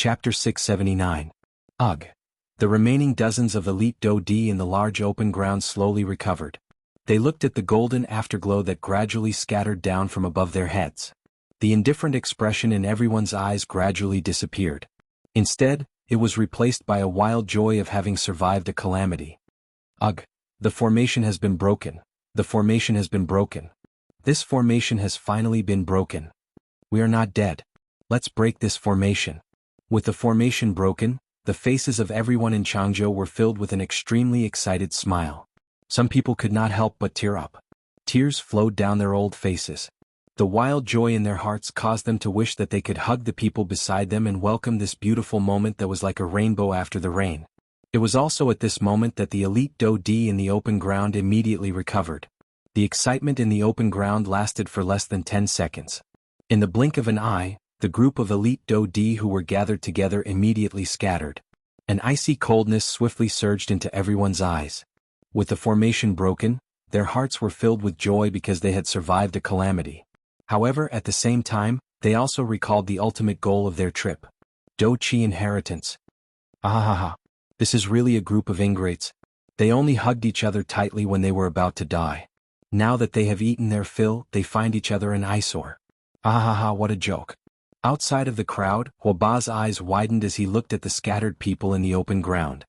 Chapter 679. Ugh. The remaining dozens of elite Do-D in the large open ground slowly recovered. They looked at the golden afterglow that gradually scattered down from above their heads. The indifferent expression in everyone's eyes gradually disappeared. Instead, it was replaced by a wild joy of having survived a calamity. Ugh. The formation has been broken. The formation has been broken. This formation has finally been broken. We are not dead. Let's break this formation. With the formation broken, the faces of everyone in Jianghu were filled with an extremely excited smile. Some people could not help but tear up. Tears flowed down their old faces. The wild joy in their hearts caused them to wish that they could hug the people beside them and welcome this beautiful moment that was like a rainbow after the rain. It was also at this moment that the elite Do-D in the open ground immediately recovered. The excitement in the open ground lasted for less than 10 seconds. In the blink of an eye, the group of elite Do-D who were gathered together immediately scattered. An icy coldness swiftly surged into everyone's eyes. With the formation broken, their hearts were filled with joy because they had survived a calamity. However, at the same time, they also recalled the ultimate goal of their trip. Do-Chi inheritance. Ahaha. This is really a group of ingrates. They only hugged each other tightly when they were about to die. Now that they have eaten their fill, they find each other an eyesore. Ahaha, what a joke. Outside of the crowd, Huoba's eyes widened as he looked at the scattered people in the open ground.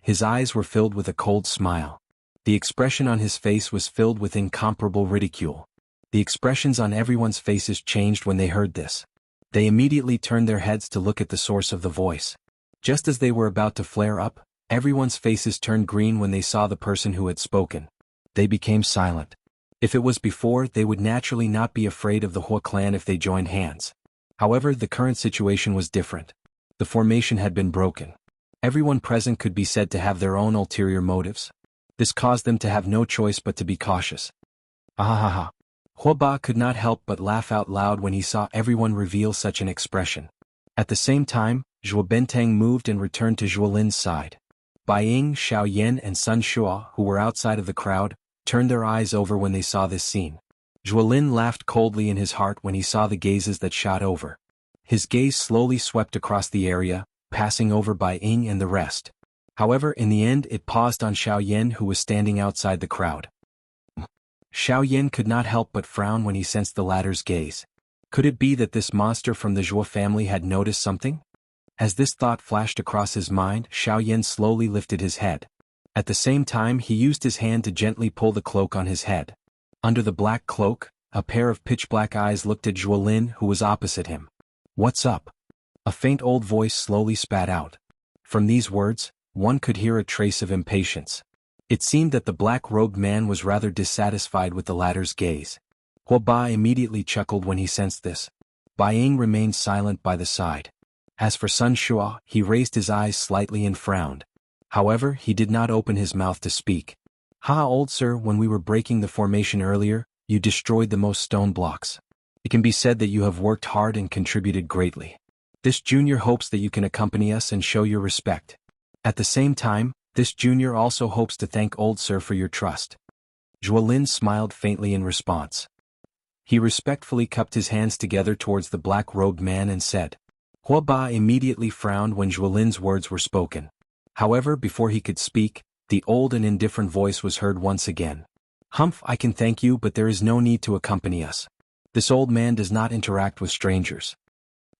His eyes were filled with a cold smile. The expression on his face was filled with incomparable ridicule. The expressions on everyone's faces changed when they heard this. They immediately turned their heads to look at the source of the voice. Just as they were about to flare up, everyone's faces turned green when they saw the person who had spoken. They became silent. If it was before, they would naturally not be afraid of the Hua clan if they joined hands. However, the current situation was different. The formation had been broken. Everyone present could be said to have their own ulterior motives. This caused them to have no choice but to be cautious. Ahaha. Huoba could not help but laugh out loud when he saw everyone reveal such an expression. At the same time, Zhuo Bentang moved and returned to Zhuo Lin's side. Bai Ying, Xiaoyan and Sun Shua, who were outside of the crowd, turned their eyes over when they saw this scene. Zhuo Lin laughed coldly in his heart when he saw the gazes that shot over. His gaze slowly swept across the area, passing over Bai Ying and the rest. However, in the end it paused on Xiaoyan, who was standing outside the crowd. Xiaoyan could not help but frown when he sensed the latter's gaze. Could it be that this monster from the Zhuo family had noticed something? As this thought flashed across his mind, Xiaoyan slowly lifted his head. At the same time, he used his hand to gently pull the cloak on his head. Under the black cloak, a pair of pitch-black eyes looked at Zhuo Lin, who was opposite him. "What's up?" A faint old voice slowly spat out. From these words, one could hear a trace of impatience. It seemed that the black-robed man was rather dissatisfied with the latter's gaze. Huoba immediately chuckled when he sensed this. Bai Ying remained silent by the side. As for Sun Shua, he raised his eyes slightly and frowned. However, he did not open his mouth to speak. "Ha, old sir, when we were breaking the formation earlier, you destroyed the most stone blocks. It can be said that you have worked hard and contributed greatly. This junior hopes that you can accompany us and show your respect. At the same time, this junior also hopes to thank old sir for your trust." Zhuo Lin smiled faintly in response. He respectfully cupped his hands together towards the black-robed man and said. Huoba immediately frowned when Zhuo Lin's words were spoken. However, before he could speak, the old and indifferent voice was heard once again. "Humph, I can thank you, but there is no need to accompany us. This old man does not interact with strangers."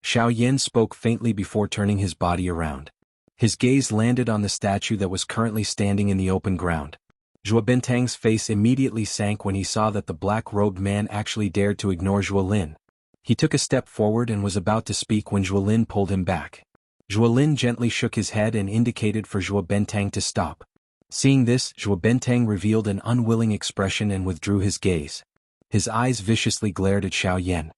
Xiaoyan spoke faintly before turning his body around. His gaze landed on the statue that was currently standing in the open ground. Zhuo Bentang's face immediately sank when he saw that the black-robed man actually dared to ignore Zhuo Lin. He took a step forward and was about to speak when Zhuo Lin pulled him back. Zhuo Lin gently shook his head and indicated for Zhuo Bentang to stop. Seeing this, Zhuo Bentang revealed an unwilling expression and withdrew his gaze. His eyes viciously glared at Xiaoyan.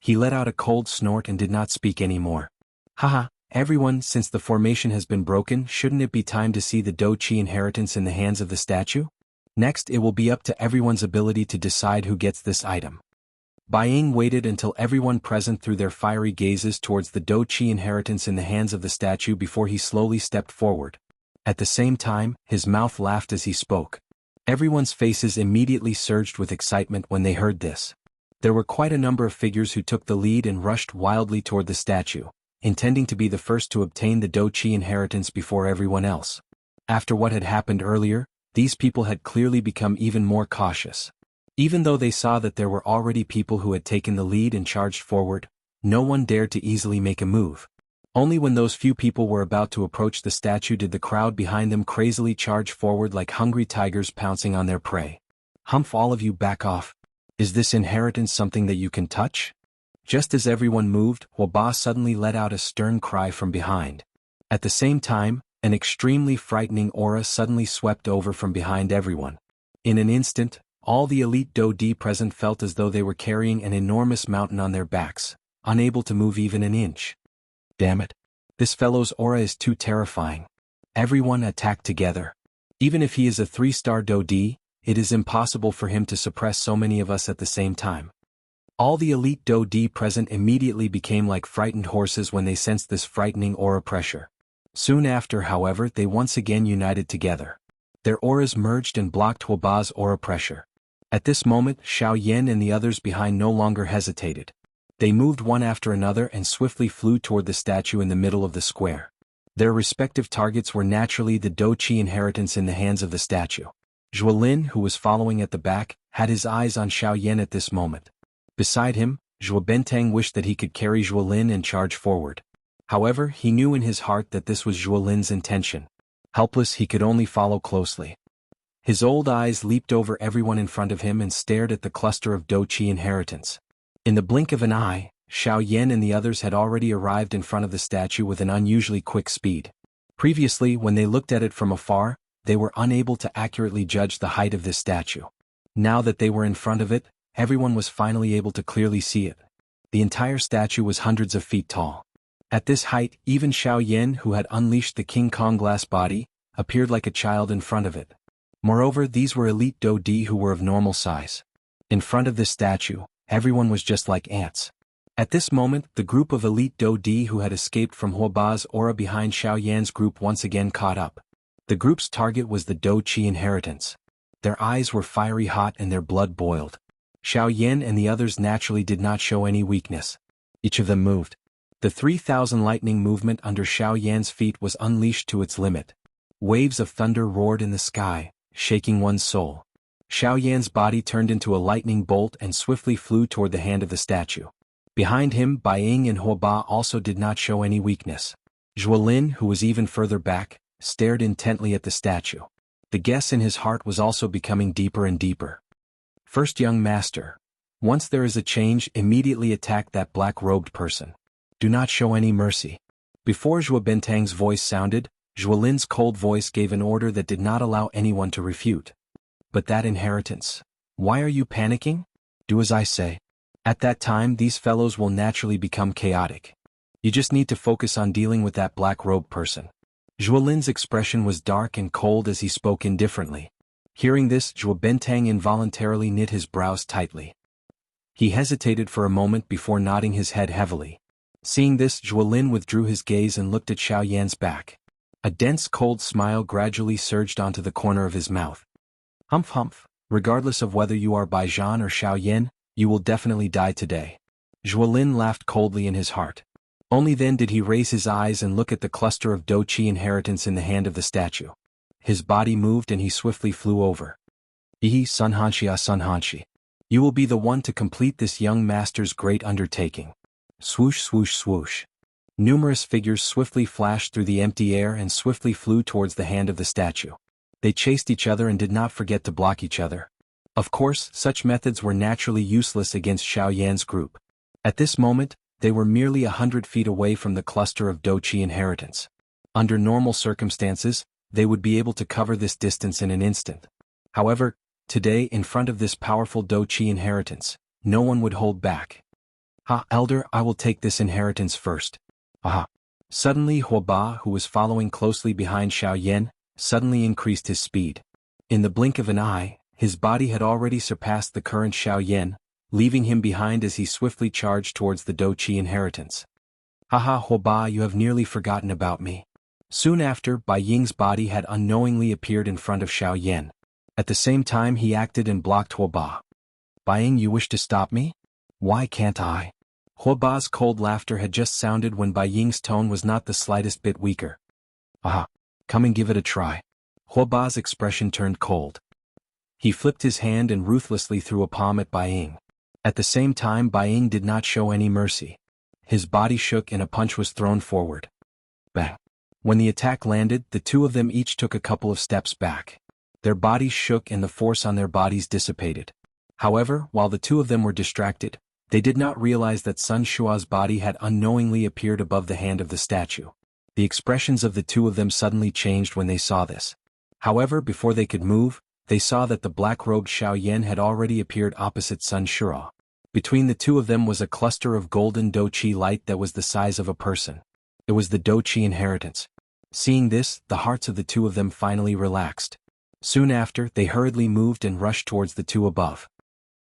He let out a cold snort and did not speak anymore. "Haha, everyone, since the formation has been broken, shouldn't it be time to see the Do-Chi inheritance in the hands of the statue? Next, it will be up to everyone's ability to decide who gets this item." Bai Ying waited until everyone present threw their fiery gazes towards the Do-Chi inheritance in the hands of the statue before he slowly stepped forward. At the same time, his mouth laughed as he spoke. Everyone's faces immediately surged with excitement when they heard this. There were quite a number of figures who took the lead and rushed wildly toward the statue. intending to be the first to obtain the Dou Qi inheritance before everyone else. After what had happened earlier, these people had clearly become even more cautious. Even though they saw that there were already people who had taken the lead and charged forward, no one dared to easily make a move. Only when those few people were about to approach the statue did the crowd behind them crazily charge forward like hungry tigers pouncing on their prey. "Humph, all of you, back off. Is this inheritance something that you can touch?" Just as everyone moved, Huoba suddenly let out a stern cry from behind. At the same time, an extremely frightening aura suddenly swept over from behind everyone. In an instant, all the elite Dou Di present felt as though they were carrying an enormous mountain on their backs, unable to move even an inch. Damn it. This fellow's aura is too terrifying. Everyone attacked together. Even if he is a 3-star Dou Di, it is impossible for him to suppress so many of us at the same time. All the elite Dou Di present immediately became like frightened horses when they sensed this frightening aura pressure. Soon after, however, they once again united together. Their auras merged and blocked Huoba's aura pressure. At this moment, Xiaoyan and the others behind no longer hesitated. They moved one after another and swiftly flew toward the statue in the middle of the square. Their respective targets were naturally the Dou Qi inheritance in the hands of the statue. Zhuolin, who was following at the back, had his eyes on Xiaoyan at this moment. Beside him, Zhuo Bentang wished that he could carry Zhuolin and charge forward. However, he knew in his heart that this was Zhuolin's intention. Helpless, he could only follow closely. His old eyes leaped over everyone in front of him and stared at the cluster of Dou Qi inheritance. In the blink of an eye, Xiaoyan and the others had already arrived in front of the statue with an unusually quick speed. Previously, when they looked at it from afar, they were unable to accurately judge the height of this statue. Now that they were in front of it, everyone was finally able to clearly see it. The entire statue was hundreds of feet tall. At this height, even Xiaoyan, who had unleashed the King Kong glass body, appeared like a child in front of it. Moreover, these were elite Dou Di who were of normal size. In front of this statue, everyone was just like ants. At this moment, the group of elite Dou Di who had escaped from Huoba's aura behind Xiaoyan's group once again caught up. The group's target was the Dou Qi inheritance. Their eyes were fiery hot and their blood boiled. Xiaoyan and the others naturally did not show any weakness. Each of them moved. The 3,000 lightning movement under Xiaoyan's feet was unleashed to its limit. Waves of thunder roared in the sky, shaking one's soul. Xiaoyan's body turned into a lightning bolt and swiftly flew toward the hand of the statue. Behind him, Baiying and Huoba also did not show any weakness. Zhuolin, who was even further back, stared intently at the statue. The guess in his heart was also becoming deeper and deeper. First, young master. Once there is a change, immediately attack that black-robed person. Do not show any mercy. Before Zhuo Bentang's voice sounded, Zhuolin's cold voice gave an order that did not allow anyone to refute. But that inheritance. Why are you panicking? Do as I say. At that time, these fellows will naturally become chaotic. You just need to focus on dealing with that black-robed person. Zhuolin's expression was dark and cold as he spoke indifferently. Hearing this, Zhuo Bentang involuntarily knit his brows tightly. He hesitated for a moment before nodding his head heavily. Seeing this, Zhuolin withdrew his gaze and looked at Xiaoyan's back. A dense cold smile gradually surged onto the corner of his mouth. Humph humph, regardless of whether you are Baijian or Xiaoyan, you will definitely die today. Zhuolin laughed coldly in his heart. Only then did he raise his eyes and look at the cluster of Dou Qi inheritance in the hand of the statue. His body moved and he swiftly flew over. Xianxia. You will be the one to complete this young master's great undertaking. Swoosh swoosh swoosh. Numerous figures swiftly flashed through the empty air and swiftly flew towards the hand of the statue. They chased each other and did not forget to block each other. Of course, such methods were naturally useless against Xiaoyan's group. At this moment, they were merely 100 feet away from the cluster of Dou Qi inheritance. Under normal circumstances, they would be able to cover this distance in an instant. However, today, in front of this powerful Dou Qi inheritance, no one would hold back. Ha, elder, I will take this inheritance first. Aha. Suddenly Huoba, who was following closely behind Xiaoyan, suddenly increased his speed. In the blink of an eye, his body had already surpassed the current Xiaoyan, leaving him behind as he swiftly charged towards the Dou Qi inheritance. Haha, Huoba, you have nearly forgotten about me. Soon after, Bai Ying's body had unknowingly appeared in front of Xiaoyan. At the same time he acted and blocked Huoba. Bai Ying, you wish to stop me? Why can't I? Huoba's cold laughter had just sounded when Bai Ying's tone was not the slightest bit weaker. "Aha! Come and give it a try." Huoba's expression turned cold. He flipped his hand and ruthlessly threw a palm at Bai Ying. At the same time, Bai Ying did not show any mercy. His body shook and a punch was thrown forward. Bang! When the attack landed, the two of them each took a couple of steps back. Their bodies shook and the force on their bodies dissipated. However, while the two of them were distracted, they did not realize that Sun Shua's body had unknowingly appeared above the hand of the statue. The expressions of the two of them suddenly changed when they saw this. However, before they could move, they saw that the black-robed Xiaoyan had already appeared opposite Sun Shua. Between the two of them was a cluster of golden Douqi light that was the size of a person. It was the Douqi inheritance. Seeing this, the hearts of the two of them finally relaxed. Soon after, they hurriedly moved and rushed towards the two above.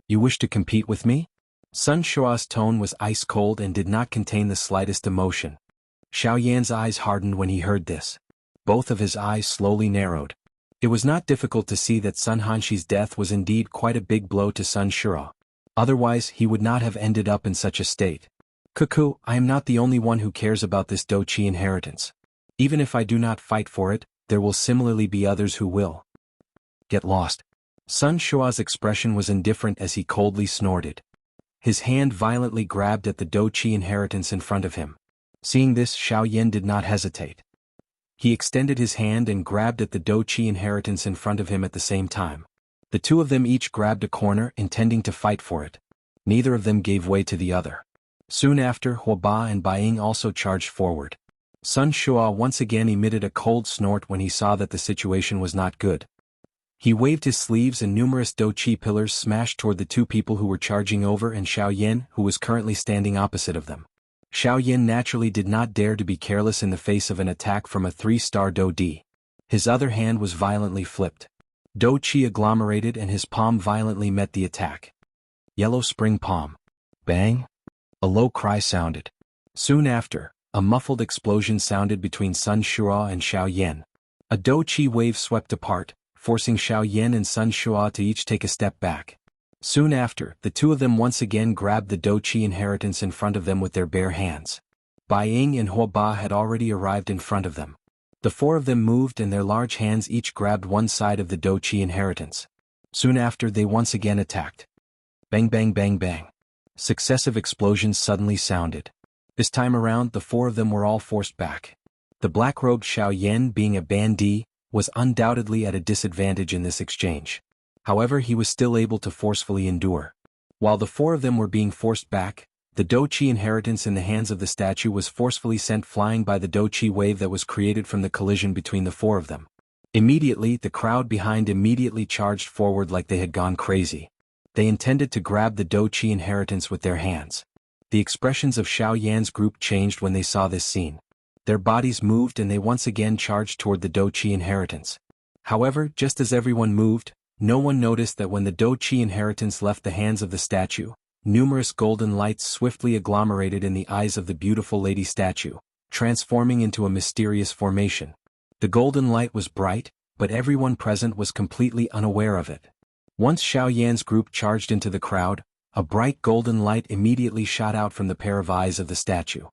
"You wish to compete with me?" Sun Shua's tone was ice-cold and did not contain the slightest emotion. Xiaoyan's eyes hardened when he heard this. Both of his eyes slowly narrowed. It was not difficult to see that Sun Hanxi's death was indeed quite a big blow to Sun Shua. Otherwise, he would not have ended up in such a state. "Cuckoo, I am not the only one who cares about this Douqi inheritance. Even if I do not fight for it, there will similarly be others who will. Get lost." Sun Shua's expression was indifferent as he coldly snorted. His hand violently grabbed at the Douqi inheritance in front of him. Seeing this, Xiaoyan did not hesitate. He extended his hand and grabbed at the Douqi inheritance in front of him at the same time. The two of them each grabbed a corner, intending to fight for it. Neither of them gave way to the other. Soon after, Huoba and Bai Ying also charged forward. Sun Shua once again emitted a cold snort when he saw that the situation was not good. He waved his sleeves and numerous Douqi pillars smashed toward the two people who were charging over and Xiaoyan, who was currently standing opposite of them. Xiaoyan naturally did not dare to be careless in the face of an attack from a 3-star Douqi. His other hand was violently flipped. Douqi agglomerated and his palm violently met the attack. Yellow spring palm. Bang! A low cry sounded. Soon after, a muffled explosion sounded between Sun Shua and Xiaoyan. A Douqi wave swept apart, forcing Xiaoyan and Sun Shua to each take a step back. Soon after, the two of them once again grabbed the Douqi inheritance in front of them with their bare hands. Bai Ying and Huoba had already arrived in front of them. The four of them moved and their large hands each grabbed one side of the Douqi inheritance. Soon after, they once again attacked. Bang bang bang bang. Successive explosions suddenly sounded. This time around, the four of them were all forced back. The black-robed Xiaoyan, being a bandit, was undoubtedly at a disadvantage in this exchange. However, he was still able to forcefully endure. While the four of them were being forced back, the Douqi inheritance in the hands of the statue was forcefully sent flying by the Douqi wave that was created from the collision between the four of them. Immediately, the crowd behind immediately charged forward like they had gone crazy. They intended to grab the Douqi inheritance with their hands. The expressions of Xiaoyan's group changed when they saw this scene. Their bodies moved and they once again charged toward the Douqi inheritance. However, just as everyone moved, no one noticed that when the Douqi inheritance left the hands of the statue, numerous golden lights swiftly agglomerated in the eyes of the beautiful lady statue, transforming into a mysterious formation. The golden light was bright, but everyone present was completely unaware of it. Once Xiaoyan's group charged into the crowd, a bright golden light immediately shot out from the pair of eyes of the statue.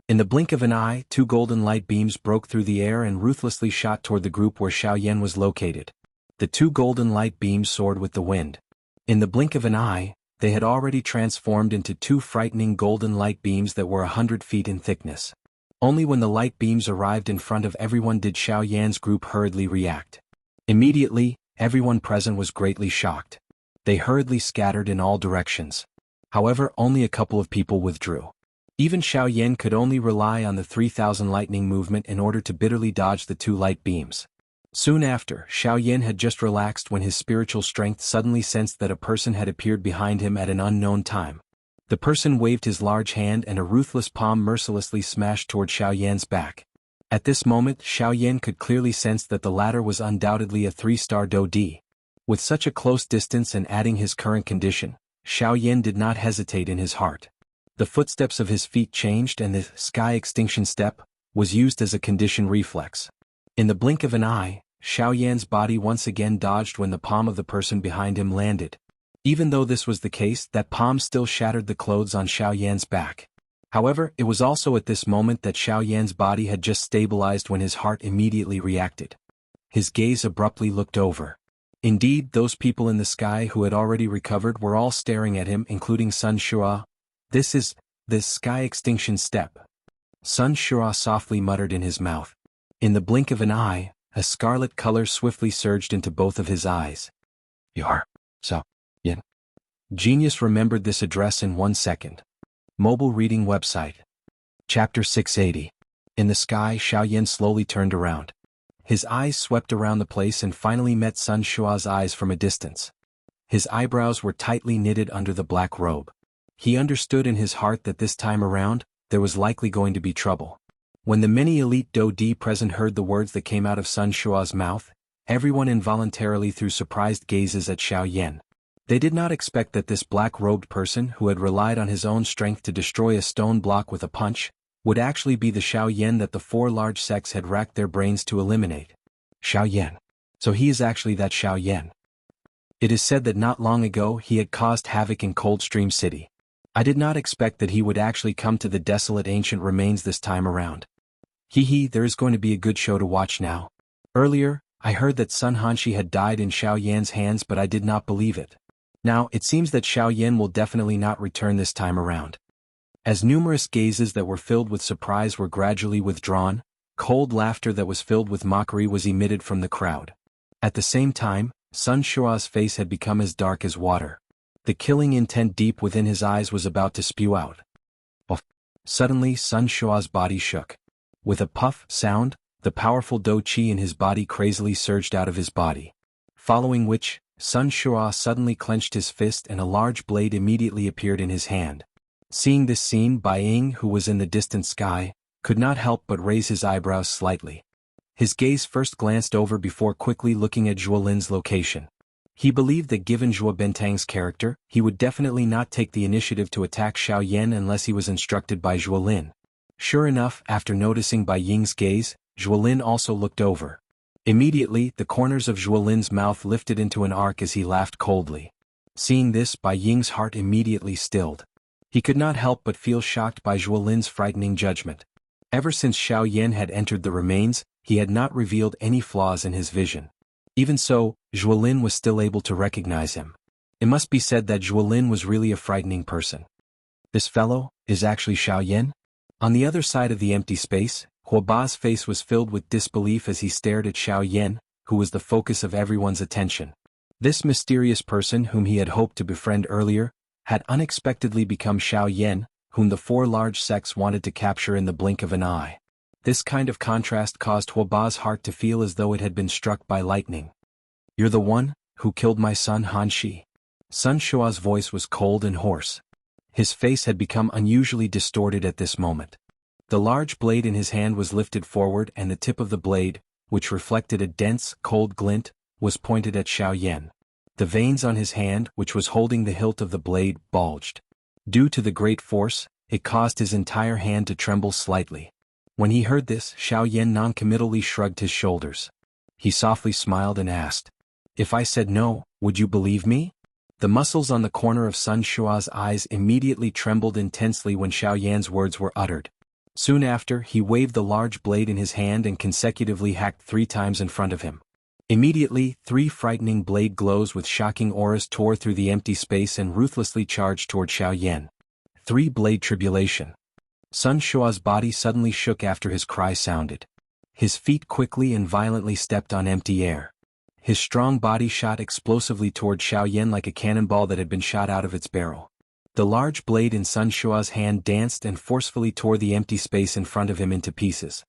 In the blink of an eye, two golden light beams broke through the air and ruthlessly shot toward the group where Xiaoyan was located. The two golden light beams soared with the wind. In the blink of an eye, they had already transformed into two frightening golden light beams that were 100 feet in thickness. Only when the light beams arrived in front of everyone did Xiaoyan's group hurriedly react. Immediately, everyone present was greatly shocked. They hurriedly scattered in all directions. However, only a couple of people withdrew. Even Xiaoyan could only rely on the 3,000 lightning movement in order to bitterly dodge the two light beams. Soon after, Xiaoyan had just relaxed when his spiritual strength suddenly sensed that a person had appeared behind him at an unknown time. The person waved his large hand and a ruthless palm mercilessly smashed toward Xiaoyan's back. At this moment, Xiaoyan could clearly sense that the latter was undoubtedly a 3-star Douqi. With such a close distance and adding his current condition, Xiaoyan did not hesitate in his heart. The footsteps of his feet changed and the sky extinction step was used as a condition reflex. In the blink of an eye, Xiaoyan's body once again dodged when the palm of the person behind him landed. Even though this was the case, that palm still shattered the clothes on Xiaoyan's back. However, it was also at this moment that Xiao Yan's body had just stabilized when his heart immediately reacted. His gaze abruptly looked over. Indeed, those people in the sky who had already recovered were all staring at him, including Sun Shua. This sky extinction step. Sun Shua softly muttered in his mouth. In the blink of an eye, a scarlet color swiftly surged into both of his eyes. You're so yin. Genius remembered this address in 1 second. Mobile reading website. Chapter 680. In the sky, Xiao Yan slowly turned around. His eyes swept around the place and finally met Sun Shua's eyes from a distance. His eyebrows were tightly knitted under the black robe. He understood in his heart that this time around, there was likely going to be trouble. When the many elite Do Di present heard the words that came out of Sun Shua's mouth, everyone involuntarily threw surprised gazes at Xiao Yan. They did not expect that this black-robed person who had relied on his own strength to destroy a stone block with a punch, would actually be the Xiao Yan that the 4 large sects had racked their brains to eliminate. Xiao Yan. So he is actually that Xiao Yan. It is said that not long ago he had caused havoc in Coldstream City. I did not expect that he would actually come to the desolate ancient remains this time around. There is going to be a good show to watch now. Earlier, I heard that Sun Hanshi had died in Xiao Yan's hands, but I did not believe it. Now, it seems that Xiao Yan will definitely not return this time around. As numerous gazes that were filled with surprise were gradually withdrawn, cold laughter that was filled with mockery was emitted from the crowd. At the same time, Sun Shua's face had become as dark as water. The killing intent deep within his eyes was about to spew out. Suddenly, Sun Shua's body shook. With a puff sound, the powerful Do Qi in his body crazily surged out of his body. Following which, Sun Shua suddenly clenched his fist and a large blade immediately appeared in his hand. Seeing this scene, Bai Ying, who was in the distant sky, could not help but raise his eyebrows slightly. His gaze first glanced over before quickly looking at Zhuo Lin's location. He believed that given Zhuo Bentang's character, he would definitely not take the initiative to attack Xiao Yan unless he was instructed by Zhuo Lin. Sure enough, after noticing Bai Ying's gaze, Zhuo Lin also looked over. Immediately, the corners of Zhuo Lin's mouth lifted into an arc as he laughed coldly. Seeing this, Bai Ying's heart immediately stilled. He could not help but feel shocked by Zhuo Lin's frightening judgment. Ever since Xiao Yan had entered the remains, he had not revealed any flaws in his vision. Even so, Zhuo Lin was still able to recognize him. It must be said that Zhuo Lin was really a frightening person. This fellow is actually Xiao Yan? On the other side of the empty space, Huoba's face was filled with disbelief as he stared at Xiao Yan, who was the focus of everyone's attention. This mysterious person whom he had hoped to befriend earlier, had unexpectedly become Xiao Yan, whom the 4 large sects wanted to capture in the blink of an eye. This kind of contrast caused Huoba's heart to feel as though it had been struck by lightning. You're the one who killed my son Hanshi. Sun Shua's voice was cold and hoarse. His face had become unusually distorted at this moment. The large blade in his hand was lifted forward and the tip of the blade, which reflected a dense, cold glint, was pointed at Xiao Yan. The veins on his hand, which was holding the hilt of the blade, bulged. Due to the great force, it caused his entire hand to tremble slightly. When he heard this, Xiao Yan noncommittally shrugged his shoulders. He softly smiled and asked, "If I said no, would you believe me?" The muscles on the corner of Sun Shua's eyes immediately trembled intensely when Xiao Yan's words were uttered. Soon after, he waved the large blade in his hand and consecutively hacked 3 times in front of him. Immediately, 3 frightening blade glows with shocking auras tore through the empty space and ruthlessly charged toward Xiao Yan. 3-blade tribulation. Sun Shua's body suddenly shook after his cry sounded. His feet quickly and violently stepped on empty air. His strong body shot explosively toward Xiao Yan like a cannonball that had been shot out of its barrel. The large blade in Sun Shua's hand danced and forcefully tore the empty space in front of him into pieces.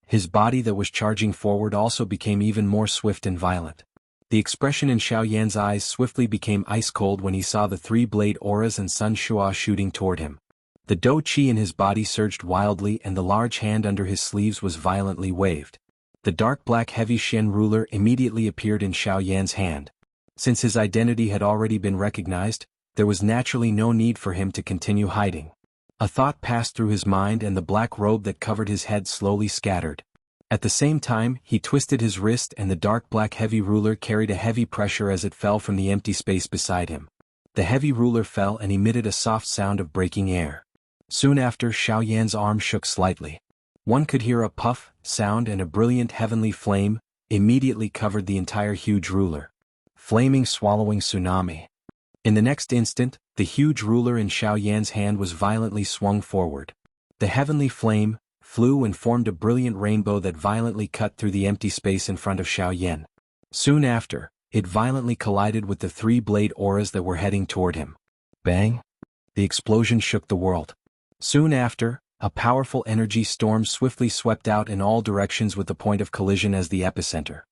His body that was charging forward also became even more swift and violent. The expression in Xiao Yan's eyes swiftly became ice-cold when he saw the 3-blade auras and Sun Shua shooting toward him. The Do Qi in his body surged wildly and the large hand under his sleeves was violently waved. The dark black heavy Shen ruler immediately appeared in Xiao Yan's hand. Since his identity had already been recognized, there was naturally no need for him to continue hiding. A thought passed through his mind and the black robe that covered his head slowly scattered. At the same time, he twisted his wrist and the dark black heavy ruler carried a heavy pressure as it fell from the empty space beside him. The heavy ruler fell and emitted a soft sound of breaking air. Soon after, Xiao Yan's arm shook slightly. One could hear a puff, sound, and a brilliant heavenly flame immediately covered the entire huge ruler. Flaming swallowing tsunami. In the next instant, the huge ruler in Xiao Yan's hand was violently swung forward. The heavenly flame flew and formed a brilliant rainbow that violently cut through the empty space in front of Xiao Yan. Soon after, it violently collided with the three-blade auras that were heading toward him. Bang! The explosion shook the world. Soon after, a powerful energy storm swiftly swept out in all directions with the point of collision as the epicenter.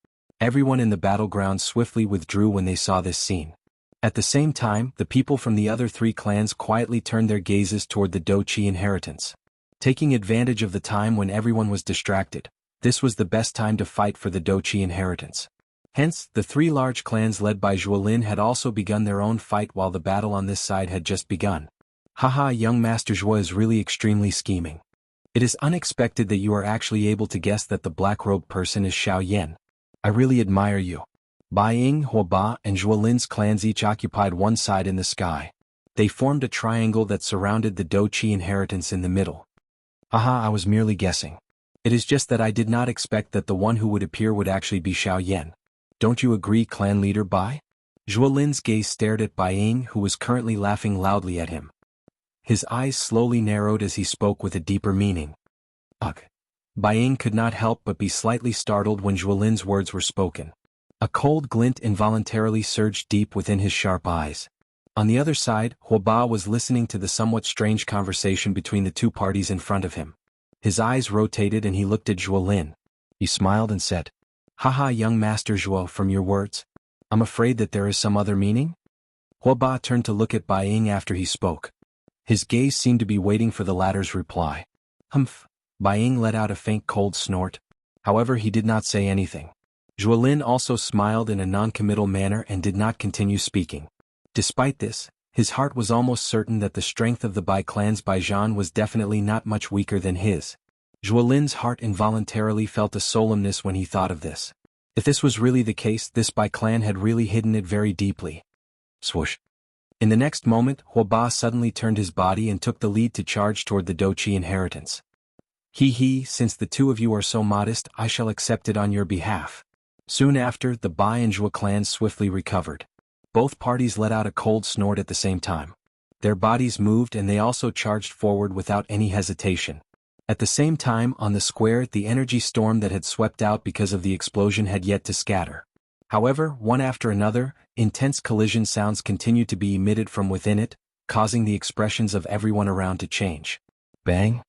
Everyone in the battleground swiftly withdrew when they saw this scene. At the same time, the people from the other three clans quietly turned their gazes toward the Doqi inheritance. Taking advantage of the time when everyone was distracted, this was the best time to fight for the Doqi inheritance. Hence, the three large clans led by Zhuolin had also begun their own fight while the battle on this side had just begun. Haha, young Master Zhuo is really extremely scheming. It is unexpected that you are actually able to guess that the black-robed person is Xiao Yan. I really admire you. Bai Ying, Huoba, and Zhuolin's clans each occupied one side in the sky. They formed a triangle that surrounded the Doqi inheritance in the middle. Haha, I was merely guessing. It is just that I did not expect that the one who would appear would actually be Xiao Yan. Don't you agree, clan leader Bai? Zhuolin's gaze stared at Bai Ying, who was currently laughing loudly at him. His eyes slowly narrowed as he spoke with a deeper meaning. Ugh. Bai Ying could not help but be slightly startled when Zhuolin's words were spoken. A cold glint involuntarily surged deep within his sharp eyes. On the other side, Huoba was listening to the somewhat strange conversation between the two parties in front of him. His eyes rotated and he looked at Zhuolin. He smiled and said, Haha, young Master Zhuo, from your words, I'm afraid that there is some other meaning? Huoba turned to look at Bai Ying after he spoke. His gaze seemed to be waiting for the latter's reply. Humph. Bai Ying let out a faint cold snort. However, he did not say anything. Zhuolin also smiled in a non-committal manner and did not continue speaking. Despite this, his heart was almost certain that the strength of the Bai clan's Baijian was definitely not much weaker than his. Zhuolin's heart involuntarily felt a solemnness when he thought of this. If this was really the case, this Bai clan had really hidden it very deeply. Swoosh. In the next moment, Huoba suddenly turned his body and took the lead to charge toward the Doqi inheritance. He, since the two of you are so modest, I shall accept it on your behalf. Soon after, the Bai and Zhuo clans swiftly recovered. Both parties let out a cold snort at the same time. Their bodies moved and they also charged forward without any hesitation. At the same time, on the square, the energy storm that had swept out because of the explosion had yet to scatter. However, one after another, intense collision sounds continued to be emitted from within it, causing the expressions of everyone around to change. Bang!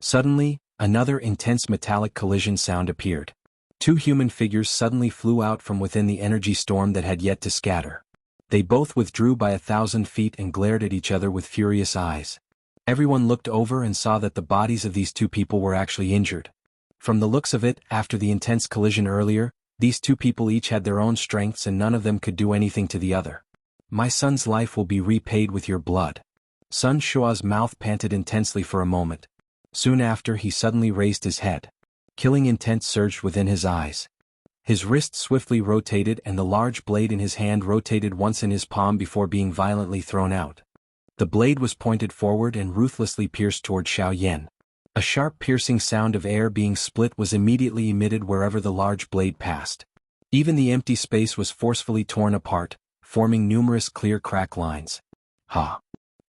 Suddenly, another intense metallic collision sound appeared. Two human figures suddenly flew out from within the energy storm that had yet to scatter. They both withdrew by 1,000 feet and glared at each other with furious eyes. Everyone looked over and saw that the bodies of these two people were actually injured. From the looks of it, after the intense collision earlier, these two people each had their own strengths and none of them could do anything to the other. My son's life will be repaid with your blood. Sun Shua's mouth panted intensely for a moment. Soon after, he suddenly raised his head. Killing intent surged within his eyes. His wrist swiftly rotated and the large blade in his hand rotated once in his palm before being violently thrown out. The blade was pointed forward and ruthlessly pierced toward Xiao Yan. A sharp piercing sound of air being split was immediately emitted wherever the large blade passed. Even the empty space was forcefully torn apart, forming numerous clear crack lines. Ha!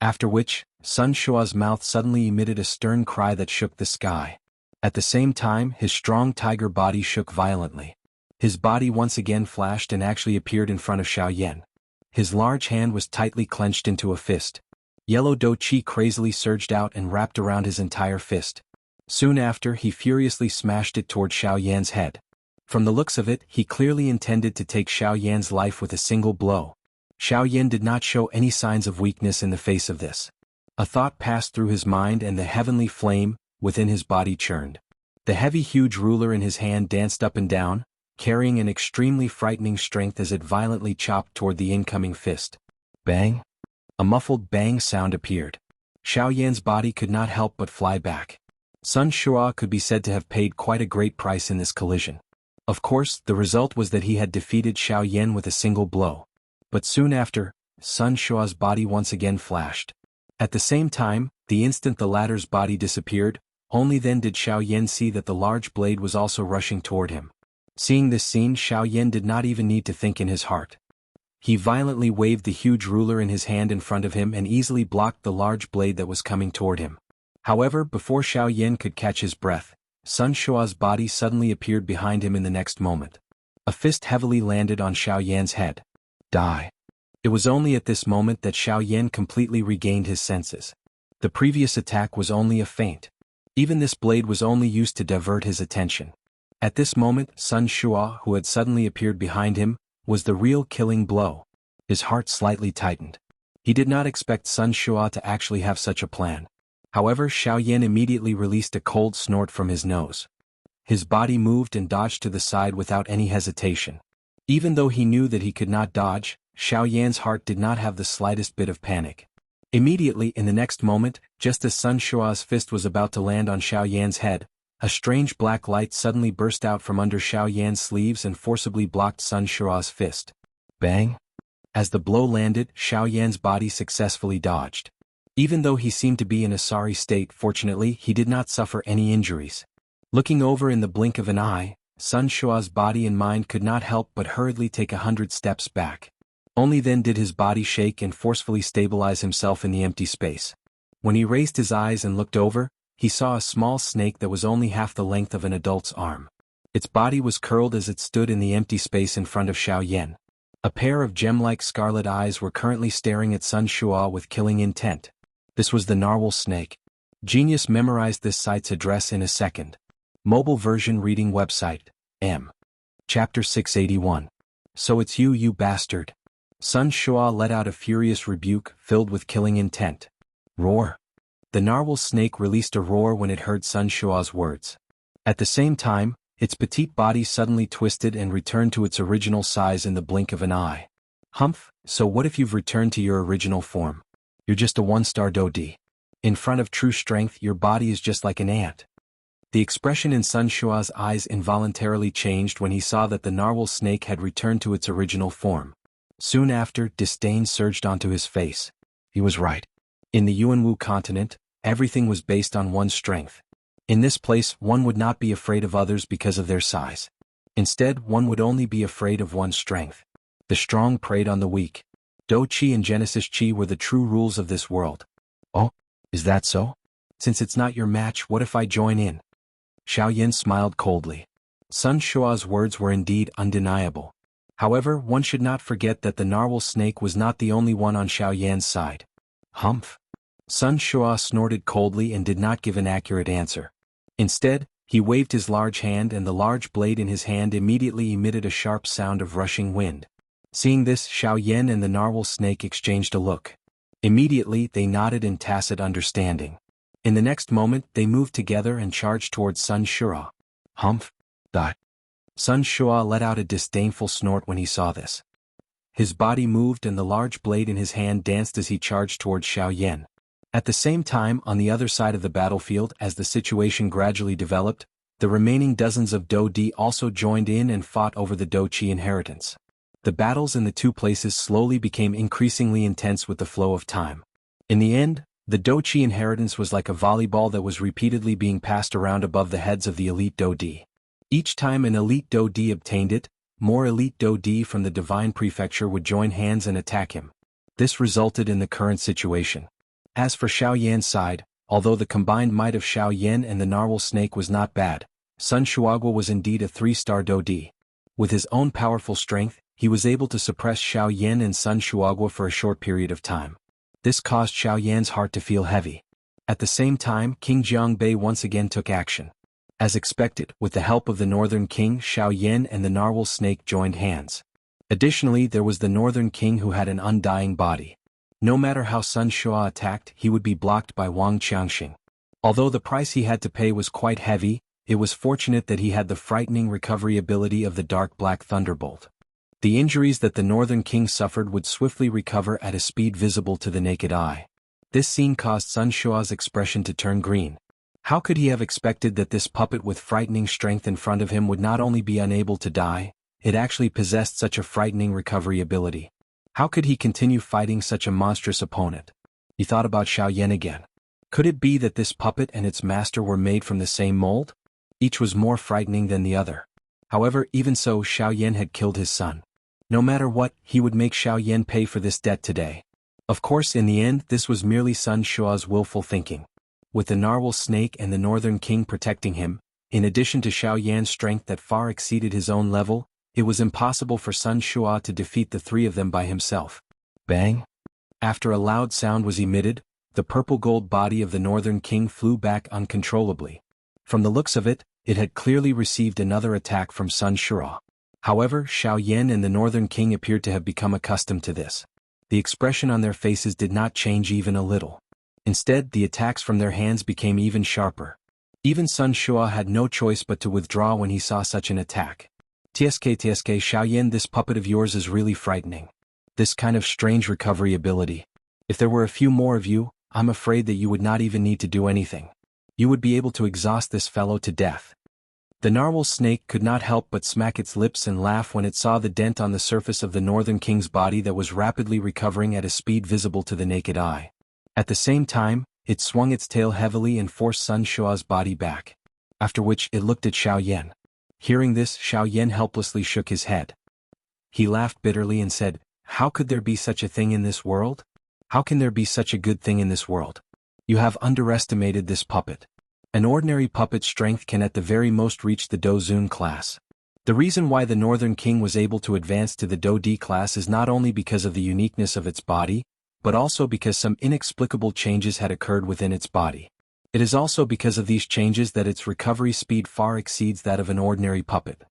After which, Sun Shua's mouth suddenly emitted a stern cry that shook the sky. At the same time, his strong tiger body shook violently. His body once again flashed and actually appeared in front of Xiao Yan. His large hand was tightly clenched into a fist. Yellow Do Chi crazily surged out and wrapped around his entire fist. Soon after, he furiously smashed it toward Xiao Yan's head. From the looks of it, he clearly intended to take Xiao Yan's life with a single blow. Xiao Yan did not show any signs of weakness in the face of this. A thought passed through his mind and the heavenly flame within his body churned. The heavy huge ruler in his hand danced up and down, carrying an extremely frightening strength as it violently chopped toward the incoming fist. Bang! A muffled bang sound appeared. Xiao Yan's body could not help but fly back. Sun Shua could be said to have paid quite a great price in this collision. Of course, the result was that he had defeated Xiao Yan with a single blow. But soon after, Sun Shua's body once again flashed. At the same time, the instant the latter's body disappeared, only then did Xiaoyan see that the large blade was also rushing toward him. Seeing this scene, Xiaoyan did not even need to think in his heart. He violently waved the huge ruler in his hand in front of him and easily blocked the large blade that was coming toward him. However, before Xiaoyan could catch his breath, Sun Shua's body suddenly appeared behind him in the next moment. A fist heavily landed on Xiaoyan's head. Die. It was only at this moment that Xiaoyan completely regained his senses. The previous attack was only a feint. Even this blade was only used to divert his attention. At this moment, Sun Shua, who had suddenly appeared behind him, was the real killing blow. His heart slightly tightened. He did not expect Sun Shua to actually have such a plan. However, Xiaoyan immediately released a cold snort from his nose. His body moved and dodged to the side without any hesitation. Even though he knew that he could not dodge, Xiaoyan's heart did not have the slightest bit of panic. Immediately in the next moment, just as Sun Shua's fist was about to land on Xiaoyan's head, a strange black light suddenly burst out from under Xiaoyan's sleeves and forcibly blocked Sun Shua's fist. Bang! As the blow landed, Xiaoyan's body successfully dodged. Even though he seemed to be in a sorry state, fortunately he did not suffer any injuries. Looking over in the blink of an eye, Sun Shua's body and mind could not help but hurriedly take 100 steps back. Only then did his body shake and forcefully stabilize himself in the empty space. When he raised his eyes and looked over, he saw a small snake that was only half the length of an adult's arm. Its body was curled as it stood in the empty space in front of Xiaoyan. A pair of gem-like scarlet eyes were currently staring at Sun Shua with killing intent. This was the narwhal snake. Genius memorized this site's address in a second. Mobile version reading website, M. Chapter 681. So it's you, you bastard. Sun Shua let out a furious rebuke filled with killing intent. Roar. The narwhal snake released a roar when it heard Sun Shua's words. At the same time, its petite body suddenly twisted and returned to its original size in the blink of an eye. Humph, so what if you've returned to your original form? You're just a one-star Dodi. In front of true strength, your body is just like an ant. The expression in Sun Shua's eyes involuntarily changed when he saw that the narwhal snake had returned to its original form. Soon after, disdain surged onto his face. He was right. In the Yuanwu continent, everything was based on one's strength. In this place, one would not be afraid of others because of their size. Instead, one would only be afraid of one's strength. The strong preyed on the weak. Do Qi and Genesis Qi were the true rules of this world. Oh, is that so? Since it's not your match, what if I join in? Xiaoyan smiled coldly. Sun Shua's words were indeed undeniable. However, one should not forget that the narwhal snake was not the only one on Xiaoyan's side. Humph. Sun Shua snorted coldly and did not give an accurate answer. Instead, he waved his large hand and the large blade in his hand immediately emitted a sharp sound of rushing wind. Seeing this, Xiaoyan and the narwhal snake exchanged a look. Immediately, they nodded in tacit understanding. In the next moment, they moved together and charged towards Sun Shua. Humph. Die. Sun Shua let out a disdainful snort when he saw this. His body moved and the large blade in his hand danced as he charged towards Xiaoyan. At the same time, on the other side of the battlefield, as the situation gradually developed, the remaining dozens of Do Di also joined in and fought over the Do Qi inheritance. The battles in the two places slowly became increasingly intense with the flow of time. In the end, the Do Qi inheritance was like a volleyball that was repeatedly being passed around above the heads of the elite Do Di. Each time an elite Do Di obtained it, more elite Do Di from the divine prefecture would join hands and attack him. This resulted in the current situation. As for Xiaoyan's side, although the combined might of Xiaoyan and the narwhal snake was not bad, Sun Shuagua was indeed a 3-star Do Di. With his own powerful strength, he was able to suppress Xiaoyan and Sun Shuagua for a short period of time. This caused Xiaoyan's heart to feel heavy. At the same time, King Jiangbei once again took action. As expected, with the help of the Northern King, Xiaoyan and the narwhal snake joined hands. Additionally, there was the Northern King who had an undying body. No matter how Sun Shua attacked, he would be blocked by Wang Qiangxing. Although the price he had to pay was quite heavy, it was fortunate that he had the frightening recovery ability of the Dark Black Thunderbolt. The injuries that the Northern King suffered would swiftly recover at a speed visible to the naked eye. This scene caused Sun Shua's expression to turn green. How could he have expected that this puppet with frightening strength in front of him would not only be unable to die, it actually possessed such a frightening recovery ability? How could he continue fighting such a monstrous opponent? He thought about Xiaoyan again. Could it be that this puppet and its master were made from the same mold? Each was more frightening than the other. However, even so, Xiaoyan had killed his son. No matter what, he would make Xiaoyan pay for this debt today. Of course, in the end, this was merely Sun Shua's willful thinking. With the narwhal snake and the Northern King protecting him, in addition to Xiaoyan's strength that far exceeded his own level, it was impossible for Sun Shua to defeat the three of them by himself. Bang! After a loud sound was emitted, the purple-gold body of the Northern King flew back uncontrollably. From the looks of it, it had clearly received another attack from Sun Shua. However, Xiaoyan and the Northern King appeared to have become accustomed to this. The expression on their faces did not change even a little. Instead, the attacks from their hands became even sharper. Even Sun Shua had no choice but to withdraw when he saw such an attack. TSK Xiaoyan, this puppet of yours is really frightening. This kind of strange recovery ability. If there were a few more of you, I'm afraid that you would not even need to do anything. You would be able to exhaust this fellow to death. The narwhal snake could not help but smack its lips and laugh when it saw the dent on the surface of the Northern King's body that was rapidly recovering at a speed visible to the naked eye. At the same time, it swung its tail heavily and forced Sun Shua's body back. After which it looked at Xiaoyan. Hearing this, Xiaoyan helplessly shook his head. He laughed bitterly and said, "How could there be such a thing in this world? How can there be such a good thing in this world? You have underestimated this puppet. An ordinary puppet's strength can at the very most reach the Dozun class. The reason why the Northern King was able to advance to the Do-D class is not only because of the uniqueness of its body, but also because some inexplicable changes had occurred within its body. It is also because of these changes that its recovery speed far exceeds that of an ordinary puppet."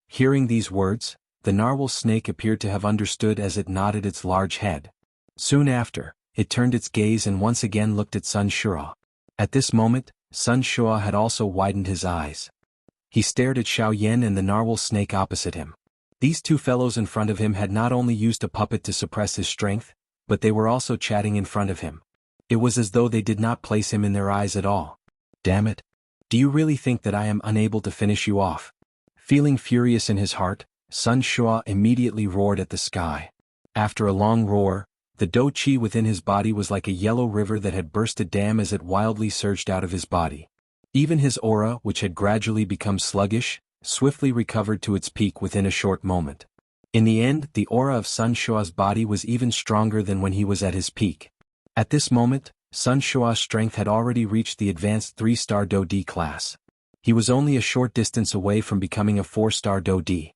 Hearing these words, the narwhal snake appeared to have understood as it nodded its large head. Soon after, it turned its gaze and once again looked at Sun Shua. At this moment, Sun Shua had also widened his eyes. He stared at Xiaoyan and the narwhal snake opposite him. These two fellows in front of him had not only used a puppet to suppress his strength, but they were also chatting in front of him. It was as though they did not place him in their eyes at all. Damn it! Do you really think that I am unable to finish you off? Feeling furious in his heart, Sun Shua immediately roared at the sky. After a long roar, the Do-Chi within his body was like a yellow river that had burst a dam as it wildly surged out of his body. Even his aura, which had gradually become sluggish, swiftly recovered to its peak within a short moment. In the end, the aura of Sun Shua's body was even stronger than when he was at his peak. At this moment, Sun Shua's strength had already reached the advanced 3-star Do-D class. He was only a short distance away from becoming a 4-star Do-D.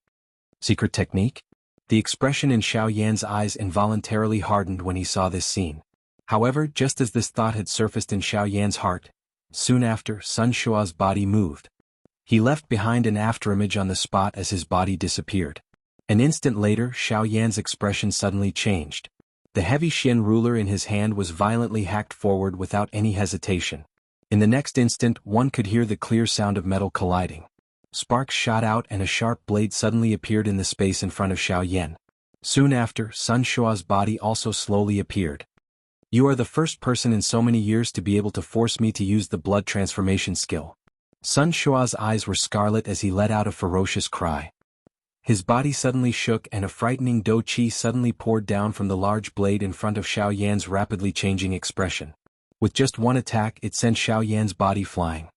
Secret technique? The expression in Xiaoyan's eyes involuntarily hardened when he saw this scene. However, just as this thought had surfaced in Xiaoyan's heart, soon after, Sun Shua's body moved. He left behind an afterimage on the spot as his body disappeared. An instant later, Xiaoyan's expression suddenly changed. The heavy Xian ruler in his hand was violently hacked forward without any hesitation. In the next instant, one could hear the clear sound of metal colliding. Sparks shot out and a sharp blade suddenly appeared in the space in front of Xiaoyan. Soon after, Sun Shua's body also slowly appeared. "You are the first person in so many years to be able to force me to use the blood transformation skill." Sun Shua's eyes were scarlet as he let out a ferocious cry. His body suddenly shook and a frightening Do-Chi suddenly poured down from the large blade in front of Xiaoyan's rapidly changing expression. With just one attack, it sent Xiaoyan's body flying.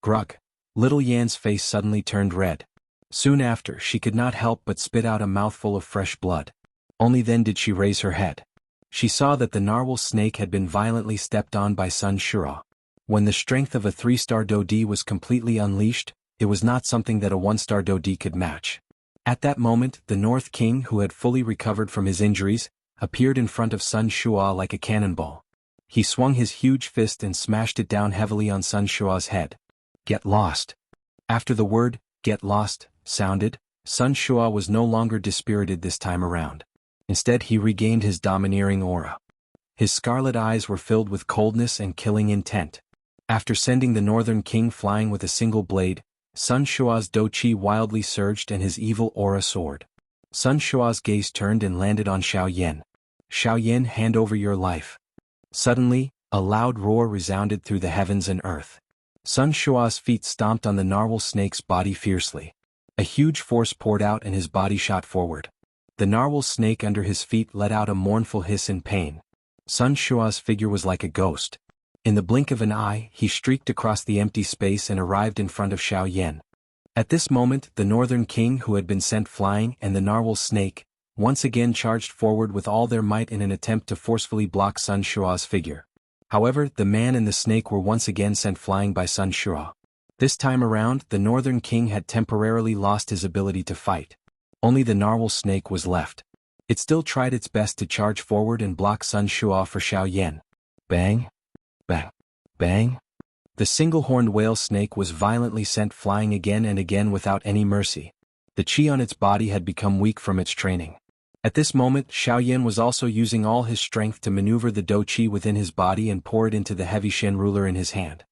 Grug! Little Yan's face suddenly turned red. Soon after, she could not help but spit out a mouthful of fresh blood. Only then did she raise her head. She saw that the narwhal snake had been violently stepped on by Sun Shua. When the strength of a 3-star Do-D was completely unleashed, it was not something that a 1-star Do-D could match. At that moment, the North King, who had fully recovered from his injuries, appeared in front of Sun Shua like a cannonball. He swung his huge fist and smashed it down heavily on Sun Shua's head. "Get lost." After the word, "get lost," sounded, Sun Shua was no longer dispirited this time around. Instead, he regained his domineering aura. His scarlet eyes were filled with coldness and killing intent. After sending the Northern King flying with a single blade, Sun Shua's Do-Chi wildly surged and his evil aura soared. Sun Shua's gaze turned and landed on Xiaoyan. "Xiaoyan, hand over your life." Suddenly, a loud roar resounded through the heavens and earth. Sun Shua's feet stomped on the narwhal snake's body fiercely. A huge force poured out and his body shot forward. The narwhal snake under his feet let out a mournful hiss in pain. Sun Shua's figure was like a ghost. In the blink of an eye, he streaked across the empty space and arrived in front of Xiaoyan. At this moment, the Northern King who had been sent flying and the narwhal snake, once again charged forward with all their might in an attempt to forcefully block Sun Shua's figure. However, the man and the snake were once again sent flying by Sun Shua. This time around, the Northern King had temporarily lost his ability to fight. Only the narwhal snake was left. It still tried its best to charge forward and block Sun Shua for Xiaoyan. Bang! Bang! Bang! The single-horned whale snake was violently sent flying again and again without any mercy. The chi on its body had become weak from its training. At this moment, Xiaoyan was also using all his strength to maneuver the dou qi within his body and pour it into the heavy Shen ruler in his hand.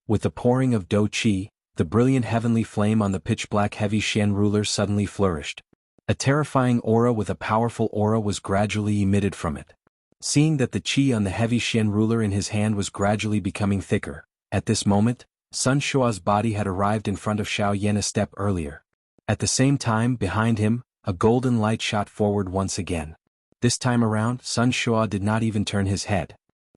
With the pouring of dou qi, the brilliant heavenly flame on the pitch-black heavy Shen ruler suddenly flourished. A terrifying aura with a powerful aura was gradually emitted from it. Seeing that the qi on the heavy Shen ruler in his hand was gradually becoming thicker, at this moment, Sun Shua's body had arrived in front of Xiaoyan a step earlier. At the same time, behind him, a golden light shot forward once again. This time around, Sun Shua did not even turn his head.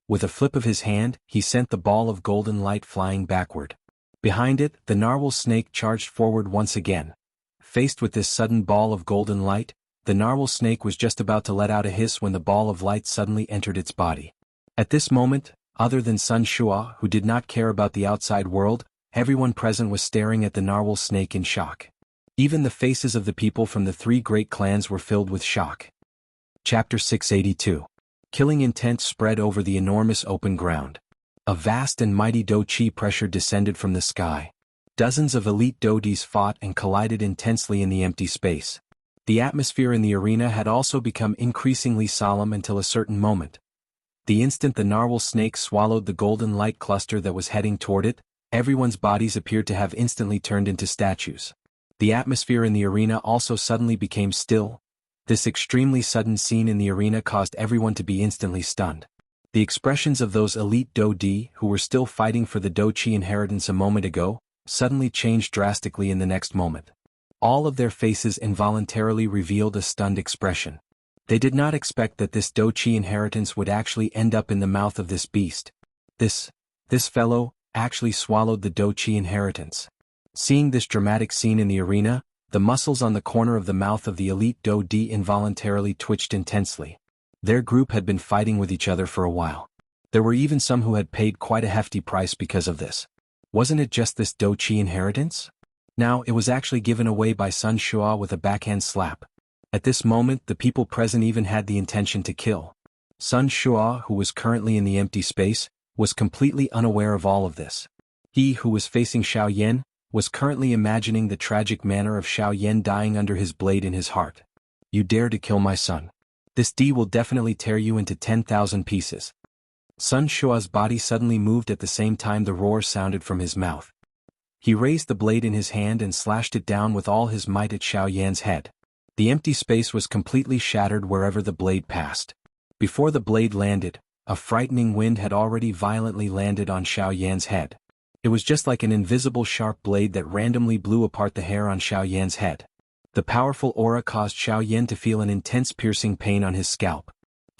With a flip of his hand, he sent the ball of golden light flying backward. Behind it, the narwhal snake charged forward once again. Faced with this sudden ball of golden light, the narwhal snake was just about to let out a hiss when the ball of light suddenly entered its body. At this moment, other than Sun Shua, who did not care about the outside world, everyone present was staring at the narwhal snake in shock. Even the faces of the people from the three great clans were filled with shock. Chapter 682. Killing intent spread over the enormous open ground. A vast and mighty dou qi pressure descended from the sky. Dozens of elite doudis fought and collided intensely in the empty space. The atmosphere in the arena had also become increasingly solemn until a certain moment. The instant the narwhal snake swallowed the golden light cluster that was heading toward it, everyone's bodies appeared to have instantly turned into statues. The atmosphere in the arena also suddenly became still. This extremely sudden scene in the arena caused everyone to be instantly stunned. The expressions of those elite doudi who were still fighting for the dou qi inheritance a moment ago, suddenly changed drastically in the next moment. All of their faces involuntarily revealed a stunned expression. They did not expect that this dou qi inheritance would actually end up in the mouth of this beast. This fellow actually swallowed the dou qi inheritance. Seeing this dramatic scene in the arena, the muscles on the corner of the mouth of the elite doudi involuntarily twitched intensely. Their group had been fighting with each other for a while. There were even some who had paid quite a hefty price because of this. Wasn't it just this dou qi inheritance? Now it was actually given away by Sun Shua with a backhand slap. At this moment the people present even had the intention to kill. Sun Shua, who was currently in the empty space, was completely unaware of all of this. He who was facing Xiaoyan was currently imagining the tragic manner of Xiaoyan dying under his blade in his heart. You dare to kill my son. This D will definitely tear you into 10,000 pieces. Sun Shua's body suddenly moved at the same time the roar sounded from his mouth. He raised the blade in his hand and slashed it down with all his might at Xiaoyan's head. The empty space was completely shattered wherever the blade passed. Before the blade landed, a frightening wind had already violently landed on Xiaoyan's head. It was just like an invisible sharp blade that randomly blew apart the hair on Xiaoyan's head. The powerful aura caused Xiaoyan to feel an intense piercing pain on his scalp.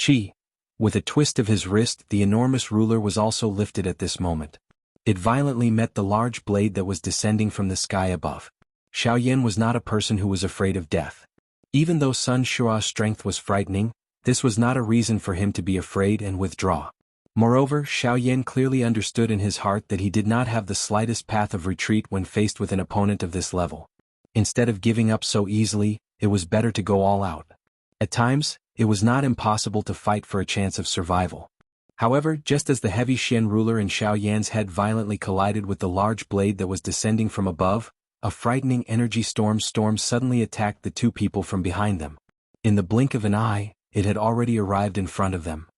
Chi. With a twist of his wrist, the enormous ruler was also lifted at this moment. It violently met the large blade that was descending from the sky above. Xiaoyan was not a person who was afraid of death. Even though Sun Shua's strength was frightening, this was not a reason for him to be afraid and withdraw. Moreover, Xiaoyan clearly understood in his heart that he did not have the slightest path of retreat when faced with an opponent of this level. Instead of giving up so easily, it was better to go all out. At times, it was not impossible to fight for a chance of survival. However, just as the heavy Shen ruler in Xiaoyan's head violently collided with the large blade that was descending from above, a frightening energy storm suddenly attacked the two people from behind them. In the blink of an eye, it had already arrived in front of them.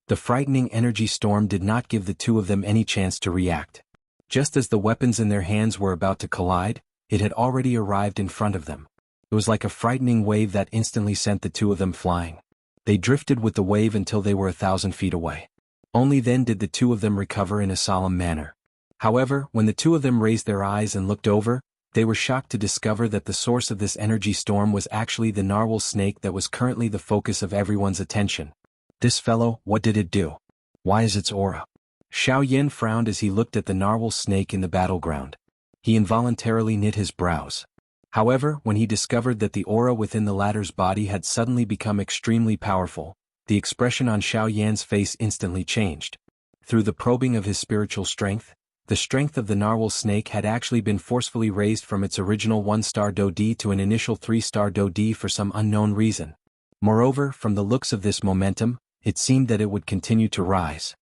The frightening energy storm did not give the two of them any chance to react. Just as the weapons in their hands were about to collide, it had already arrived in front of them. It was like a frightening wave that instantly sent the two of them flying. They drifted with the wave until they were 1,000 feet away. Only then did the two of them recover in a solemn manner. However, when the two of them raised their eyes and looked over, they were shocked to discover that the source of this energy storm was actually the narwhal snake that was currently the focus of everyone's attention. This fellow, what did it do? Why is its aura? Xiao Yan frowned as he looked at the narwhal snake in the battleground. He involuntarily knit his brows. However, when he discovered that the aura within the latter's body had suddenly become extremely powerful, the expression on Xiao Yan's face instantly changed. Through the probing of his spiritual strength, the strength of the narwhal snake had actually been forcefully raised from its original 1-star Do-D to an initial 3-star Do-D for some unknown reason. Moreover, from the looks of this momentum, it seemed that it would continue to rise.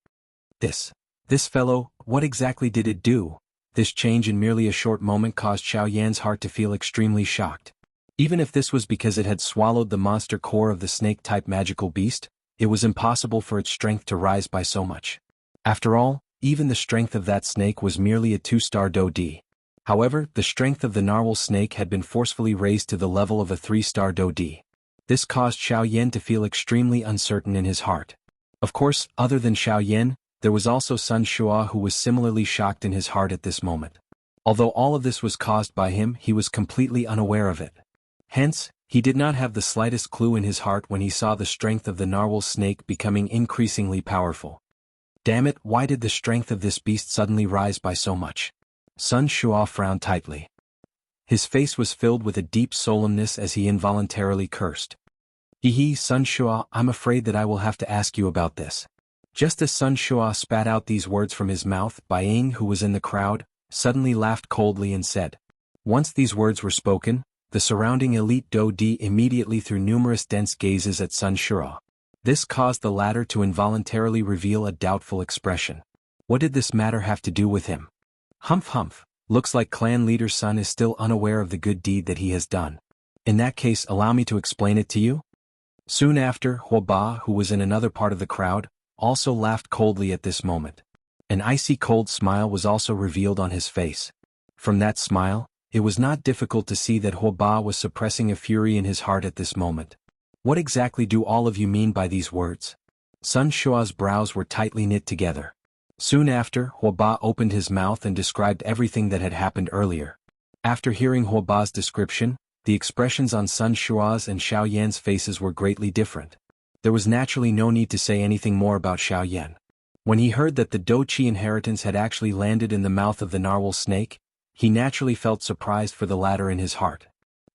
This fellow, what exactly did it do? This change in merely a short moment caused Xiao Yan's heart to feel extremely shocked. Even if this was because it had swallowed the monster core of the snake-type magical beast, it was impossible for its strength to rise by so much. After all, even the strength of that snake was merely a 2-star Do-D. However, the strength of the narwhal snake had been forcefully raised to the level of a 3-star Do-D. This caused Xiao Yan to feel extremely uncertain in his heart. Of course, other than Xiao Yan, there was also Sun Shua, who was similarly shocked in his heart at this moment. Although all of this was caused by him, he was completely unaware of it. Hence, he did not have the slightest clue in his heart when he saw the strength of the narwhal snake becoming increasingly powerful. Damn it, why did the strength of this beast suddenly rise by so much? Sun Shua frowned tightly. His face was filled with a deep solemnness as he involuntarily cursed. Sun Shua, I'm afraid that I will have to ask you about this. Just as Sun Shua spat out these words from his mouth, Baiying, who was in the crowd, suddenly laughed coldly and said. Once these words were spoken, the surrounding elite Do-D immediately threw numerous dense gazes at Sun Shua. This caused the latter to involuntarily reveal a doubtful expression. What did this matter have to do with him? Humph, looks like clan leader's son is still unaware of the good deed that he has done. In that case, allow me to explain it to you? Soon after, Huoba, who was in another part of the crowd, also laughed coldly at this moment. An icy cold smile was also revealed on his face. From that smile, it was not difficult to see that Huoba was suppressing a fury in his heart at this moment. What exactly do all of you mean by these words? Sun Shua's brows were tightly knit together. Soon after, Huoba opened his mouth and described everything that had happened earlier. After hearing Huoba's description, the expressions on Sun Shua's and Xiao Yan's faces were greatly different. There was naturally no need to say anything more about Xiao Yan. When he heard that the Do-Chi inheritance had actually landed in the mouth of the narwhal snake, he naturally felt surprised for the latter in his heart.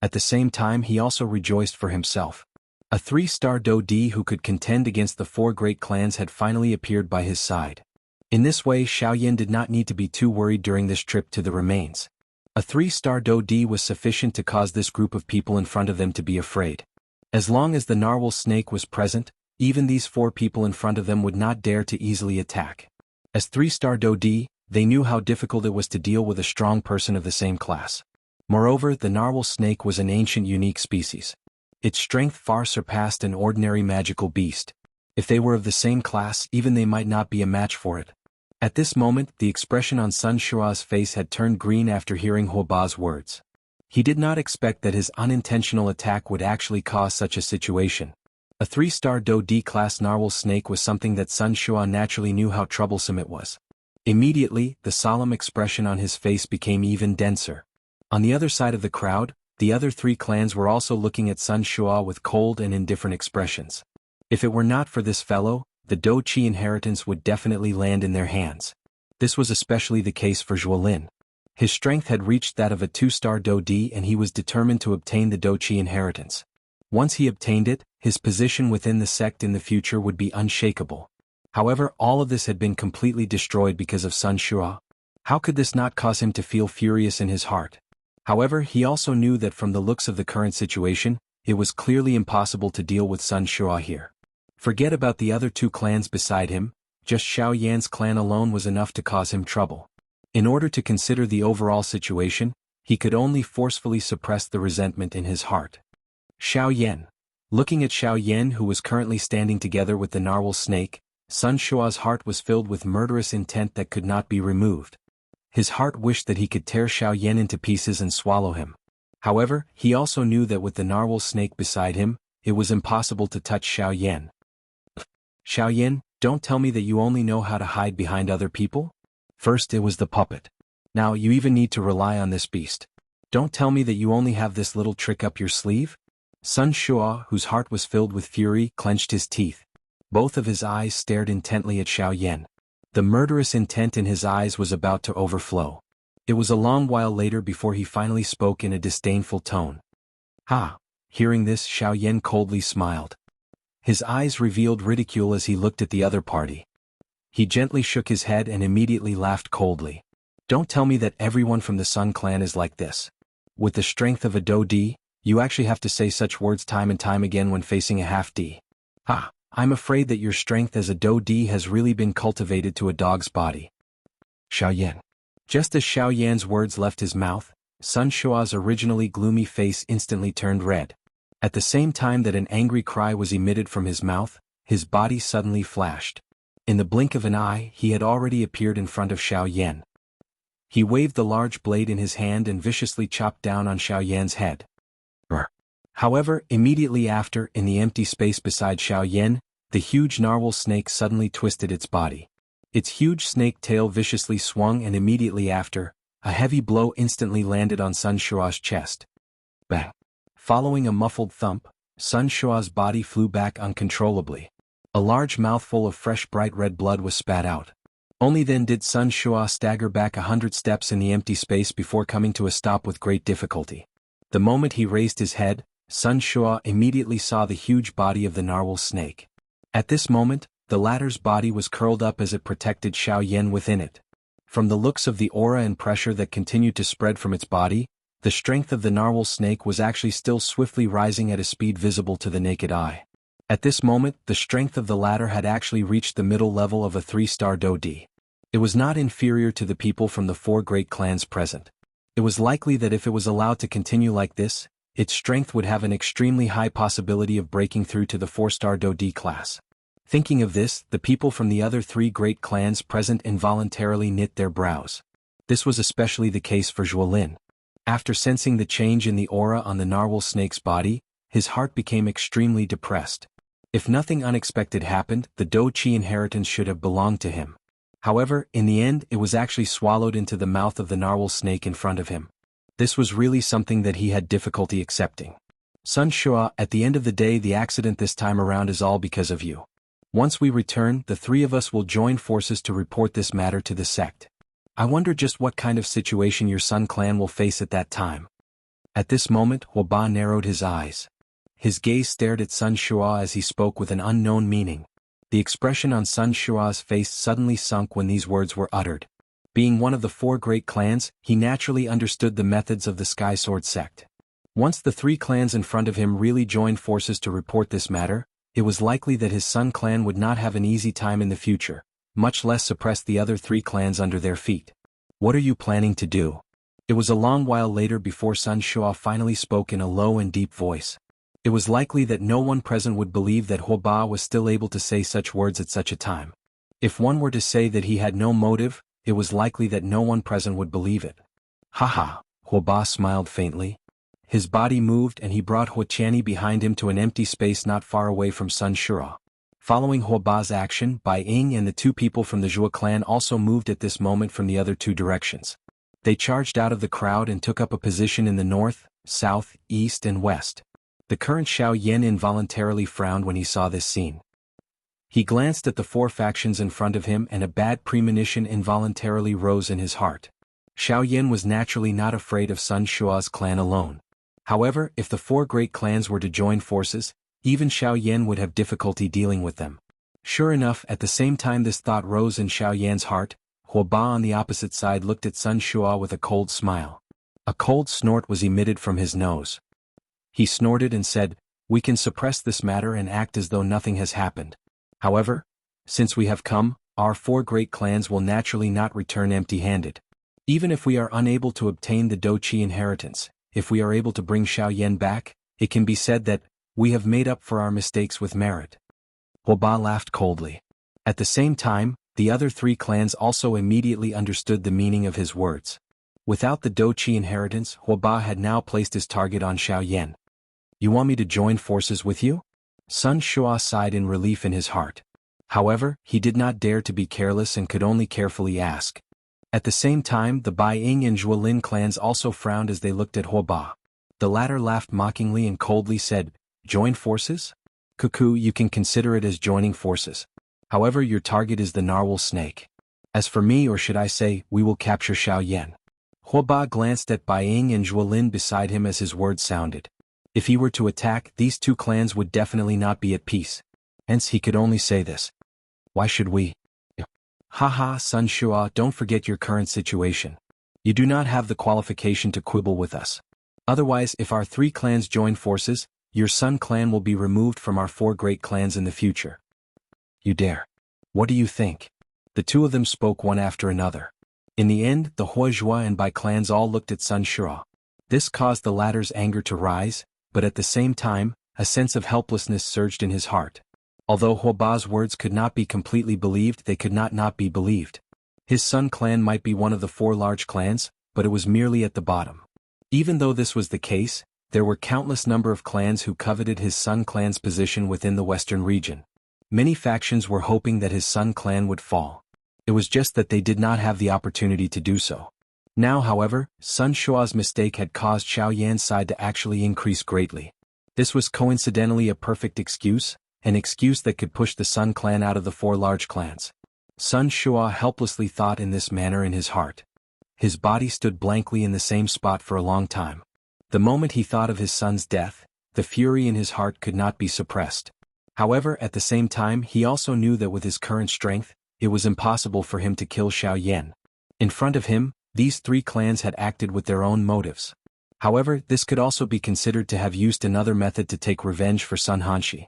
At the same time, he also rejoiced for himself. A 3-star Do-D who could contend against the 4 great clans had finally appeared by his side. In this way, Xiao Yan did not need to be too worried during this trip to the remains. A 3-star Do-D was sufficient to cause this group of people in front of them to be afraid. As long as the narwhal snake was present, even these 4 people in front of them would not dare to easily attack. As 3-star Do-D, they knew how difficult it was to deal with a strong person of the same class. Moreover, the narwhal snake was an ancient unique species. Its strength far surpassed an ordinary magical beast. If they were of the same class, even they might not be a match for it. At this moment, the expression on Sun Shua's face had turned green after hearing Huoba's words. He did not expect that his unintentional attack would actually cause such a situation. A 3-star Do-D class narwhal snake was something that Sun Shua naturally knew how troublesome it was. Immediately, the solemn expression on his face became even denser. On the other side of the crowd, the other 3 clans were also looking at Sun Shua with cold and indifferent expressions. If it were not for this fellow, the Do-Chi inheritance would definitely land in their hands. This was especially the case for Zhuolin. His strength had reached that of a 2-star Do-D and he was determined to obtain the Do-Chi inheritance. Once he obtained it, his position within the sect in the future would be unshakable. However, all of this had been completely destroyed because of Sun Shua. How could this not cause him to feel furious in his heart? However, he also knew that from the looks of the current situation, it was clearly impossible to deal with Sun Shua here. Forget about the other 2 clans beside him, just Xiao Yan's clan alone was enough to cause him trouble. In order to consider the overall situation, he could only forcefully suppress the resentment in his heart. Xiao Yan. Looking at Xiao Yan, who was currently standing together with the narwhal snake, Sun Shua's heart was filled with murderous intent that could not be removed. His heart wished that he could tear Xiao Yan into pieces and swallow him. However, he also knew that with the narwhal snake beside him, it was impossible to touch Xiao Yan. Xiao Yan, don't tell me that you only know how to hide behind other people? First it was the puppet. Now you even need to rely on this beast. Don't tell me that you only have this little trick up your sleeve? Sun Shua, whose heart was filled with fury, clenched his teeth. Both of his eyes stared intently at Xiao Yan. The murderous intent in his eyes was about to overflow. It was a long while later before he finally spoke in a disdainful tone. "Ha!" Hearing this, Xiaoyan coldly smiled. His eyes revealed ridicule as he looked at the other party. He gently shook his head and immediately laughed coldly. "Don't tell me that everyone from the Sun clan is like this. With the strength of a Do-D, you actually have to say such words time and time again when facing a half-D. Ha! I'm afraid that your strength as a Do-D has really been cultivated to a dog's body." Xiaoyan. Just as Xiaoyan's words left his mouth, Sun Shua's originally gloomy face instantly turned red. At the same time that an angry cry was emitted from his mouth, his body suddenly flashed. In the blink of an eye, he had already appeared in front of Xiaoyan. He waved the large blade in his hand and viciously chopped down on Xiaoyan's head. However, immediately after, in the empty space beside Xiaoyan, the huge narwhal snake suddenly twisted its body. Its huge snake tail viciously swung, and immediately after, a heavy blow instantly landed on Sun Shua's chest. Bang! Following a muffled thump, Sun Shua's body flew back uncontrollably. A large mouthful of fresh bright red blood was spat out. Only then did Sun Shua stagger back 100 steps in the empty space before coming to a stop with great difficulty. The moment he raised his head, Sun Shua immediately saw the huge body of the narwhal snake. At this moment, the latter's body was curled up as it protected Xiaoyan within it. From the looks of the aura and pressure that continued to spread from its body, the strength of the narwhal snake was actually still swiftly rising at a speed visible to the naked eye. At this moment, the strength of the latter had actually reached the middle level of a 3-star Do-D. It was not inferior to the people from the 4 great clans present. It was likely that if it was allowed to continue like this, its strength would have an extremely high possibility of breaking through to the 4-star Do-D class. Thinking of this, the people from the other 3 great clans present involuntarily knit their brows. This was especially the case for Zhuolin. After sensing the change in the aura on the narwhal snake's body, his heart became extremely depressed. If nothing unexpected happened, the Do-Chi inheritance should have belonged to him. However, in the end, it was actually swallowed into the mouth of the narwhal snake in front of him. This was really something that he had difficulty accepting. "Sun Shua, at the end of the day, the accident this time around is all because of you. Once we return, the 3 of us will join forces to report this matter to the sect. I wonder just what kind of situation your Sun clan will face at that time." At this moment, Huoba narrowed his eyes. His gaze stared at Sun Shua as he spoke with an unknown meaning. The expression on Sun Shua's face suddenly sunk when these words were uttered. Being one of the 4 great clans, he naturally understood the methods of the Sky Sword sect. Once the 3 clans in front of him really joined forces to report this matter, it was likely that his Sun clan would not have an easy time in the future, much less suppress the other 3 clans under their feet. "What are you planning to do?" It was a long while later before Sun Shua finally spoke in a low and deep voice. It was likely that no one present would believe that Huoba was still able to say such words at such a time. If one were to say that he had no motive, it was likely that no one present would believe it. "Haha," Huoba smiled faintly. His body moved and he brought Huoqianyi behind him to an empty space not far away from Sun Shua. Following Huoba's action, Bai Ying and the 2 people from the Zhuo clan also moved at this moment from the other 2 directions. They charged out of the crowd and took up a position in the north, south, east and west. The current Xiaoyan involuntarily frowned when he saw this scene. He glanced at the 4 factions in front of him and a bad premonition involuntarily rose in his heart. Xiaoyan was naturally not afraid of Sun Shua's clan alone. However, if the 4 great clans were to join forces, even Xiaoyan would have difficulty dealing with them. Sure enough, at the same time this thought rose in Xiaoyan's heart, Huoba on the opposite side looked at Sun Shua with a cold smile. A cold snort was emitted from his nose. He snorted and said, "We can suppress this matter and act as though nothing has happened. However, since we have come, our 4 great clans will naturally not return empty-handed. Even if we are unable to obtain the Do-Chi inheritance, if we are able to bring Xiaoyan back, it can be said that we have made up for our mistakes with merit." Huoba laughed coldly. At the same time, the other 3 clans also immediately understood the meaning of his words. Without the Do-Chi inheritance, Huoba had now placed his target on Xiaoyan. "You want me to join forces with you?" Sun Shua sighed in relief in his heart. However, he did not dare to be careless and could only carefully ask. At the same time, the Bai Ying and Zhuolin clans also frowned as they looked at Huoba. The latter laughed mockingly and coldly said, "Join forces? Cuckoo, you can consider it as joining forces. However, your target is the narwhal snake. As for me, or should I say, we will capture Xiao Yan. Huoba glanced at Bai Ying and Zhuolin beside him as his words sounded. If he were to attack, these two clans would definitely not be at peace. Hence he could only say this. Why should we? Haha, Sun Shua, don't forget your current situation. You do not have the qualification to quibble with us. Otherwise, if our 3 clans join forces, your Sun clan will be removed from our 4 great clans in the future. You dare. What do you think? The 2 of them spoke one after another. In the end, the Huozhua and Bai clans all looked at Sun Shua. This caused the latter's anger to rise, but at the same time, a sense of helplessness surged in his heart. Although Huoba's words could not be completely believed, they could not be believed. His Sun clan might be one of the 4 large clans, but it was merely at the bottom. Even though this was the case, there were countless number of clans who coveted his Sun clan's position within the western region. Many factions were hoping that his Sun clan would fall. It was just that they did not have the opportunity to do so. Now, however, Sun Shua's mistake had caused Xiao Yan's side to actually increase greatly. This was coincidentally a perfect excuse, an excuse that could push the Sun clan out of the 4 large clans. Sun Shua helplessly thought in this manner in his heart. His body stood blankly in the same spot for a long time. The moment he thought of his son's death, the fury in his heart could not be suppressed. However, at the same time, he also knew that with his current strength, it was impossible for him to kill Xiao Yan. In front of him, these 3 clans had acted with their own motives. However, this could also be considered to have used another method to take revenge for Sun Hanshi.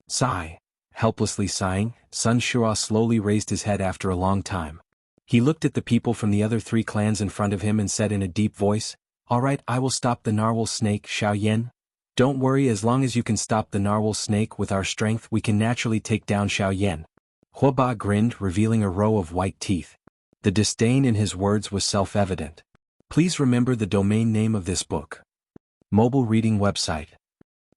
Sigh. Helplessly sighing, Sun Shua slowly raised his head after a long time. He looked at the people from the other 3 clans in front of him and said in a deep voice, "All right, I will stop the narwhal snake, Xiao Yan. Don't worry, as long as you can stop the narwhal snake with our strength, we can naturally take down Xiao Yan." Huoba grinned, revealing a row of white teeth. The disdain in his words was self-evident. Please remember the domain name of this book. Mobile reading website.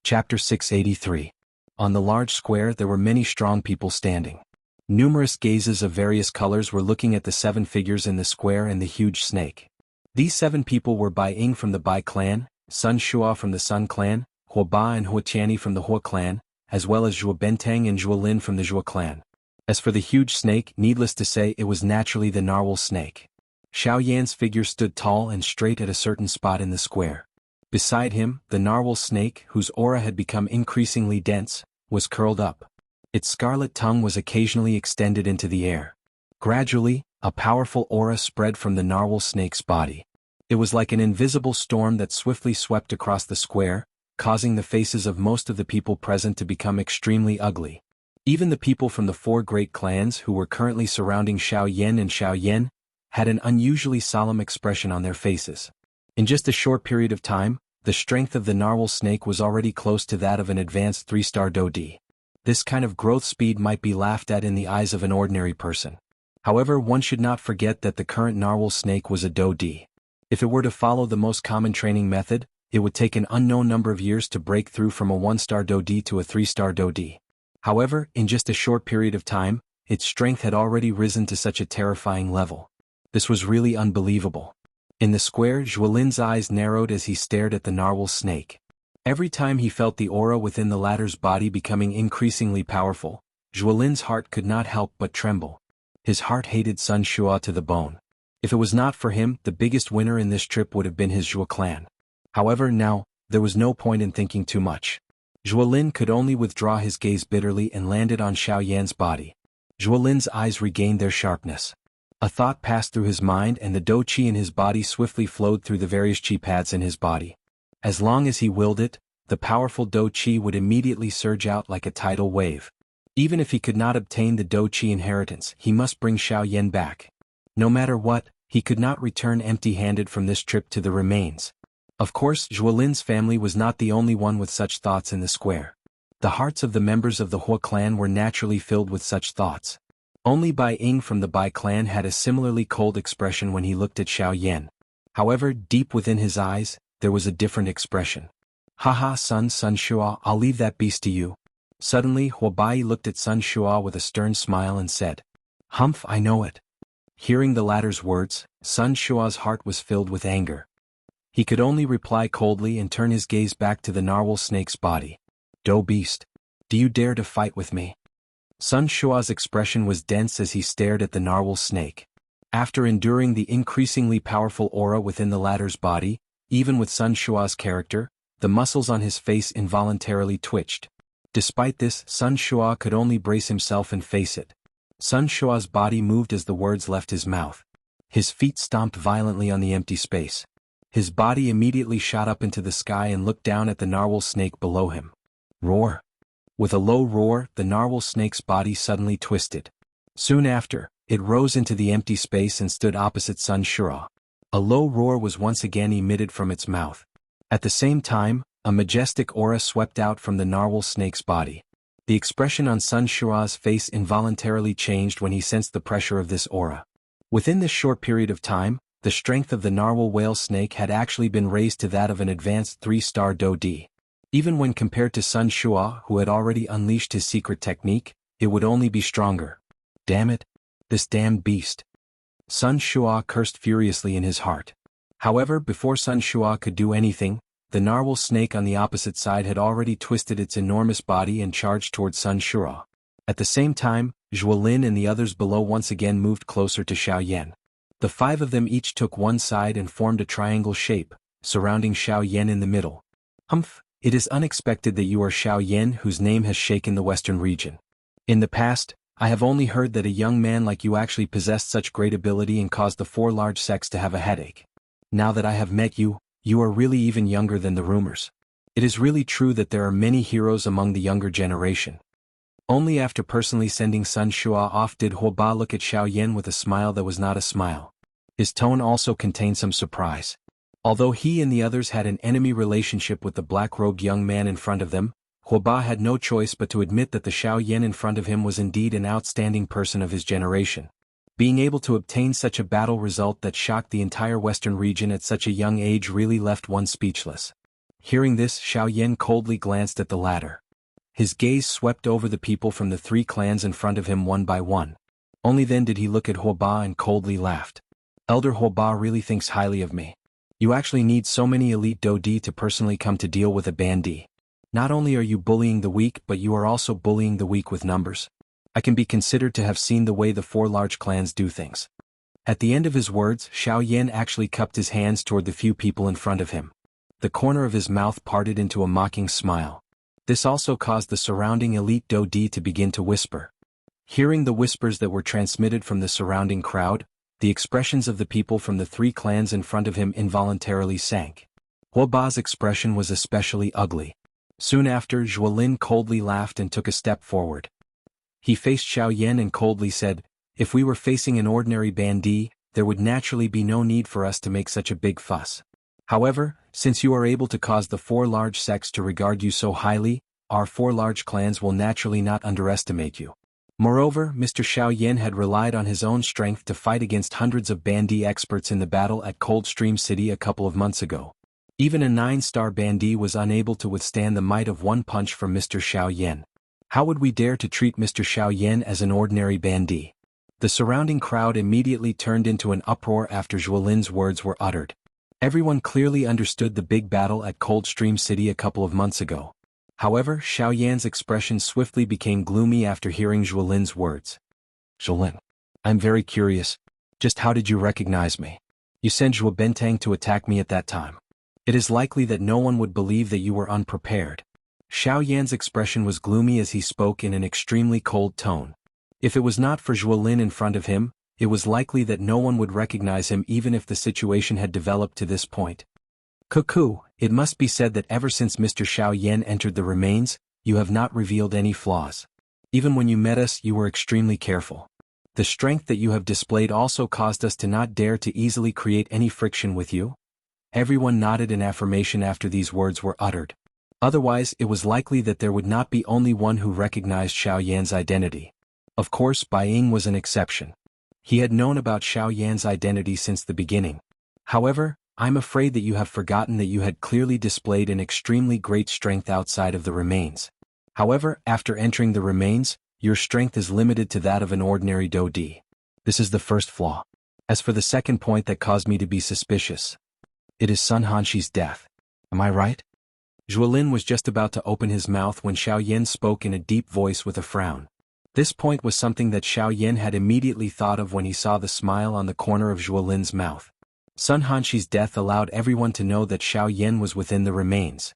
Chapter 683. On the large square there were many strong people standing. Numerous gazes of various colors were looking at the 7 figures in the square and the huge snake. These 7 people were Bai Ying from the Bai clan, Sun Shua from the Sun clan, Huoba and Huotiani from the Hua clan, as well as Zhuo Bentang and Zhuolin from the Zhuo clan. As for the huge snake, needless to say, it was naturally the narwhal snake. Xiao Yan's figure stood tall and straight at a certain spot in the square. Beside him, the narwhal snake, whose aura had become increasingly dense, was curled up. Its scarlet tongue was occasionally extended into the air. Gradually, a powerful aura spread from the narwhal snake's body. It was like an invisible storm that swiftly swept across the square, causing the faces of most of the people present to become extremely ugly. Even the people from the 4 great clans who were currently surrounding Xiao Yan and Xiao Yan had an unusually solemn expression on their faces. In just a short period of time, the strength of the narwhal snake was already close to that of an advanced 3-star Dodi. This kind of growth speed might be laughed at in the eyes of an ordinary person. However, one should not forget that the current narwhal snake was a Dodi. If it were to follow the most common training method, it would take an unknown number of years to break through from a 1-star Dodi to a 3-star Dodi. However, in just a short period of time, its strength had already risen to such a terrifying level. This was really unbelievable. In the square, Zhuolin's eyes narrowed as he stared at the narwhal snake. Every time he felt the aura within the latter's body becoming increasingly powerful, Zhuolin's heart could not help but tremble. His heart hated Sun Shua to the bone. If it was not for him, the biggest winner in this trip would have been his Zhuo clan. However, now, there was no point in thinking too much. Zhuolin could only withdraw his gaze bitterly and landed on Xiao Yan's body. Zhuolin's eyes regained their sharpness. A thought passed through his mind and the Do Qi in his body swiftly flowed through the various Qi pads in his body. As long as he willed it, the powerful Do Qi would immediately surge out like a tidal wave. Even if he could not obtain the Do Qi inheritance, he must bring Xiao Yan back. No matter what, he could not return empty-handed from this trip to the remains. Of course, Zhuolin's family was not the only one with such thoughts in the square. The hearts of the members of the Hua clan were naturally filled with such thoughts. Only Bai Ying from the Bai clan had a similarly cold expression when he looked at Xiao Yan. However, deep within his eyes, there was a different expression. Haha, Sun Shua, I'll leave that beast to you. Suddenly, Huobai looked at Sun Shua with a stern smile and said, "Humph, I know it." Hearing the latter's words, Sun Shua's heart was filled with anger. He could only reply coldly and turn his gaze back to the narwhal snake's body. "Do beast. Do you dare to fight with me?" Sun Shua's expression was dense as he stared at the narwhal snake. After enduring the increasingly powerful aura within the latter's body, even with Sun Shua's character, the muscles on his face involuntarily twitched. Despite this, Sun Shua could only brace himself and face it. Sun Shua's body moved as the words left his mouth. His feet stomped violently on the empty space. His body immediately shot up into the sky and looked down at the narwhal snake below him. Roar! With a low roar, the narwhal snake's body suddenly twisted. Soon after, it rose into the empty space and stood opposite Sun Shua. A low roar was once again emitted from its mouth. At the same time, a majestic aura swept out from the narwhal snake's body. The expression on Sun Shua's face involuntarily changed when he sensed the pressure of this aura. Within this short period of time, the strength of the narwhal whale snake had actually been raised to that of an advanced 3-star Do-D. Even when compared to Sun Shua, who had already unleashed his secret technique, it would only be stronger. Damn it! This damned beast. Sun Shua cursed furiously in his heart. However, before Sun Shua could do anything, the narwhal snake on the opposite side had already twisted its enormous body and charged towards Sun Shua. At the same time, Zhuolin and the others below once again moved closer to Xiaoyan. The 5 of them each took one side and formed a triangle shape, surrounding Xiaoyan in the middle. Humph, it is unexpected that you are Xiaoyan, whose name has shaken the western region. In the past, I have only heard that a young man like you actually possessed such great ability and caused the 4 large sects to have a headache. Now that I have met you, you are really even younger than the rumors. It is really true that there are many heroes among the younger generation. Only after personally sending Sun Shua off did Huoba look at Xiaoyan with a smile that was not a smile. His tone also contained some surprise. Although he and the others had an enemy relationship with the black-robed young man in front of them, Huoba had no choice but to admit that the Xiaoyan in front of him was indeed an outstanding person of his generation. Being able to obtain such a battle result that shocked the entire western region at such a young age really left one speechless. Hearing this, Xiaoyan coldly glanced at the latter. His gaze swept over the people from the 3 clans in front of him one by one. Only then did he look at Huoba and coldly laughed. Elder Huoba really thinks highly of me. You actually need so many elite Do-D to personally come to deal with a Bandi. Not only are you bullying the weak, but you are also bullying the weak with numbers. I can be considered to have seen the way the 4 large clans do things. At the end of his words, Xiaoyan actually cupped his hands toward the few people in front of him. The corner of his mouth parted into a mocking smile. This also caused the surrounding elite Do-D to begin to whisper. Hearing the whispers that were transmitted from the surrounding crowd, the expressions of the people from the 3 clans in front of him involuntarily sank. Huoba's expression was especially ugly. Soon after, Zhuolin coldly laughed and took a step forward. He faced Xiaoyan and coldly said, "If we were facing an ordinary Bandi, there would naturally be no need for us to make such a big fuss. However, since you are able to cause the 4 large sects to regard you so highly, our 4 large clans will naturally not underestimate you." Moreover, Mr. Xiaoyan had relied on his own strength to fight against hundreds of Bandi experts in the battle at Coldstream City a couple of months ago. Even a 9-star Bandi was unable to withstand the might of one punch from Mr. Xiaoyan. How would we dare to treat Mr. Xiaoyan as an ordinary Bandi? The surrounding crowd immediately turned into an uproar after Zhuolin's words were uttered. Everyone clearly understood the big battle at Coldstream City a couple of months ago. However, Xiaoyan's expression swiftly became gloomy after hearing Zhuolin's words. "Zhuolin, I'm very curious. Just how did you recognize me? You sent Zhuo Bentang to attack me at that time. It is likely that no one would believe that you were unprepared." Xiaoyan's expression was gloomy as he spoke in an extremely cold tone. If it was not for Zhuolin in front of him, it was likely that no one would recognize him even if the situation had developed to this point. "Cuckoo, it must be said that ever since Mr. Xiaoyan entered the remains, you have not revealed any flaws. Even when you met us, you were extremely careful. The strength that you have displayed also caused us to not dare to easily create any friction with you." Everyone nodded in affirmation after these words were uttered. Otherwise, it was likely that there would not be only one who recognized Xiaoyan's identity. Of course, Bai Ying was an exception. He had known about Xiaoyan's identity since the beginning. However, I'm afraid that you have forgotten that you had clearly displayed an extremely great strength outside of the remains. However, after entering the remains, your strength is limited to that of an ordinary Do-D. This is the first flaw. As for the second point that caused me to be suspicious, it is Sun Hanshi's death. Am I right? Zhuolin was just about to open his mouth when Xiaoyan spoke in a deep voice with a frown. This point was something that Xiao Yan had immediately thought of when he saw the smile on the corner of Zhuo Lin's mouth. Sun Hanxi's death allowed everyone to know that Xiao Yan was within the remains.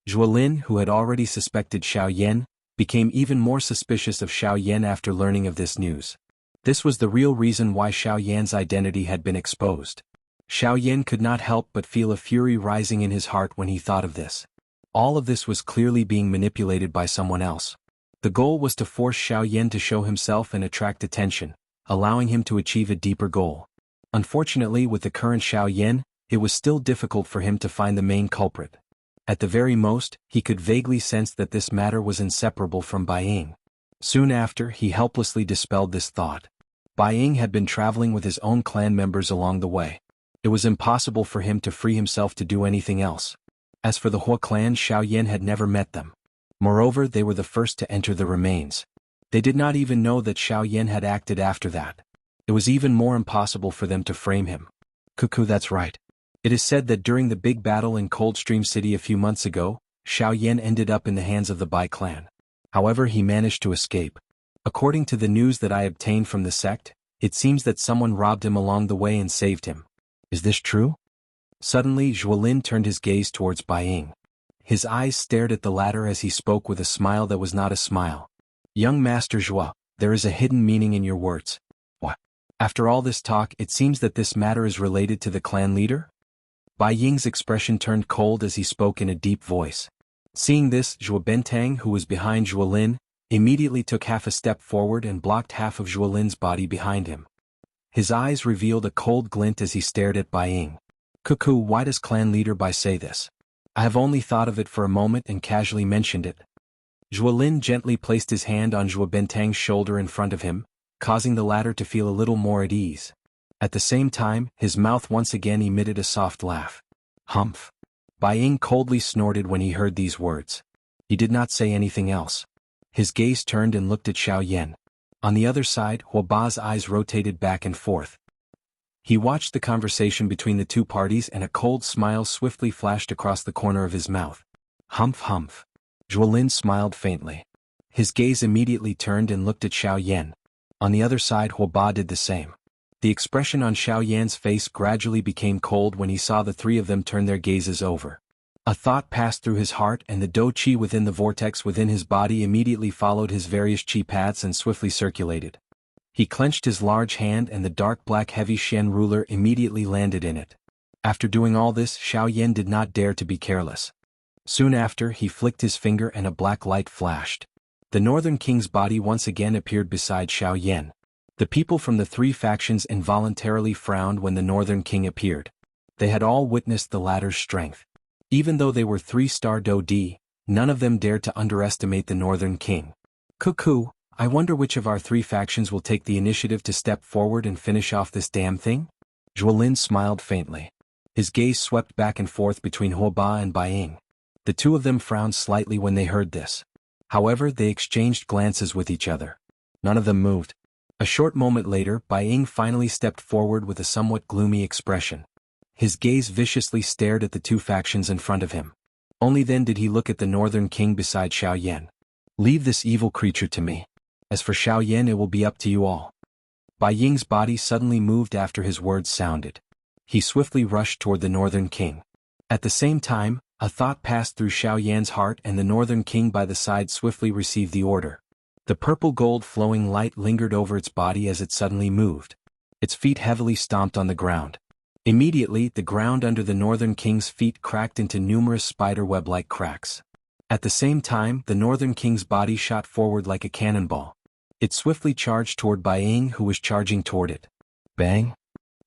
Zhuo Lin, who had already suspected Xiao Yan, became even more suspicious of Xiao Yan after learning of this news. This was the real reason why Xiao Yan's identity had been exposed. Xiao Yan could not help but feel a fury rising in his heart when he thought of this. All of this was clearly being manipulated by someone else. The goal was to force Xiao Yan to show himself and attract attention, allowing him to achieve a deeper goal. Unfortunately, with the current Xiao Yan, it was still difficult for him to find the main culprit. At the very most, he could vaguely sense that this matter was inseparable from Bai Ying. Soon after, he helplessly dispelled this thought. Bai Ying had been traveling with his own clan members along the way. It was impossible for him to free himself to do anything else. As for the Hua clan, Xiao Yan had never met them. Moreover, they were the first to enter the remains. They did not even know that Xiao Yan had acted after that. It was even more impossible for them to frame him. Cuckoo, that's right. It is said that during the big battle in Coldstream City a few months ago, Xiao Yan ended up in the hands of the Bai clan. However, he managed to escape. According to the news that I obtained from the sect, it seems that someone robbed him along the way and saved him. Is this true? Suddenly, Zhuo Lin turned his gaze towards Bai Ying. His eyes stared at the latter as he spoke with a smile that was not a smile. Young Master Zhuo, there is a hidden meaning in your words. What? After all this talk, it seems that this matter is related to the clan leader? Bai Ying's expression turned cold as he spoke in a deep voice. Seeing this, Zhuo Bentang, who was behind Zhuo Lin, immediately took half a step forward and blocked half of Zhuo Lin's body behind him. His eyes revealed a cold glint as he stared at Bai Ying. Cuckoo, why does clan leader Bai say this? I have only thought of it for a moment and casually mentioned it. Zhuo Lin gently placed his hand on Zhuo Bentang's shoulder in front of him, causing the latter to feel a little more at ease. At the same time, his mouth once again emitted a soft laugh. Humph. Bai Ying coldly snorted when he heard these words. He did not say anything else. His gaze turned and looked at Xiao Yan. On the other side, Hua Ba's eyes rotated back and forth. He watched the conversation between the two parties and a cold smile swiftly flashed across the corner of his mouth. Humph humph. Zhuo Lin smiled faintly. His gaze immediately turned and looked at Xiao Yan. On the other side, Hua Ba did the same. The expression on Xiao Yan's face gradually became cold when he saw the three of them turn their gazes over. A thought passed through his heart and the dou qi within the vortex within his body immediately followed his various qi paths and swiftly circulated. He clenched his large hand and the dark black heavy Shen ruler immediately landed in it. After doing all this, Xiao Yan did not dare to be careless. Soon after, he flicked his finger and a black light flashed. The Northern King's body once again appeared beside Xiao Yan. The people from the three factions involuntarily frowned when the Northern King appeared. They had all witnessed the latter's strength. Even though they were 3-star dou di, none of them dared to underestimate the Northern King. Cuckoo, I wonder which of our three factions will take the initiative to step forward and finish off this damn thing? Zhuo Lin smiled faintly. His gaze swept back and forth between Hua Ba and Bai Ying. The two of them frowned slightly when they heard this. However, they exchanged glances with each other. None of them moved. A short moment later, Bai Ying finally stepped forward with a somewhat gloomy expression. His gaze viciously stared at the two factions in front of him. Only then did he look at the Northern King beside Xiao Yan. Leave this evil creature to me. As for Xiao Yan, it will be up to you all. Bai Ying's body suddenly moved after his words sounded. He swiftly rushed toward the Northern King. At the same time, a thought passed through Xiao Yan's heart and the Northern King by the side swiftly received the order. The purple gold flowing light lingered over its body as it suddenly moved. Its feet heavily stomped on the ground. Immediately, the ground under the Northern King's feet cracked into numerous spider-web-like cracks. At the same time, the Northern King's body shot forward like a cannonball. It swiftly charged toward Bai Ying, who was charging toward it. Bang!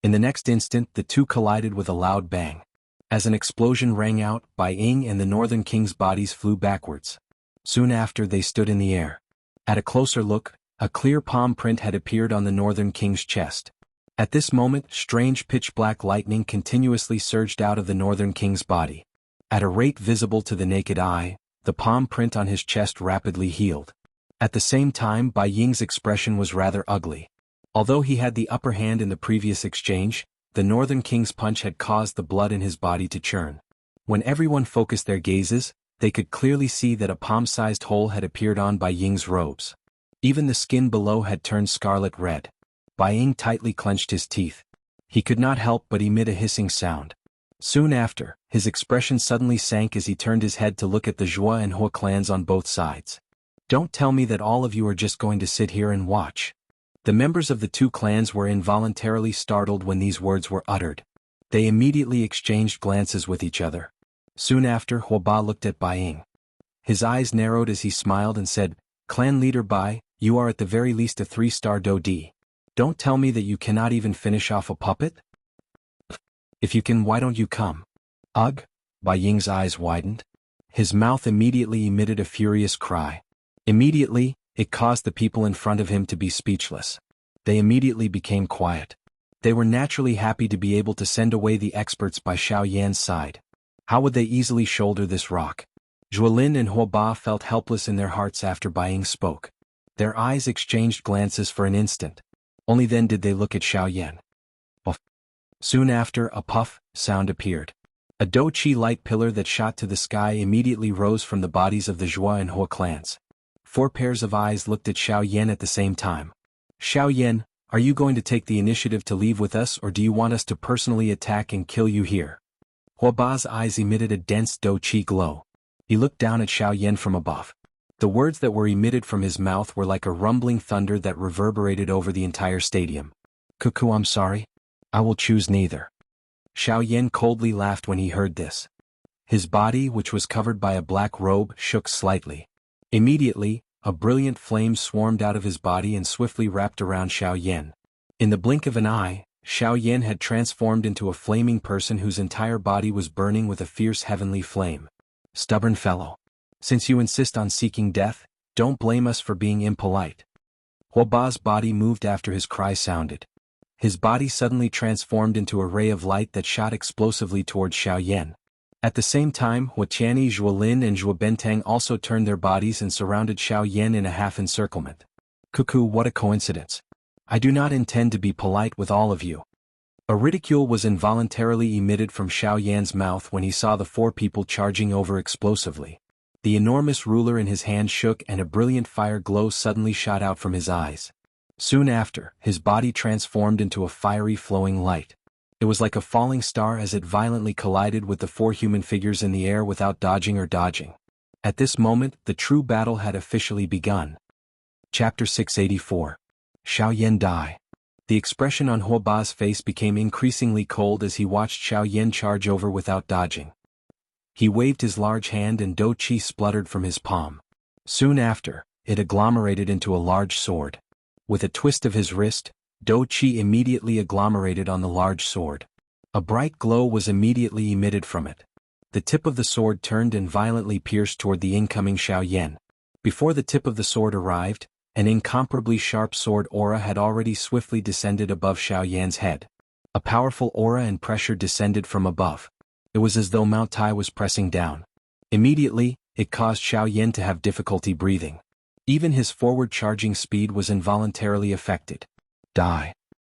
In the next instant, the two collided with a loud bang. As an explosion rang out, Bai Ying and the Northern King's bodies flew backwards. Soon after, they stood in the air. At a closer look, a clear palm print had appeared on the Northern King's chest. At this moment, strange pitch-black lightning continuously surged out of the Northern King's body. At a rate visible to the naked eye, the palm print on his chest rapidly healed. At the same time, Bai Ying's expression was rather ugly. Although he had the upper hand in the previous exchange, the Northern King's punch had caused the blood in his body to churn. When everyone focused their gazes, they could clearly see that a palm-sized hole had appeared on Bai Ying's robes. Even the skin below had turned scarlet red. Bai Ying tightly clenched his teeth. He could not help but emit a hissing sound. Soon after, his expression suddenly sank as he turned his head to look at the Zhua and Hua clans on both sides. Don't tell me that all of you are just going to sit here and watch. The members of the two clans were involuntarily startled when these words were uttered. They immediately exchanged glances with each other. Soon after, Hua Ba looked at Bai Ying. His eyes narrowed as he smiled and said, "Clan leader Bai, you are at the very least a 3-star Do-D. Don't tell me that you cannot even finish off a puppet? If you can, why don't you come?" Ugh! Bai Ying's eyes widened. His mouth immediately emitted a furious cry. Immediately, it caused the people in front of him to be speechless. They immediately became quiet. They were naturally happy to be able to send away the experts by Xiaoyan's side. How would they easily shoulder this rock? Zhuolin and Hua Ba felt helpless in their hearts after Bai Ying spoke. Their eyes exchanged glances for an instant. Only then did they look at Xiaoyan. Puff. Soon after, a puff sound appeared. A Do-Chi light pillar that shot to the sky immediately rose from the bodies of the Zhua and Hua clans. 4 pairs of eyes looked at Xiaoyan at the same time. "Xiaoyan, are you going to take the initiative to leave with us, or do you want us to personally attack and kill you here?" Hua Ba's eyes emitted a dense Do-Chi glow. He looked down at Xiaoyan from above. The words that were emitted from his mouth were like a rumbling thunder that reverberated over the entire stadium. "Cuckoo, I'm sorry. I will choose neither." Xiaoyan coldly laughed when he heard this. His body, which was covered by a black robe, shook slightly. Immediately, a brilliant flame swarmed out of his body and swiftly wrapped around Xiaoyan. In the blink of an eye, Xiaoyan had transformed into a flaming person whose entire body was burning with a fierce heavenly flame. "Stubborn fellow. Since you insist on seeking death, don't blame us for being impolite." Hua Ba's body moved after his cry sounded. His body suddenly transformed into a ray of light that shot explosively towards Xiaoyan. At the same time, Hua Qianni, Zhuolin and Zhuo Bentang also turned their bodies and surrounded Xiaoyan in a half-encirclement. "Cuckoo, what a coincidence. I do not intend to be polite with all of you." A ridicule was involuntarily emitted from Xiaoyan's mouth when he saw the 4 people charging over explosively. The enormous ruler in his hand shook and a brilliant fire glow suddenly shot out from his eyes. Soon after, his body transformed into a fiery flowing light. It was like a falling star as it violently collided with the 4 human figures in the air without dodging or dodging. At this moment, the true battle had officially begun. Chapter 684. Xiaoyan die. The expression on Hua Ba's face became increasingly cold as he watched Xiaoyan charge over without dodging. He waved his large hand and Do-Chi spluttered from his palm. Soon after, it agglomerated into a large sword. With a twist of his wrist, Do-Chi immediately agglomerated on the large sword. A bright glow was immediately emitted from it. The tip of the sword turned and violently pierced toward the incoming Xiaoyan. Before the tip of the sword arrived, an incomparably sharp sword aura had already swiftly descended above Xiaoyan's head. A powerful aura and pressure descended from above. It was as though Mount Tai was pressing down. Immediately, it caused Xiaoyan to have difficulty breathing. Even his forward charging speed was involuntarily affected. "Die."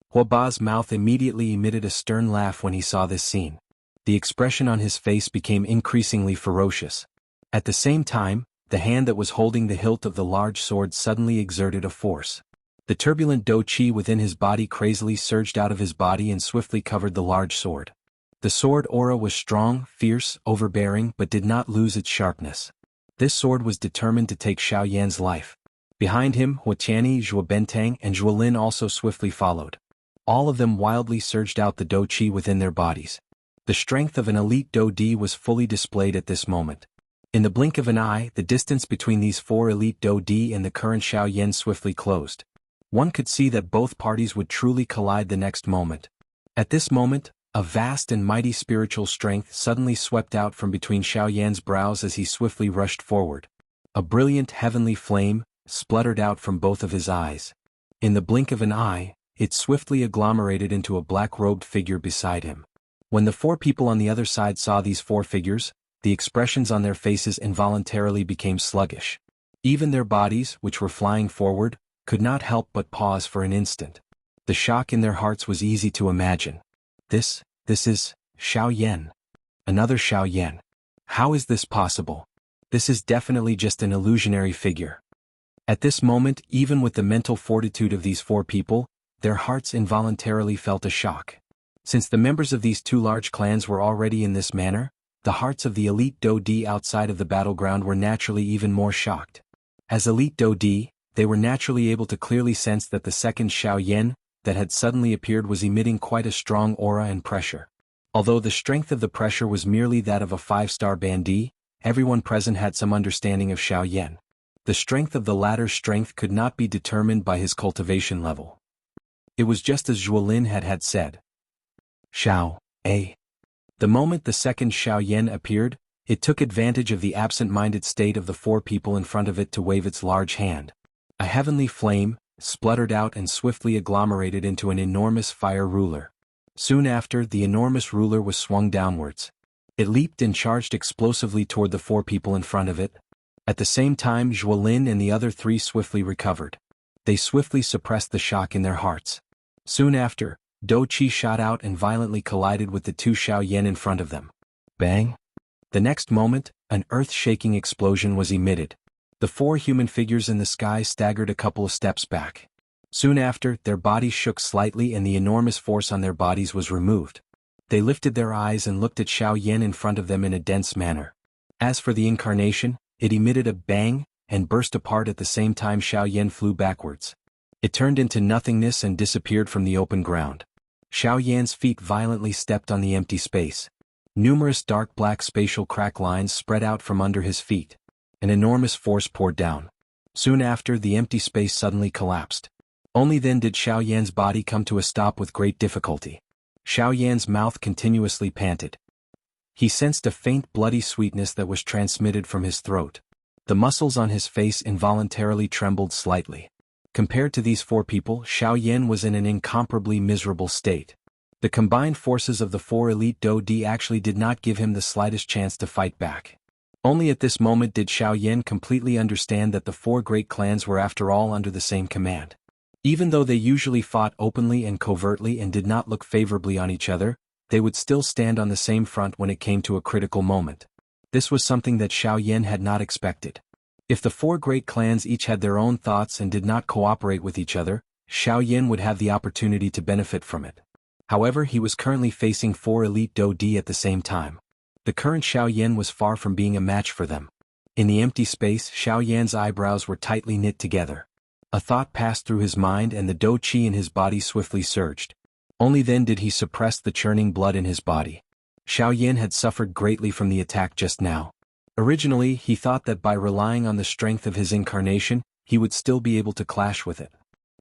Hua Ba's mouth immediately emitted a stern laugh when he saw this scene. The expression on his face became increasingly ferocious. At the same time, the hand that was holding the hilt of the large sword suddenly exerted a force. The turbulent Do-Chi within his body crazily surged out of his body and swiftly covered the large sword. The sword aura was strong, fierce, overbearing but did not lose its sharpness. This sword was determined to take Xiaoyan's life. Behind him, Hua Qianni, Zhuo Bentang and Zhuolin also swiftly followed. All of them wildly surged out the Do-Chi within their bodies. The strength of an elite Do-D was fully displayed at this moment. In the blink of an eye, the distance between these 4 elite Do-D and the current Xiaoyan swiftly closed. One could see that both parties would truly collide the next moment. At this moment, a vast and mighty spiritual strength suddenly swept out from between Xiaoyan's brows as he swiftly rushed forward. A brilliant heavenly flame spluttered out from both of his eyes. In the blink of an eye, it swiftly agglomerated into a black-robed figure beside him. When the 4 people on the other side saw these 4 figures, the expressions on their faces involuntarily became sluggish. Even their bodies, which were flying forward, could not help but pause for an instant. The shock in their hearts was easy to imagine. This is Xiaoyan. Another Xiaoyan. How is this possible? This is definitely just an illusionary figure. At this moment, even with the mental fortitude of these 4 people, their hearts involuntarily felt a shock. Since the members of these 2 large clans were already in this manner, the hearts of the elite Do-di outside of the battleground were naturally even more shocked. As elite Do-di, they were naturally able to clearly sense that the second Xiaoyan that had suddenly appeared was emitting quite a strong aura and pressure. Although the strength of the pressure was merely that of a 5-star bandit, everyone present had some understanding of Xiaoyan. The strength of the latter's strength could not be determined by his cultivation level. It was just as Zhuolin had said. Xiao, eh? The moment the second Xiaoyan appeared, it took advantage of the absent-minded state of the 4 people in front of it to wave its large hand. A heavenly flame spluttered out and swiftly agglomerated into an enormous fire ruler. Soon after, the enormous ruler was swung downwards. It leaped and charged explosively toward the 4 people in front of it. At the same time, Zhuolin and the other 3 swiftly recovered. They swiftly suppressed the shock in their hearts. Soon after, Do-chi shot out and violently collided with the 2 Xiaoyan in front of them. Bang! The next moment, an earth-shaking explosion was emitted. The 4 human figures in the sky staggered a couple of steps back. Soon after, their bodies shook slightly and the enormous force on their bodies was removed. They lifted their eyes and looked at Xiaoyan in front of them in a dense manner. As for the incarnation, it emitted a bang and burst apart at the same time Xiaoyan flew backwards. It turned into nothingness and disappeared from the open ground. Xiaoyan's feet violently stepped on the empty space. Numerous dark black spatial crack lines spread out from under his feet. An enormous force poured down. Soon after, the empty space suddenly collapsed. Only then did Xiaoyan's body come to a stop with great difficulty. Xiaoyan's mouth continuously panted. He sensed a faint bloody sweetness that was transmitted from his throat. The muscles on his face involuntarily trembled slightly. Compared to these 4 people, Xiaoyan was in an incomparably miserable state. The combined forces of the 4 elite Do-di actually did not give him the slightest chance to fight back. Only at this moment did Xiaoyan completely understand that the 4 great clans were after all under the same command. Even though they usually fought openly and covertly and did not look favorably on each other, they would still stand on the same front when it came to a critical moment. This was something that Xiaoyan had not expected. If the 4 great clans each had their own thoughts and did not cooperate with each other, Xiaoyan would have the opportunity to benefit from it. However, he was currently facing 4 elite Do-di at the same time. The current Xiaoyan was far from being a match for them. In the empty space, Xiaoyan's eyebrows were tightly knit together. A thought passed through his mind and the Do-chi in his body swiftly surged. Only then did he suppress the churning blood in his body. Xiaoyan had suffered greatly from the attack just now. Originally, he thought that by relying on the strength of his incarnation, he would still be able to clash with it.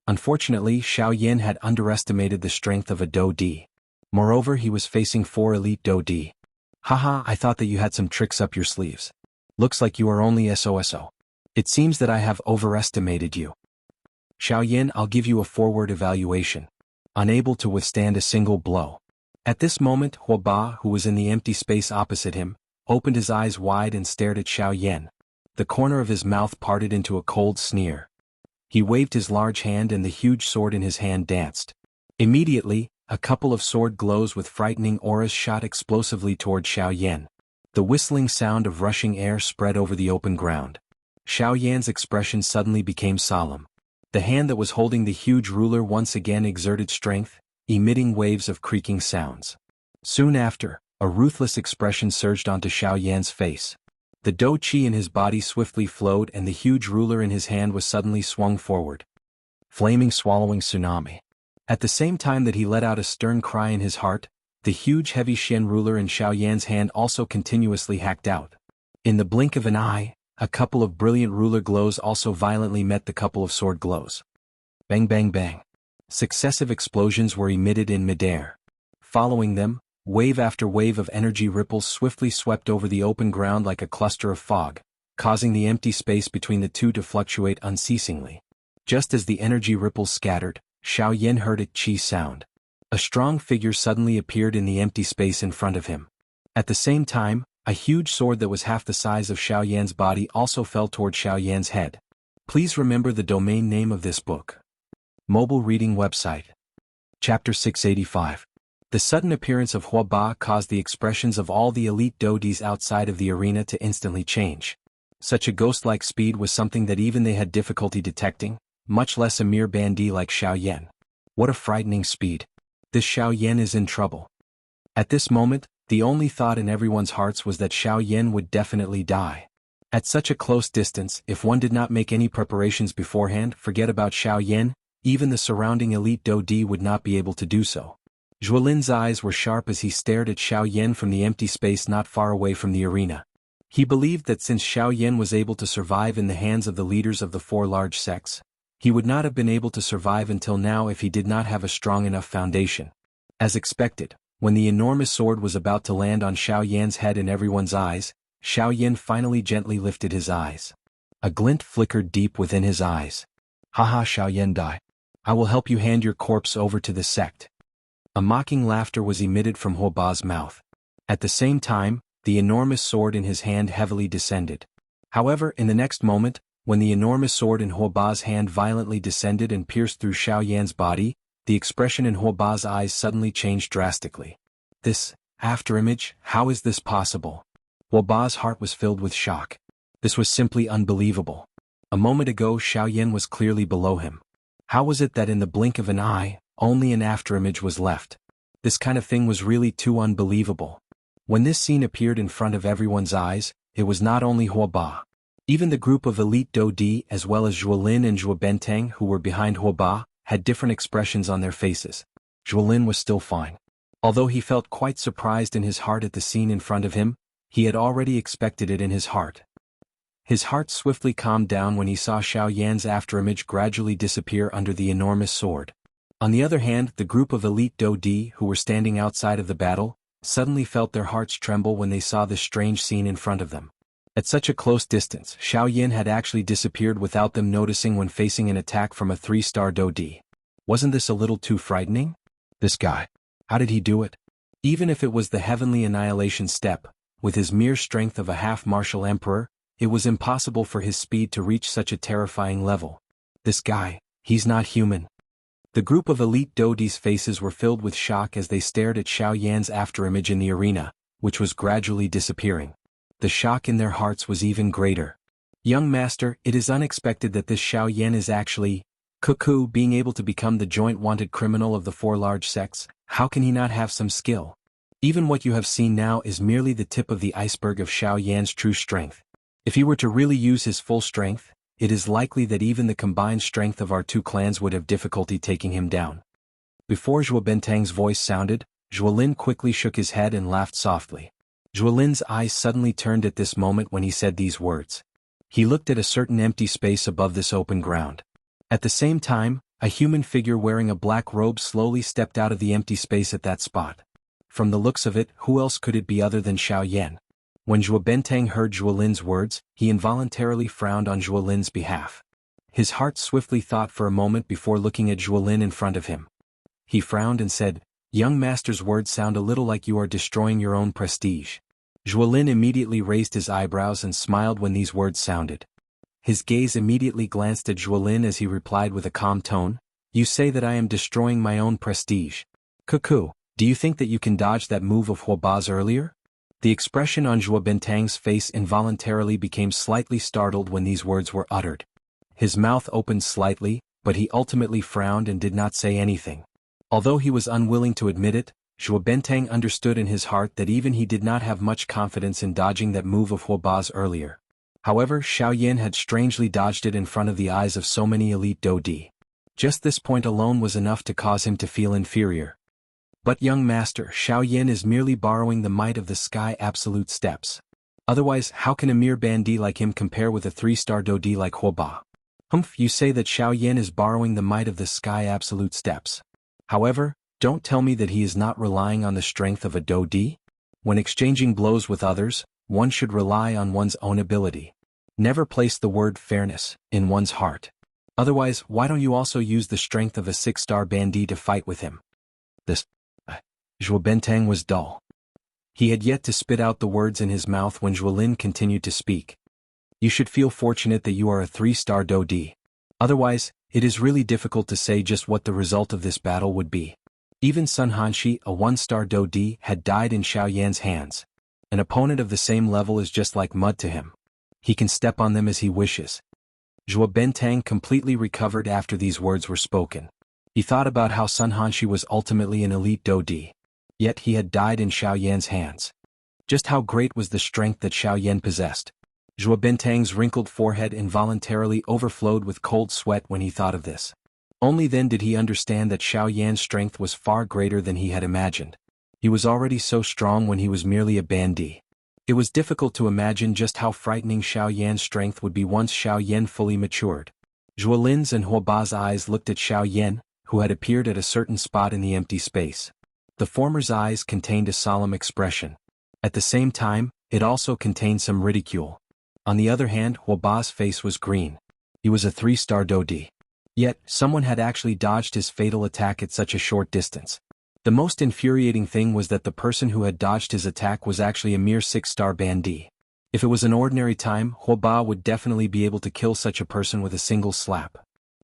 Unfortunately, Xiaoyan had underestimated the strength of a Do-di. Moreover, he was facing 4 elite Do-di. Haha, I thought that you had some tricks up your sleeves. Looks like you are only SOSO. It seems that I have overestimated you. Xiaoyan, I'll give you a forward evaluation. Unable to withstand a single blow. At this moment, Huoba, who was in the empty space opposite him, opened his eyes wide and stared at Xiaoyan. The corner of his mouth parted into a cold sneer. He waved his large hand and the huge sword in his hand danced. Immediately, a couple of sword glows with frightening auras shot explosively toward Xiaoyan. The whistling sound of rushing air spread over the open ground. Xiaoyan's expression suddenly became solemn. The hand that was holding the huge ruler once again exerted strength, emitting waves of creaking sounds. Soon after, a ruthless expression surged onto Xiaoyan's face. The Do-chi in his body swiftly flowed and the huge ruler in his hand was suddenly swung forward. Flaming swallowing tsunami. At the same time that he let out a stern cry in his heart, the huge heavy Xian ruler in Xiaoyan's hand also continuously hacked out. In the blink of an eye, a couple of brilliant ruler glows also violently met the couple of sword glows. Bang bang bang. Successive explosions were emitted in midair. Following them, wave after wave of energy ripples swiftly swept over the open ground like a cluster of fog, causing the empty space between the two to fluctuate unceasingly. Just as the energy ripples scattered, Xiaoyan heard a chi sound. A strong figure suddenly appeared in the empty space in front of him. At the same time, a huge sword that was half the size of Xiaoyan's body also fell toward Xiaoyan's head. Please remember the domain name of this book. Mobile reading website. Chapter 685. The sudden appearance of Huoba caused the expressions of all the elite dodis outside of the arena to instantly change. Such a ghost-like speed was something that even they had difficulty detecting, much less a mere bandit like Xiaoyan. What a frightening speed. This Xiaoyan is in trouble. At this moment, the only thought in everyone's hearts was that Xiaoyan would definitely die. At such a close distance, if one did not make any preparations beforehand, forget about Xiaoyan, even the surrounding elite Dodi would not be able to do so. Zhuolin's eyes were sharp as he stared at Xiaoyan from the empty space not far away from the arena. He believed that since Xiaoyan was able to survive in the hands of the leaders of the four large sects, he would not have been able to survive until now if he did not have a strong enough foundation. As expected, when the enormous sword was about to land on Xiaoyan's head in everyone's eyes, Xiaoyan finally gently lifted his eyes. A glint flickered deep within his eyes. Haha, Xiaoyan, die. I will help you hand your corpse over to the sect. A mocking laughter was emitted from Huoba's mouth. At the same time, the enormous sword in his hand heavily descended. However, in the next moment, when the enormous sword in Huoba's hand violently descended and pierced through Xiaoyan's body, the expression in Huoba's eyes suddenly changed drastically. This afterimage, how is this possible? Huoba's heart was filled with shock. This was simply unbelievable. A moment ago Xiaoyan was clearly below him. How was it that in the blink of an eye, only an afterimage was left? This kind of thing was really too unbelievable. When this scene appeared in front of everyone's eyes, it was not only Huoba. Even the group of elite Dodi as well as Zhuolin and Zhuobenteng who were behind Huoba, had different expressions on their faces. Zhuolin was still fine. Although he felt quite surprised in his heart at the scene in front of him, he had already expected it in his heart. His heart swiftly calmed down when he saw Xiaoyan's afterimage gradually disappear under the enormous sword. On the other hand, the group of elite Dodi who were standing outside of the battle, suddenly felt their hearts tremble when they saw this strange scene in front of them. At such a close distance, Xiaoyan had actually disappeared without them noticing when facing an attack from a 3-star Dodi. Wasn't this a little too frightening? This guy. How did he do it? Even if it was the heavenly annihilation step, with his mere strength of a half-martial emperor, it was impossible for his speed to reach such a terrifying level. This guy, he's not human. The group of elite Dodi's faces were filled with shock as they stared at Xiaoyan's afterimage in the arena, which was gradually disappearing. The shock in their hearts was even greater. Young master, it is unexpected that this Xiaoyan is actually, cuckoo, being able to become the joint wanted criminal of the four large sects. How can he not have some skill? Even what you have seen now is merely the tip of the iceberg of Xiaoyan's true strength. If he were to really use his full strength, it is likely that even the combined strength of our two clans would have difficulty taking him down. Before Zhuobenteng's voice sounded, Zhuolin quickly shook his head and laughed softly. Zhuolin's eyes suddenly turned at this moment when he said these words. He looked at a certain empty space above this open ground. At the same time, a human figure wearing a black robe slowly stepped out of the empty space at that spot. From the looks of it, who else could it be other than Xiaoyan? When Zhuobenteng heard Zhuolin's words, he involuntarily frowned on Zhuolin's behalf. His heart swiftly thought for a moment before looking at Zhuolin in front of him. He frowned and said, "Young master's words sound a little like you are destroying your own prestige." Zhuolin immediately raised his eyebrows and smiled when these words sounded. His gaze immediately glanced at Zhuolin as he replied with a calm tone, "You say that I am destroying my own prestige. Cuckoo, do you think that you can dodge that move of Huoba's earlier?" The expression on Zhuobenteng's face involuntarily became slightly startled when these words were uttered. His mouth opened slightly, but he ultimately frowned and did not say anything. Although he was unwilling to admit it, Zhuobenteng understood in his heart that even he did not have much confidence in dodging that move of Huoba's earlier. However, Xiaoyan had strangely dodged it in front of the eyes of so many elite Dodi. Just this point alone was enough to cause him to feel inferior. But young master, Xiaoyan is merely borrowing the might of the sky absolute steps. Otherwise, how can a mere bandit like him compare with a 3-star Dodi like Huoba? Humph, you say that Xiaoyan is borrowing the might of the sky absolute steps. However, don't tell me that he is not relying on the strength of a Dodi? When exchanging blows with others, one should rely on one's own ability. Never place the word fairness in one's heart. Otherwise, why don't you also use the strength of a 6-star bandit to fight with him? This Zhuobenteng was dull. He had yet to spit out the words in his mouth when Zhuolin continued to speak. You should feel fortunate that you are a 3-star Dodi. Otherwise, it is really difficult to say just what the result of this battle would be. Even Sun Hanshi, a 1-star Dodi, had died in Xiaoyan's hands. An opponent of the same level is just like mud to him. he can step on them as he wishes. Zhuo Bentang completely recovered after these words were spoken. He thought about how Sun Hanshi was ultimately an elite Dodi. Yet he had died in Xiao Yan's hands. Just how great was the strength that Xiao Yan possessed? Zhuo Bentang's wrinkled forehead involuntarily overflowed with cold sweat when he thought of this. Only then did he understand that Xiao Yan's strength was far greater than he had imagined. He was already so strong when he was merely a bandit. It was difficult to imagine just how frightening Xiao Yan's strength would be once Xiao Yan fully matured. Zhuo Lin's and Huo Ba's eyes looked at Xiao Yan, who had appeared at a certain spot in the empty space. The former's eyes contained a solemn expression. At the same time, it also contained some ridicule. On the other hand, Huo Ba's face was green. He was a 3-star Dodi. Yet, someone had actually dodged his fatal attack at such a short distance. The most infuriating thing was that the person who had dodged his attack was actually a mere 6-star bandit. If it was an ordinary time, Huo Ba would definitely be able to kill such a person with a single slap.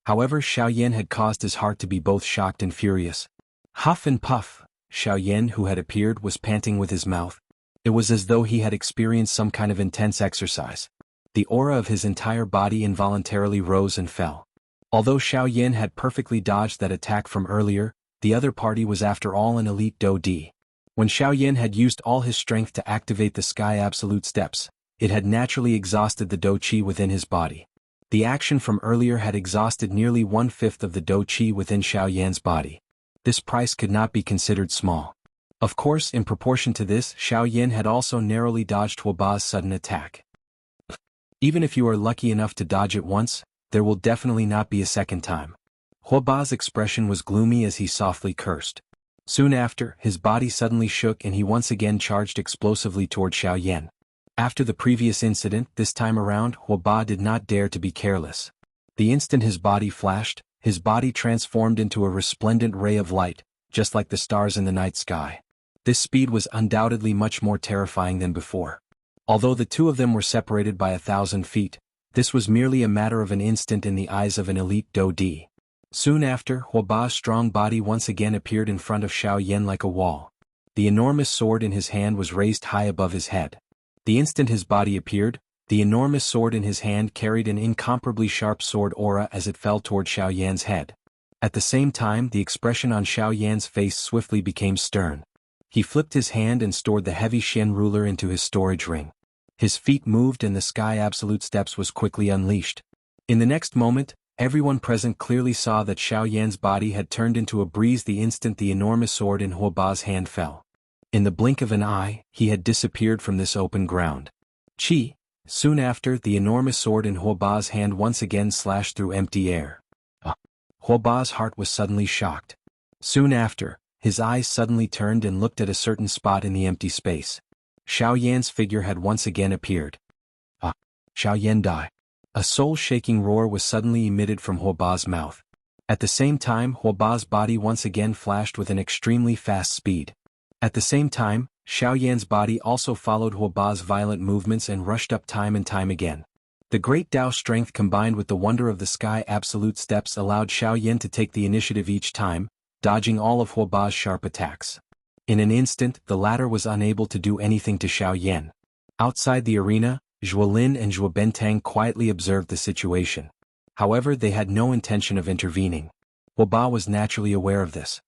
However, Xiao Yan had caused his heart to be both shocked and furious. Huff and puff, Xiao Yan, who had appeared, was panting with his mouth. It was as though he had experienced some kind of intense exercise. The aura of his entire body involuntarily rose and fell. Although Xiao Yan had perfectly dodged that attack from earlier, the other party was after all an elite Dodi. When Xiao Yan had used all his strength to activate the Sky Absolute Steps, it had naturally exhausted the Do Qi within his body. The action from earlier had exhausted nearly 1/5 of the Do Qi within Xiao Yan's body. This price could not be considered small. Of course, in proportion to this, Xiao Yan had also narrowly dodged Huo Ba's sudden attack. Even if you are lucky enough to dodge it once, there will definitely not be a second time. Huo Ba's expression was gloomy as he softly cursed. Soon after, his body suddenly shook and he once again charged explosively toward Xiao Yan. After the previous incident, this time around, Huo Ba did not dare to be careless. The instant his body flashed, his body transformed into a resplendent ray of light, just like the stars in the night sky. This speed was undoubtedly much more terrifying than before. Although the two of them were separated by 1,000 feet, this was merely a matter of an instant in the eyes of an elite Dodi. Soon after, Huo Ba's strong body once again appeared in front of Xiao Yan like a wall. The enormous sword in his hand was raised high above his head. The instant his body appeared, the enormous sword in his hand carried an incomparably sharp sword aura as it fell toward Xiao Yan's head. At the same time, the expression on Xiao Yan's face swiftly became stern. He flipped his hand and stored the heavy Shen ruler into his storage ring. His feet moved and the Sky Absolute Steps was quickly unleashed. In the next moment, everyone present clearly saw that Xiao Yan's body had turned into a breeze the instant the enormous sword in Huo Ba's hand fell. In the blink of an eye, he had disappeared from this open ground. Chi! Soon after, the enormous sword in Huo Ba's hand once again slashed through empty air. Huo Ba's heart was suddenly shocked. Soon after, his eyes suddenly turned and looked at a certain spot in the empty space. Xiao Yan's figure had once again appeared. Xiao Yan die. A soul-shaking roar was suddenly emitted from Huo Ba's mouth. At the same time, Huo Ba's body once again flashed with an extremely fast speed. At the same time, Xiao Yan's body also followed Huo Ba's violent movements and rushed up time and time again. The great Tao strength combined with the wonder of the Sky Absolute Steps allowed Xiao Yan to take the initiative each time, dodging all of Huo Ba's sharp attacks. In an instant, the latter was unable to do anything to Xiao Yan. Outside the arena, Zhuo Lin and Zhuo Bentang quietly observed the situation. However, they had no intention of intervening. Huo Ba was naturally aware of this.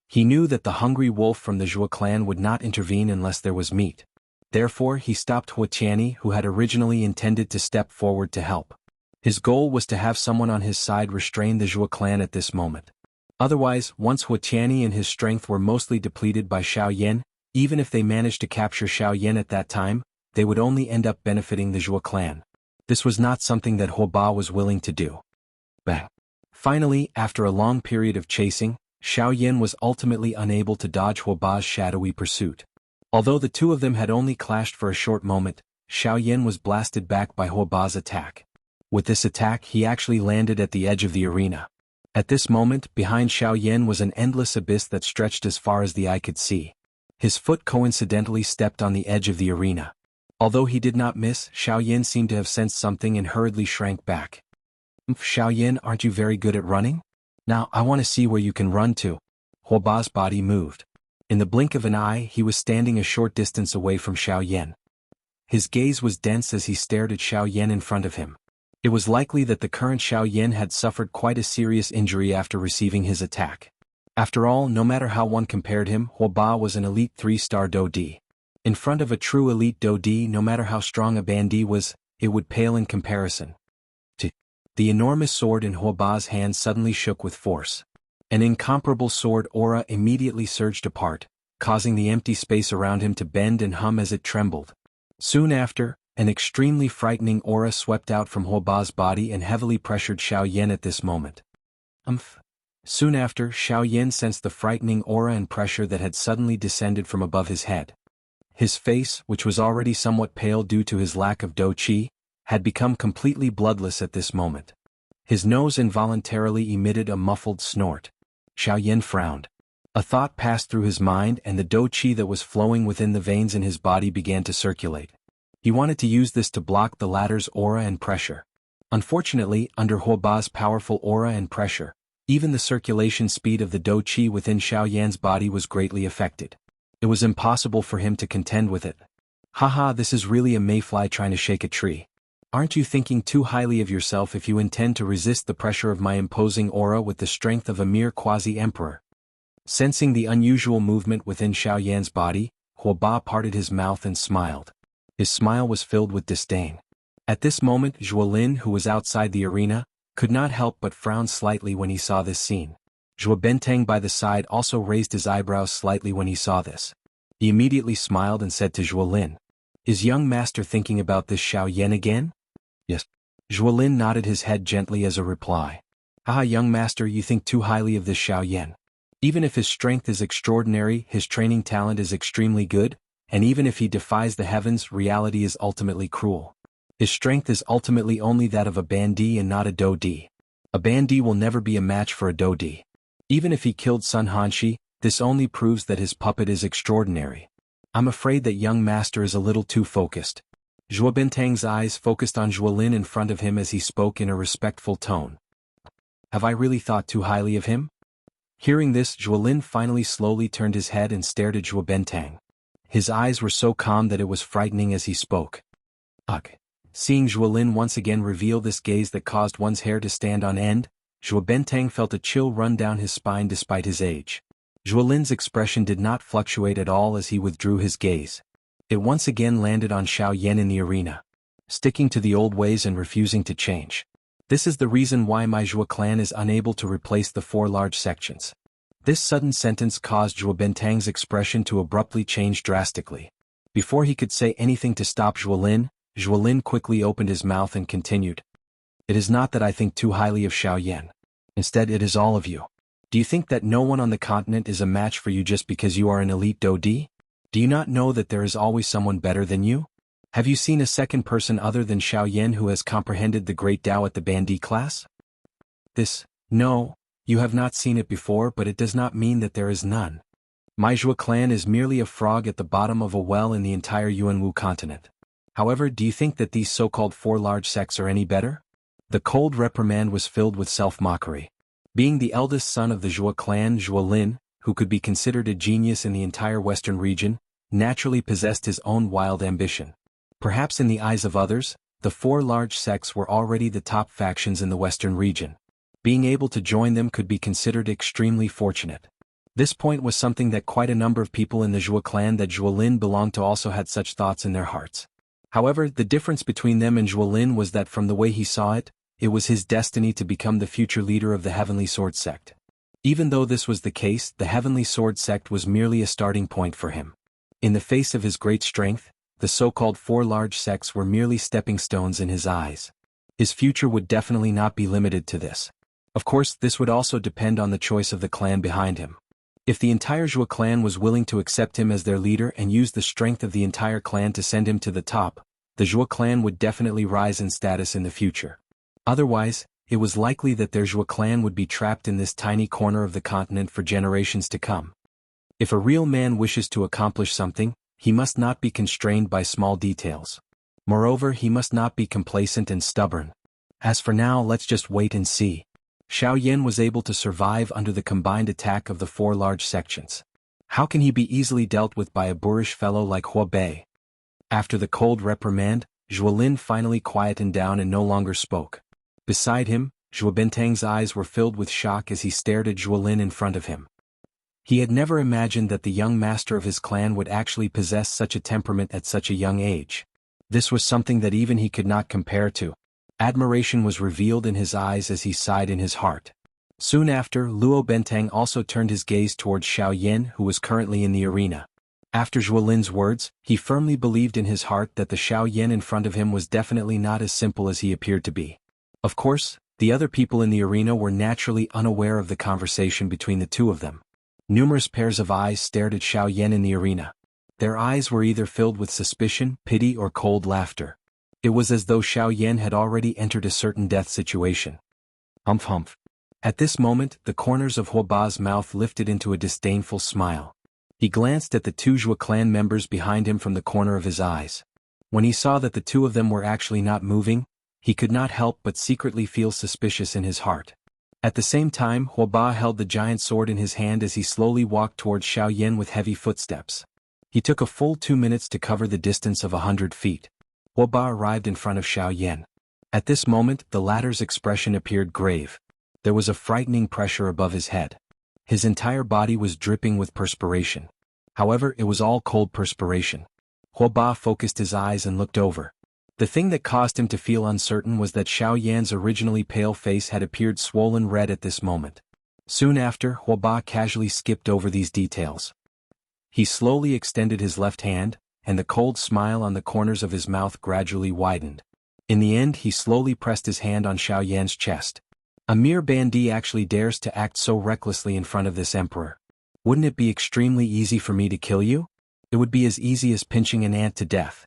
He knew that the hungry wolf from the Zhuo clan would not intervene unless there was meat. Therefore, he stopped Huo Qianni, who had originally intended to step forward to help. His goal was to have someone on his side restrain the Zhuo clan at this moment. Otherwise, once Huo Qianni and his strength were mostly depleted by Xiao Yan, even if they managed to capture Xiao Yan at that time, they would only end up benefiting the Zhuo clan. This was not something that Huo Ba was willing to do. Bang. Finally, after a long period of chasing, Xiao Yan was ultimately unable to dodge Huo Ba's shadowy pursuit. Although the two of them had only clashed for a short moment, Xiao Yan was blasted back by Huo Ba's attack. With this attack, he actually landed at the edge of the arena. At this moment, behind Xiao Yan was an endless abyss that stretched as far as the eye could see. His foot coincidentally stepped on the edge of the arena. Although he did not miss, Xiao Yan seemed to have sensed something and hurriedly shrank back. Xiao Yan, aren't you very good at running? Now I want to see where you can run to. Huo Ba's body moved. In the blink of an eye, he was standing a short distance away from Xiao Yan. His gaze was dense as he stared at Xiao Yan in front of him. It was likely that the current Xiao Yan had suffered quite a serious injury after receiving his attack. After all, no matter how one compared him, Huo Ba was an elite 3-star Do Di. In front of a true elite Do Di, no matter how strong a Bandi was, it would pale in comparison. The enormous sword in Huo Ba's hand suddenly shook with force. An incomparable sword aura immediately surged apart, causing the empty space around him to bend and hum as it trembled. Soon after, an extremely frightening aura swept out from Huo Ba's body and heavily pressured Xiao Yan at this moment. Soon after, Xiao Yan sensed the frightening aura and pressure that had suddenly descended from above his head. His face, which was already somewhat pale due to his lack of Do Qi, had become completely bloodless at this moment. His nose involuntarily emitted a muffled snort. Xiao Yan frowned. A thought passed through his mind and the Do Qi that was flowing within the veins in his body began to circulate. He wanted to use this to block the latter's aura and pressure. Unfortunately, under Huo Ba's powerful aura and pressure, even the circulation speed of the Do Qi within Xiao Yan's body was greatly affected. It was impossible for him to contend with it. Haha, this is really a mayfly trying to shake a tree. Aren't you thinking too highly of yourself if you intend to resist the pressure of my imposing aura with the strength of a mere quasi-emperor? Sensing the unusual movement within Xiao Yan's body, Huo Ba parted his mouth and smiled. His smile was filled with disdain. At this moment, Zhuo Lin, who was outside the arena, could not help but frown slightly when he saw this scene. Zhuo Benteng by the side also raised his eyebrows slightly when he saw this. He immediately smiled and said to Zhuo Lin, "Is young master thinking about this Xiao Yan again?" "Yes." Zhuo Lin nodded his head gently as a reply. "Ah, young master, you think too highly of this Xiao Yan. Even if his strength is extraordinary, his training talent is extremely good, and even if he defies the heavens, reality is ultimately cruel. His strength is ultimately only that of a Bandi and not a Do Di. A Bandi will never be a match for a Do Di. Even if he killed Sun Hanshi, this only proves that his puppet is extraordinary. I'm afraid that young master is a little too focused." Zhuo Benteng's eyes focused on Zhuo Lin in front of him as he spoke in a respectful tone. "Have I really thought too highly of him?" Hearing this, Zhuo Lin finally slowly turned his head and stared at Zhuo Benteng. His eyes were so calm that it was frightening as he spoke. Ugh. Seeing Zhuo Lin once again reveal this gaze that caused one's hair to stand on end, Zhuo Benteng felt a chill run down his spine despite his age. Zhuo Lin's expression did not fluctuate at all as he withdrew his gaze. It once again landed on Xiao Yan in the arena. Sticking to the old ways and refusing to change. This is the reason why my Zhuo clan is unable to replace the 4 large sections. This sudden sentence caused Zhuo Benteng's expression to abruptly change drastically. Before he could say anything to stop Zhuo Lin quickly opened his mouth and continued. "It is not that I think too highly of Xiao Yan. Instead, it is all of you. Do you think that no one on the continent is a match for you just because you are an elite Do Di? Do you not know that there is always someone better than you? Have you seen a second person other than Xiao Yan who has comprehended the great Tao at the Bandi class? No, you have not seen it before, but it does not mean that there is none. My Zhuo clan is merely a frog at the bottom of a well in the entire Yuanwu continent. However, do you think that these so-called 4 large sects are any better?" The cold reprimand was filled with self-mockery. Being the eldest son of the Zhuo clan, Zhuo Lin, who could be considered a genius in the entire western region, naturally possessed his own wild ambition. Perhaps in the eyes of others, the 4 large sects were already the top factions in the western region. Being able to join them could be considered extremely fortunate. This point was something that quite a number of people in the Zhuo clan that Zhuo Lin belonged to also had such thoughts in their hearts. However, the difference between them and Zhuo Lin was that from the way he saw it, it was his destiny to become the future leader of the Heavenly Sword sect. Even though this was the case, the Heavenly Sword sect was merely a starting point for him. In the face of his great strength, the so-called 4 large sects were merely stepping stones in his eyes. His future would definitely not be limited to this. Of course, this would also depend on the choice of the clan behind him. If the entire Zhuo clan was willing to accept him as their leader and use the strength of the entire clan to send him to the top, the Zhuo clan would definitely rise in status in the future. Otherwise, it was likely that their Zhuo clan would be trapped in this tiny corner of the continent for generations to come. If a real man wishes to accomplish something, he must not be constrained by small details. Moreover, he must not be complacent and stubborn. As for now, let's just wait and see. Xiao Yan was able to survive under the combined attack of the 4 large sections. How can he be easily dealt with by a boorish fellow like Huo Bei? After the cold reprimand, Zhuolin finally quietened down and no longer spoke. Beside him, Zhuo Bentang's eyes were filled with shock as he stared at Zhuolin in front of him. He had never imagined that the young master of his clan would actually possess such a temperament at such a young age. This was something that even he could not compare to. Admiration was revealed in his eyes as he sighed in his heart. Soon after, Luo Bentang also turned his gaze towards Xiao Yan, who was currently in the arena. After Zhuolin's words, he firmly believed in his heart that the Xiao Yan in front of him was definitely not as simple as he appeared to be. Of course, the other people in the arena were naturally unaware of the conversation between the two of them. Numerous pairs of eyes stared at Xiao Yan in the arena. Their eyes were either filled with suspicion, pity, or cold laughter. It was as though Xiao Yan had already entered a certain death situation. Humph humph. At this moment, the corners of Huoba's mouth lifted into a disdainful smile. He glanced at the two Zhuo clan members behind him from the corner of his eyes. When he saw that the two of them were actually not moving, he could not help but secretly feel suspicious in his heart. At the same time, Huoba held the giant sword in his hand as he slowly walked towards Xiao Yan with heavy footsteps. He took a full 2 minutes to cover the distance of 100 feet. Huoba arrived in front of Xiao Yan. At this moment, the latter's expression appeared grave. There was a frightening pressure above his head. His entire body was dripping with perspiration. However, it was all cold perspiration. Huoba focused his eyes and looked over. The thing that caused him to feel uncertain was that Xiao Yan's originally pale face had appeared swollen red at this moment. Soon after, Huoba casually skipped over these details. He slowly extended his left hand, and the cold smile on the corners of his mouth gradually widened. In the end, he slowly pressed his hand on Xiao Yan's chest. A mere bandit actually dares to act so recklessly in front of this emperor. Wouldn't it be extremely easy for me to kill you? It would be as easy as pinching an ant to death.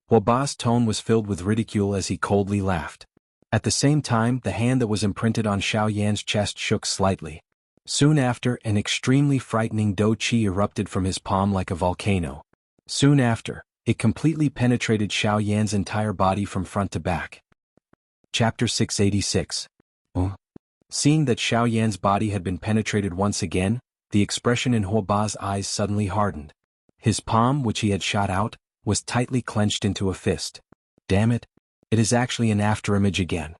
Huoba's tone was filled with ridicule as he coldly laughed. At the same time, the hand that was imprinted on Xiao Yan's chest shook slightly. Soon after, an extremely frightening dou qi erupted from his palm like a volcano. Soon after, it completely penetrated Xiao Yan's entire body from front to back. Chapter 686. Seeing that Xiao Yan's body had been penetrated once again, the expression in Huoba's eyes suddenly hardened. His palm, which he had shot out, was tightly clenched into a fist. Damn it! It is actually an afterimage again.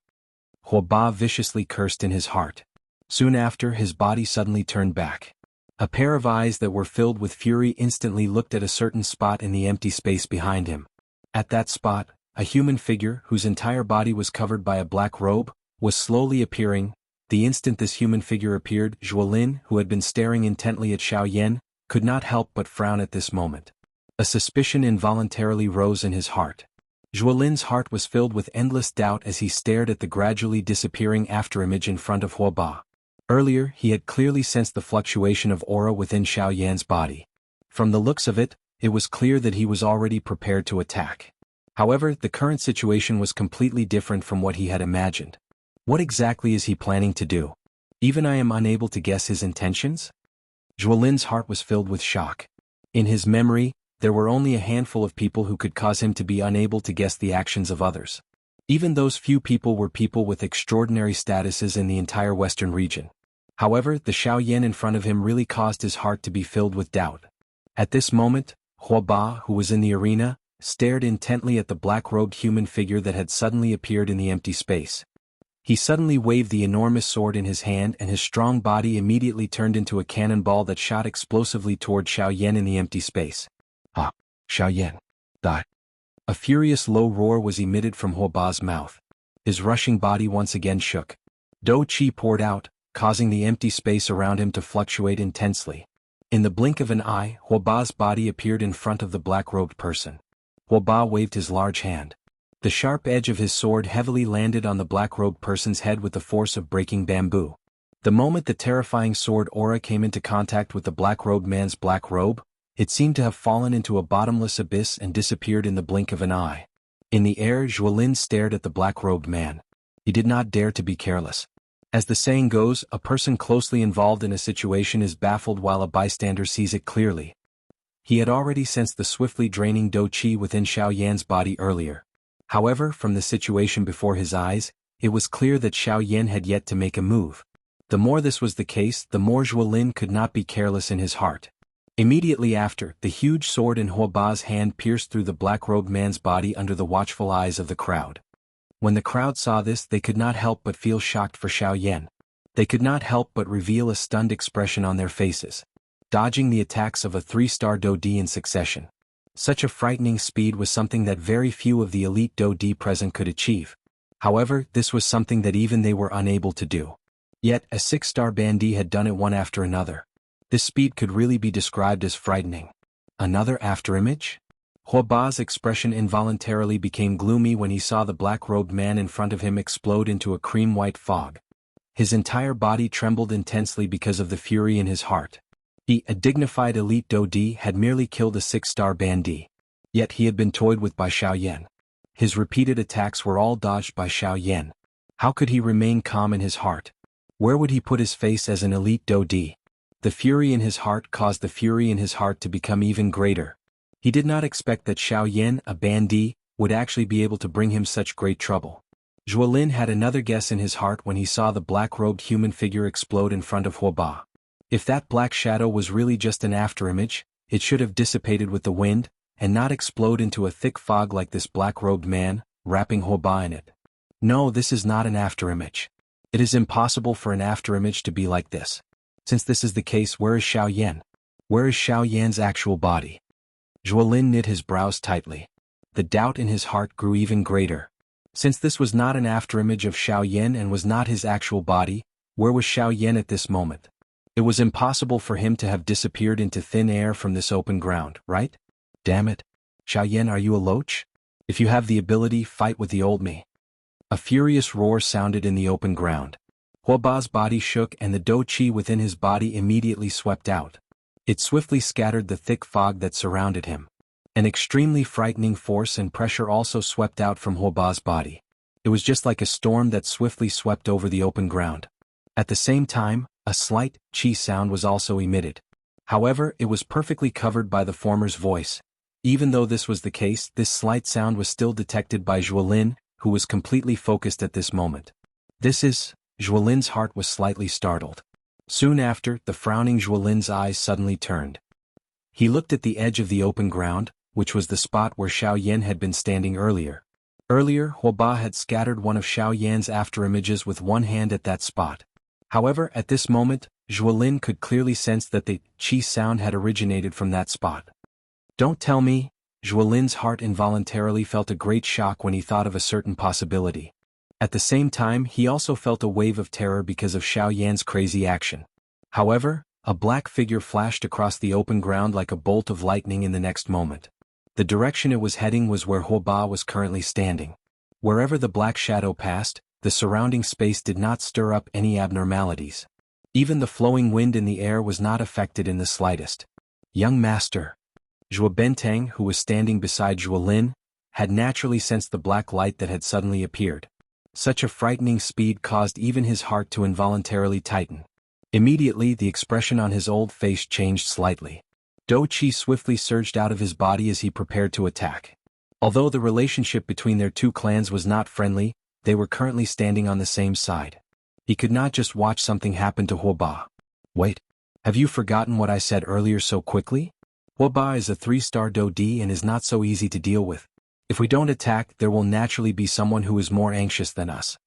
Huoba viciously cursed in his heart. Soon after, his body suddenly turned back. A pair of eyes that were filled with fury instantly looked at a certain spot in the empty space behind him. At that spot, a human figure, whose entire body was covered by a black robe, was slowly appearing. The instant this human figure appeared, Zhuolin, who had been staring intently at Xiao Yan, could not help but frown at this moment. A suspicion involuntarily rose in his heart. Zhuolin's heart was filled with endless doubt as he stared at the gradually disappearing afterimage in front of Huoba. Earlier, he had clearly sensed the fluctuation of aura within Xiao Yan's body. From the looks of it, it was clear that he was already prepared to attack. However, the current situation was completely different from what he had imagined. What exactly is he planning to do? Even I am unable to guess his intentions? Zhuolin's heart was filled with shock. In his memory, there were only a handful of people who could cause him to be unable to guess the actions of others. Even those few people were people with extraordinary statuses in the entire western region. However, the Xiao Yan in front of him really caused his heart to be filled with doubt. At this moment, Huoba, who was in the arena, stared intently at the black-robed human figure that had suddenly appeared in the empty space. He suddenly waved the enormous sword in his hand and his strong body immediately turned into a cannonball that shot explosively toward Xiao Yan in the empty space. Ah, Xiao Yan, die. A furious low roar was emitted from Huoba's mouth. His rushing body once again shook. Dou qi poured out, causing the empty space around him to fluctuate intensely. In the blink of an eye, Huoba's body appeared in front of the black-robed person. Huoba waved his large hand. The sharp edge of his sword heavily landed on the black-robed person's head with the force of breaking bamboo. The moment the terrifying sword aura came into contact with the black-robed man's black robe, it seemed to have fallen into a bottomless abyss and disappeared in the blink of an eye. In the air, Zhuolin stared at the black-robed man. He did not dare to be careless. As the saying goes, a person closely involved in a situation is baffled while a bystander sees it clearly. He had already sensed the swiftly draining dou qi within Xiao Yan's body earlier. However, from the situation before his eyes, it was clear that Xiao Yan had yet to make a move. The more this was the case, the more Zhuolin could not be careless in his heart. Immediately after, the huge sword in Huoba's hand pierced through the black-robed man's body under the watchful eyes of the crowd. When the crowd saw this, they could not help but feel shocked for Xiaoyan. They could not help but reveal a stunned expression on their faces, dodging the attacks of a 3-star Dodi in succession. Such a frightening speed was something that very few of the elite Dodi present could achieve. However, this was something that even they were unable to do. Yet, a 6-star bandit had done it one after another. This speed could really be described as frightening. Another afterimage? Huoba's expression involuntarily became gloomy when he saw the black-robed man in front of him explode into a cream-white fog. His entire body trembled intensely because of the fury in his heart. He, a dignified elite Dodi, had merely killed a 6-star bandit. Yet he had been toyed with by Xiaoyan. His repeated attacks were all dodged by Xiaoyan. How could he remain calm in his heart? Where would he put his face as an elite Dodi? The fury in his heart caused the fury in his heart to become even greater. He did not expect that Xiaoyan, a bandit, would actually be able to bring him such great trouble. Zhuolin had another guess in his heart when he saw the black-robed human figure explode in front of Huoba. If that black shadow was really just an afterimage, it should have dissipated with the wind, and not explode into a thick fog like this black-robed man, wrapping Huoba in it. No, this is not an afterimage. It is impossible for an afterimage to be like this. Since this is the case, where is Xiaoyan? Where is Xiaoyan's actual body? Zhuolin knit his brows tightly. The doubt in his heart grew even greater. Since this was not an afterimage of Xiaoyan and was not his actual body, where was Xiaoyan at this moment? It was impossible for him to have disappeared into thin air from this open ground, right? Damn it. Xiaoyan, are you a loach? If you have the ability, fight with the old me. A furious roar sounded in the open ground. Huoba's body shook and the dou qi within his body immediately swept out. It swiftly scattered the thick fog that surrounded him. An extremely frightening force and pressure also swept out from Huoba's body. It was just like a storm that swiftly swept over the open ground. At the same time, a slight qi sound was also emitted. However, it was perfectly covered by the former's voice. Even though this was the case, this slight sound was still detected by Zhuolin, who was completely focused at this moment. This is... Zhuolin's heart was slightly startled. Soon after, the frowning Zhuolin's eyes suddenly turned. He looked at the edge of the open ground, which was the spot where Xiaoyan had been standing earlier. Earlier, Huoba had scattered one of Xiaoyan's afterimages with one hand at that spot. However, at this moment, Zhuolin could clearly sense that the qi sound had originated from that spot. Don't tell me. Zhuolin's heart involuntarily felt a great shock when he thought of a certain possibility. At the same time, he also felt a wave of terror because of Xiaoyan's crazy action. However, a black figure flashed across the open ground like a bolt of lightning in the next moment. The direction it was heading was where Huoba was currently standing. Wherever the black shadow passed, the surrounding space did not stir up any abnormalities. Even the flowing wind in the air was not affected in the slightest. Young master. Zhuo Bentang, who was standing beside Zhuolin, had naturally sensed the black light that had suddenly appeared. Such a frightening speed caused even his heart to involuntarily tighten. Immediately, the expression on his old face changed slightly. Dou qi swiftly surged out of his body as he prepared to attack. Although the relationship between their two clans was not friendly, they were currently standing on the same side. He could not just watch something happen to Huoba. Wait, have you forgotten what I said earlier so quickly? Huoba is a 3-star Dodi and is not so easy to deal with. If we don't attack, there will naturally be someone who is more anxious than us.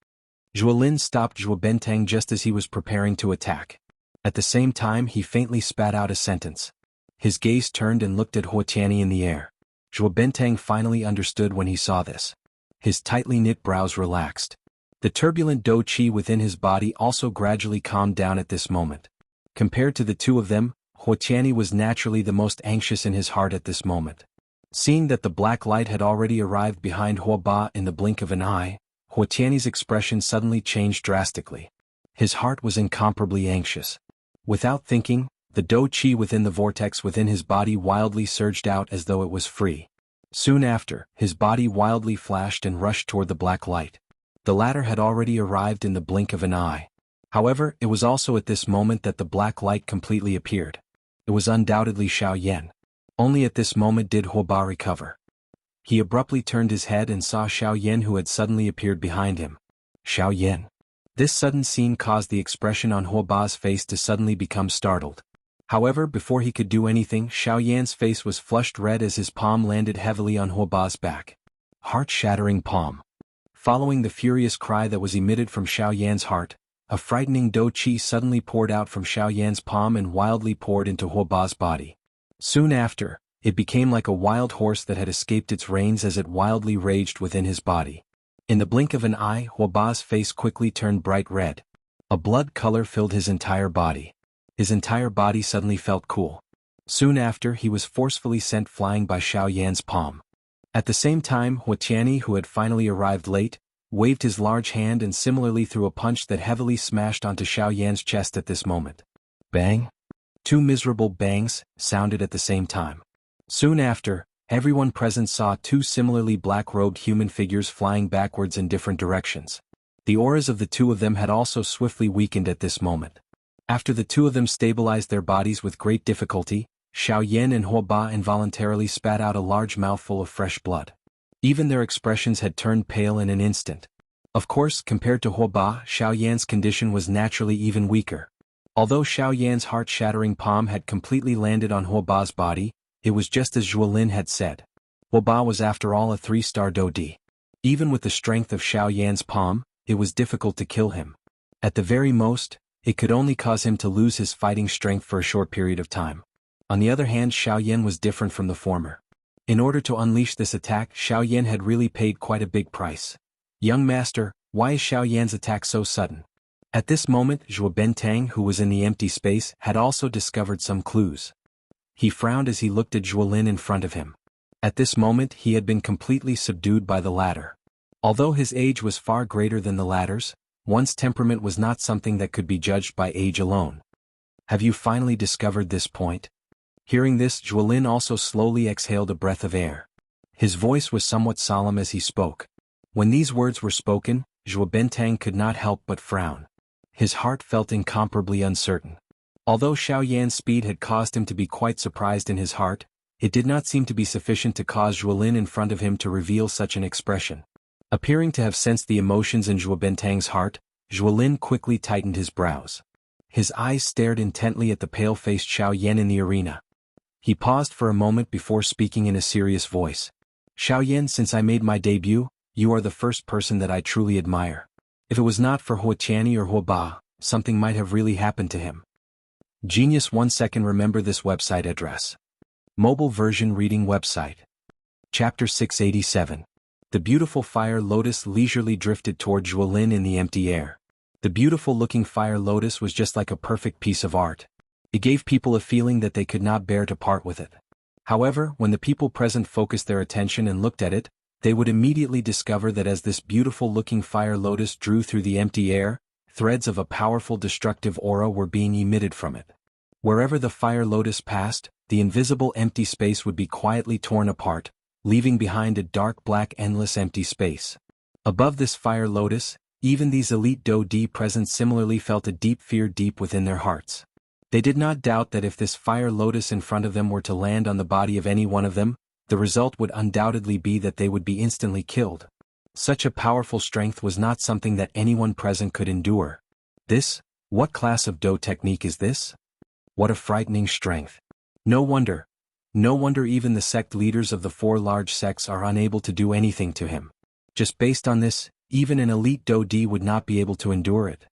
Zhuolin stopped Zhuo Bentang just as he was preparing to attack. At the same time, he faintly spat out a sentence. His gaze turned and looked at Huotiani in the air. Zhuo Bentang finally understood when he saw this. His tightly knit brows relaxed. The turbulent dou qi within his body also gradually calmed down at this moment. Compared to the two of them, Huotiani was naturally the most anxious in his heart at this moment. Seeing that the black light had already arrived behind Huoba in the blink of an eye, Huotiani's expression suddenly changed drastically. His heart was incomparably anxious. Without thinking, the dou qi within the vortex within his body wildly surged out as though it was free. Soon after, his body wildly flashed and rushed toward the black light. The latter had already arrived in the blink of an eye. However, it was also at this moment that the black light completely appeared. It was undoubtedly Xiaoyan. Only at this moment did Huoba recover. He abruptly turned his head and saw Xiaoyan, who had suddenly appeared behind him. Xiaoyan. This sudden scene caused the expression on Huoba's face to suddenly become startled. However, before he could do anything, Xiaoyan's face was flushed red as his palm landed heavily on Huoba's back. Heart-shattering palm. Following the furious cry that was emitted from Xiaoyan's heart, a frightening dou qi suddenly poured out from Xiaoyan's palm and wildly poured into Huoba's body. Soon after, it became like a wild horse that had escaped its reins as it wildly raged within his body. In the blink of an eye, Huoba's face quickly turned bright red. A blood color filled his entire body. His entire body suddenly felt cool. Soon after, he was forcefully sent flying by Xiaoyan's palm. At the same time, Wuxia, who had finally arrived late, waved his large hand and similarly threw a punch that heavily smashed onto Xiaoyan's chest at this moment. Bang! Two miserable bangs sounded at the same time. Soon after, everyone present saw two similarly black-robed human figures flying backwards in different directions. The auras of the two of them had also swiftly weakened at this moment. After the two of them stabilized their bodies with great difficulty, Xiaoyan and Huoba involuntarily spat out a large mouthful of fresh blood. Even their expressions had turned pale in an instant. Of course, compared to Huoba, Xiaoyan's condition was naturally even weaker. Although Xiaoyan's heart-shattering palm had completely landed on Huoba's body, it was just as Zhuolin had said. Huoba was after all a 3-star Dodi. Even with the strength of Xiaoyan's palm, it was difficult to kill him. At the very most, it could only cause him to lose his fighting strength for a short period of time. On the other hand, Xiaoyan was different from the former. In order to unleash this attack, Xiaoyan had really paid quite a big price. Young master, why is Xiaoyan's attack so sudden? At this moment, Zhuo Bentang, who was in the empty space, had also discovered some clues. He frowned as he looked at Zhuolin in front of him. At this moment, he had been completely subdued by the latter. Although his age was far greater than the latter's, one's temperament was not something that could be judged by age alone. Have you finally discovered this point? Hearing this, Zhuolin also slowly exhaled a breath of air. His voice was somewhat solemn as he spoke. When these words were spoken, Zhuo Bentang could not help but frown. His heart felt incomparably uncertain. Although Xiaoyan's speed had caused him to be quite surprised in his heart, it did not seem to be sufficient to cause Zhuolin in front of him to reveal such an expression. Appearing to have sensed the emotions in Zhuo Bentang's heart, Zhuolin quickly tightened his brows. His eyes stared intently at the pale-faced Xiaoyan in the arena. He paused for a moment before speaking in a serious voice. Xiaoyan, since I made my debut, you are the first person that I truly admire. If it was not for Wuxia or Huoba, something might have really happened to him. Genius 1 second. Remember this website address. Mobile version reading website. Chapter 687. The beautiful fire lotus leisurely drifted toward Zhuolin in the empty air. The beautiful-looking fire lotus was just like a perfect piece of art. It gave people a feeling that they could not bear to part with it. However, when the people present focused their attention and looked at it, they would immediately discover that as this beautiful-looking fire lotus drew through the empty air, threads of a powerful destructive aura were being emitted from it. Wherever the fire lotus passed, the invisible empty space would be quietly torn apart, leaving behind a dark black endless empty space. Above this fire lotus, even these elite Dodi present similarly felt a deep fear deep within their hearts. They did not doubt that if this fire lotus in front of them were to land on the body of any one of them, the result would undoubtedly be that they would be instantly killed. Such a powerful strength was not something that anyone present could endure. What class of Do technique is this? What a frightening strength. No wonder even the sect leaders of the 4 large sects are unable to do anything to him. Just based on this, even an elite Dodi would not be able to endure it.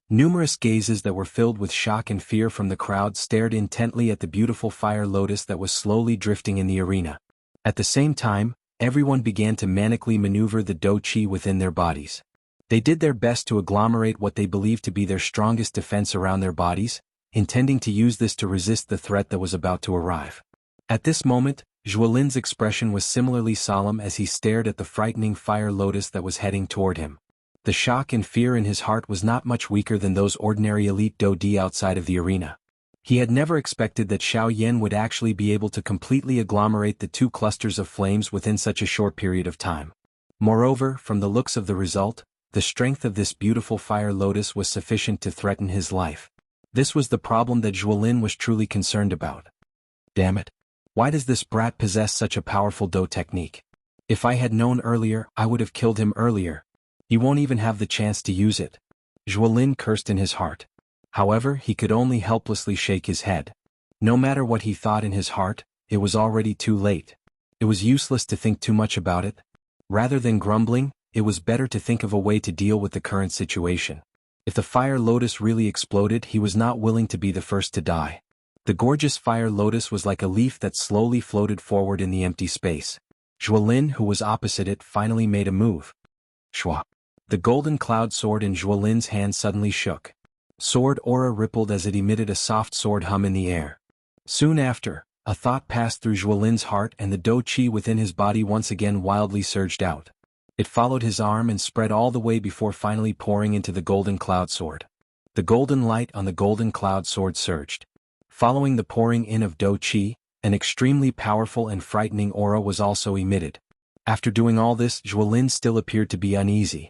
Numerous gazes that were filled with shock and fear from the crowd stared intently at the beautiful fire lotus that was slowly drifting in the arena. At the same time, everyone began to manically maneuver the dou qi within their bodies. They did their best to agglomerate what they believed to be their strongest defense around their bodies, intending to use this to resist the threat that was about to arrive. At this moment, Zhuolin's expression was similarly solemn as he stared at the frightening fire lotus that was heading toward him. The shock and fear in his heart was not much weaker than those ordinary elite Dodi outside of the arena. He had never expected that Xiaoyan would actually be able to completely agglomerate the 2 clusters of flames within such a short period of time. Moreover, from the looks of the result, the strength of this beautiful fire lotus was sufficient to threaten his life. This was the problem that Zhuolin was truly concerned about. Damn it. Why does this brat possess such a powerful Do technique? If I had known earlier, I would have killed him earlier. He won't even have the chance to use it. Zhuolin cursed in his heart. However, he could only helplessly shake his head. No matter what he thought in his heart, it was already too late. It was useless to think too much about it. Rather than grumbling, it was better to think of a way to deal with the current situation. If the fire lotus really exploded, he was not willing to be the first to die. The gorgeous fire lotus was like a leaf that slowly floated forward in the empty space. Zhuolin, who was opposite it, finally made a move. Shua. The golden cloud sword in Zhuolin's hand suddenly shook. Sword aura rippled as it emitted a soft sword hum in the air. Soon after, a thought passed through Zhuolin's heart and the dou qi within his body once again wildly surged out. It followed his arm and spread all the way before finally pouring into the golden cloud sword. The golden light on the golden cloud sword surged. Following the pouring in of dou qi, an extremely powerful and frightening aura was also emitted. After doing all this, Zhuolin still appeared to be uneasy.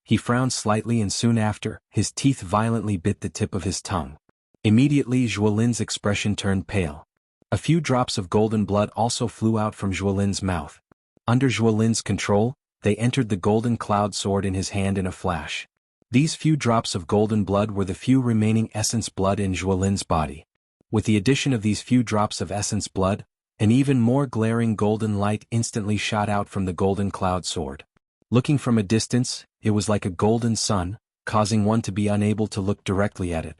He frowned slightly and soon after, his teeth violently bit the tip of his tongue. Immediately Zhuolin's expression turned pale. A few drops of golden blood also flew out from Zhuolin's mouth. Under Zhuolin's control, they entered the golden cloud sword in his hand in a flash. These few drops of golden blood were the few remaining essence blood in Zhuolin's body. With the addition of these few drops of essence blood, an even more glaring golden light instantly shot out from the golden cloud sword. Looking from a distance, it was like a golden sun, causing one to be unable to look directly at it.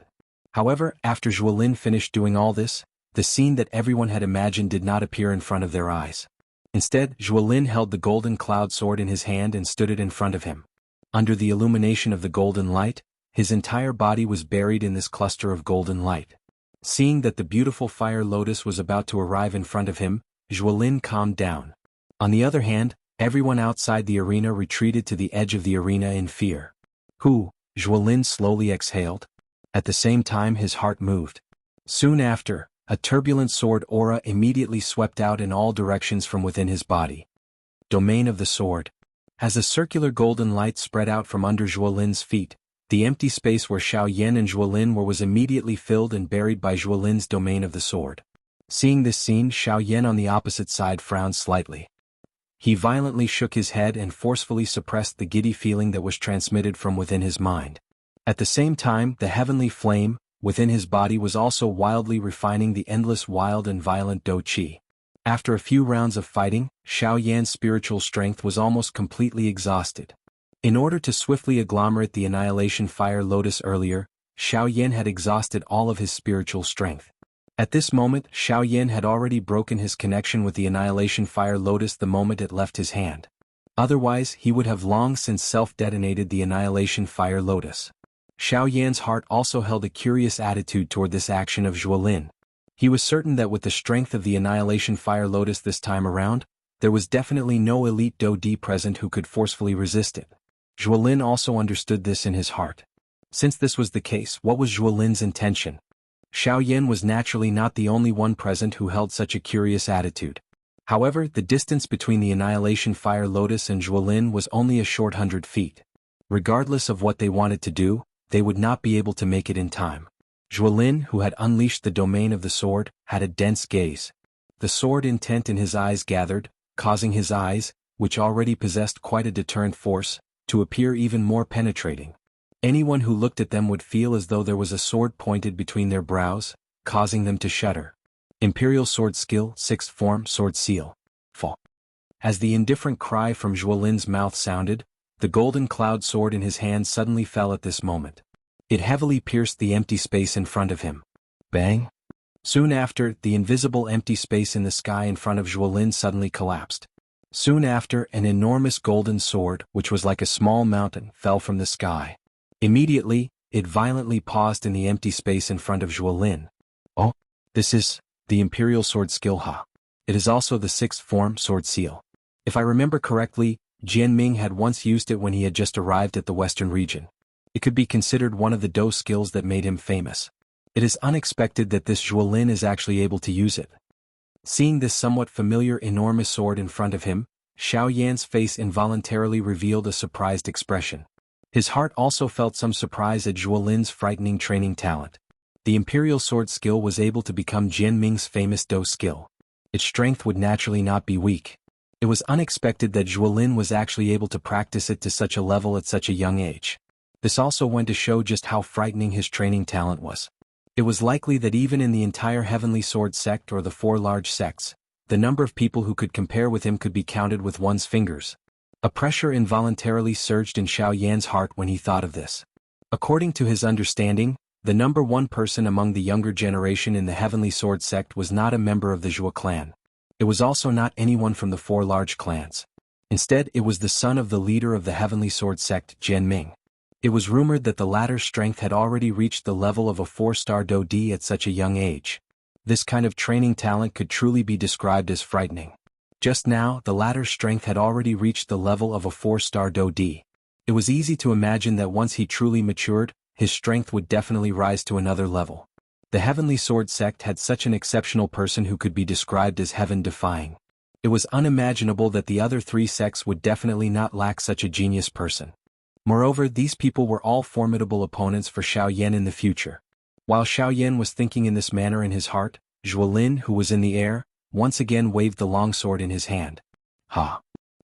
However, after Zhuolin finished doing all this, the scene that everyone had imagined did not appear in front of their eyes. Instead, Zhuolin held the golden cloud sword in his hand and stood it in front of him. Under the illumination of the golden light, his entire body was buried in this cluster of golden light. Seeing that the beautiful fire lotus was about to arrive in front of him, Zhuolin calmed down. On the other hand, everyone outside the arena retreated to the edge of the arena in fear. Zhuolin slowly exhaled. At the same time his heart moved. Soon after, a turbulent sword aura immediately swept out in all directions from within his body. Domain of the sword. As a circular golden light spread out from under Zhuolin's feet, the empty space where Xiaoyan and Zhuolin were was immediately filled and buried by Zhuolin's domain of the sword. Seeing this scene, Xiaoyan on the opposite side frowned slightly. He violently shook his head and forcefully suppressed the giddy feeling that was transmitted from within his mind. At the same time, the heavenly flame within his body was also wildly refining the endless wild and violent dou qi. After a few rounds of fighting, Xiaoyan's spiritual strength was almost completely exhausted. In order to swiftly agglomerate the annihilation fire lotus earlier, Xiaoyan had exhausted all of his spiritual strength. At this moment, Xiaoyan had already broken his connection with the annihilation fire lotus the moment it left his hand. Otherwise, he would have long since self-detonated the annihilation fire lotus. Xiaoyan's heart also held a curious attitude toward this action of Zhuolin. He was certain that with the strength of the annihilation fire lotus this time around, there was definitely no elite dou di present who could forcefully resist it. Zhuolin also understood this in his heart. Since this was the case, what was Zhuolin's intention? Xiaoyan was naturally not the only one present who held such a curious attitude. However, the distance between the annihilation fire lotus and Zhuolin was only a short 100 feet. Regardless of what they wanted to do, they would not be able to make it in time. Zhuolin, who had unleashed the domain of the sword, had a dense gaze. The sword intent in his eyes gathered, causing his eyes, which already possessed quite a deterrent force, to appear even more penetrating. Anyone who looked at them would feel as though there was a sword pointed between their brows, causing them to shudder. Imperial Sword Skill, 6th Form, Sword Seal. Fall. As the indifferent cry from Zhuolin's mouth sounded, the golden cloud sword in his hand suddenly fell at this moment. It heavily pierced the empty space in front of him. Bang! Soon after, the invisible empty space in the sky in front of Zhuolin suddenly collapsed. Soon after, an enormous golden sword, which was like a small mountain, fell from the sky. Immediately, it violently paused in the empty space in front of Zhuolin. Oh, this is the Imperial Sword Skill Ha. It is also the 6th Form Sword Seal. If I remember correctly, Jianming had once used it when he had just arrived at the western region. It could be considered one of the dou skills that made him famous. It is unexpected that this Zhuolin is actually able to use it. Seeing this somewhat familiar enormous sword in front of him, Xiaoyan's face involuntarily revealed a surprised expression. His heart also felt some surprise at Zhuolin's frightening training talent. The Imperial Sword Skill was able to become Jianming's famous dou skill. Its strength would naturally not be weak. It was unexpected that Zhuolin was actually able to practice it to such a level at such a young age. This also went to show just how frightening his training talent was. It was likely that even in the entire Heavenly Sword sect or the 4 large sects, the number of people who could compare with him could be counted with one's fingers. A pressure involuntarily surged in Xiao Yan's heart when he thought of this. According to his understanding, the number 1 person among the younger generation in the Heavenly Sword sect was not a member of the Zhuo clan. It was also not anyone from the 4 large clans. Instead, it was the son of the leader of the Heavenly Sword sect, Jian Ming. It was rumored that the latter's strength had already reached the level of a 4-star Do Di at such a young age. This kind of training talent could truly be described as frightening. Just now, the latter's strength had already reached the level of a 4-star Do Di. It was easy to imagine that once he truly matured, his strength would definitely rise to another level. The Heavenly Sword sect had such an exceptional person who could be described as heaven-defying. It was unimaginable that the other 3 sects would definitely not lack such a genius person. Moreover, these people were all formidable opponents for Xiao Yan in the future. While Xiao Yan was thinking in this manner in his heart, Zhuolin, who was in the air, once again waved the longsword in his hand. Ha!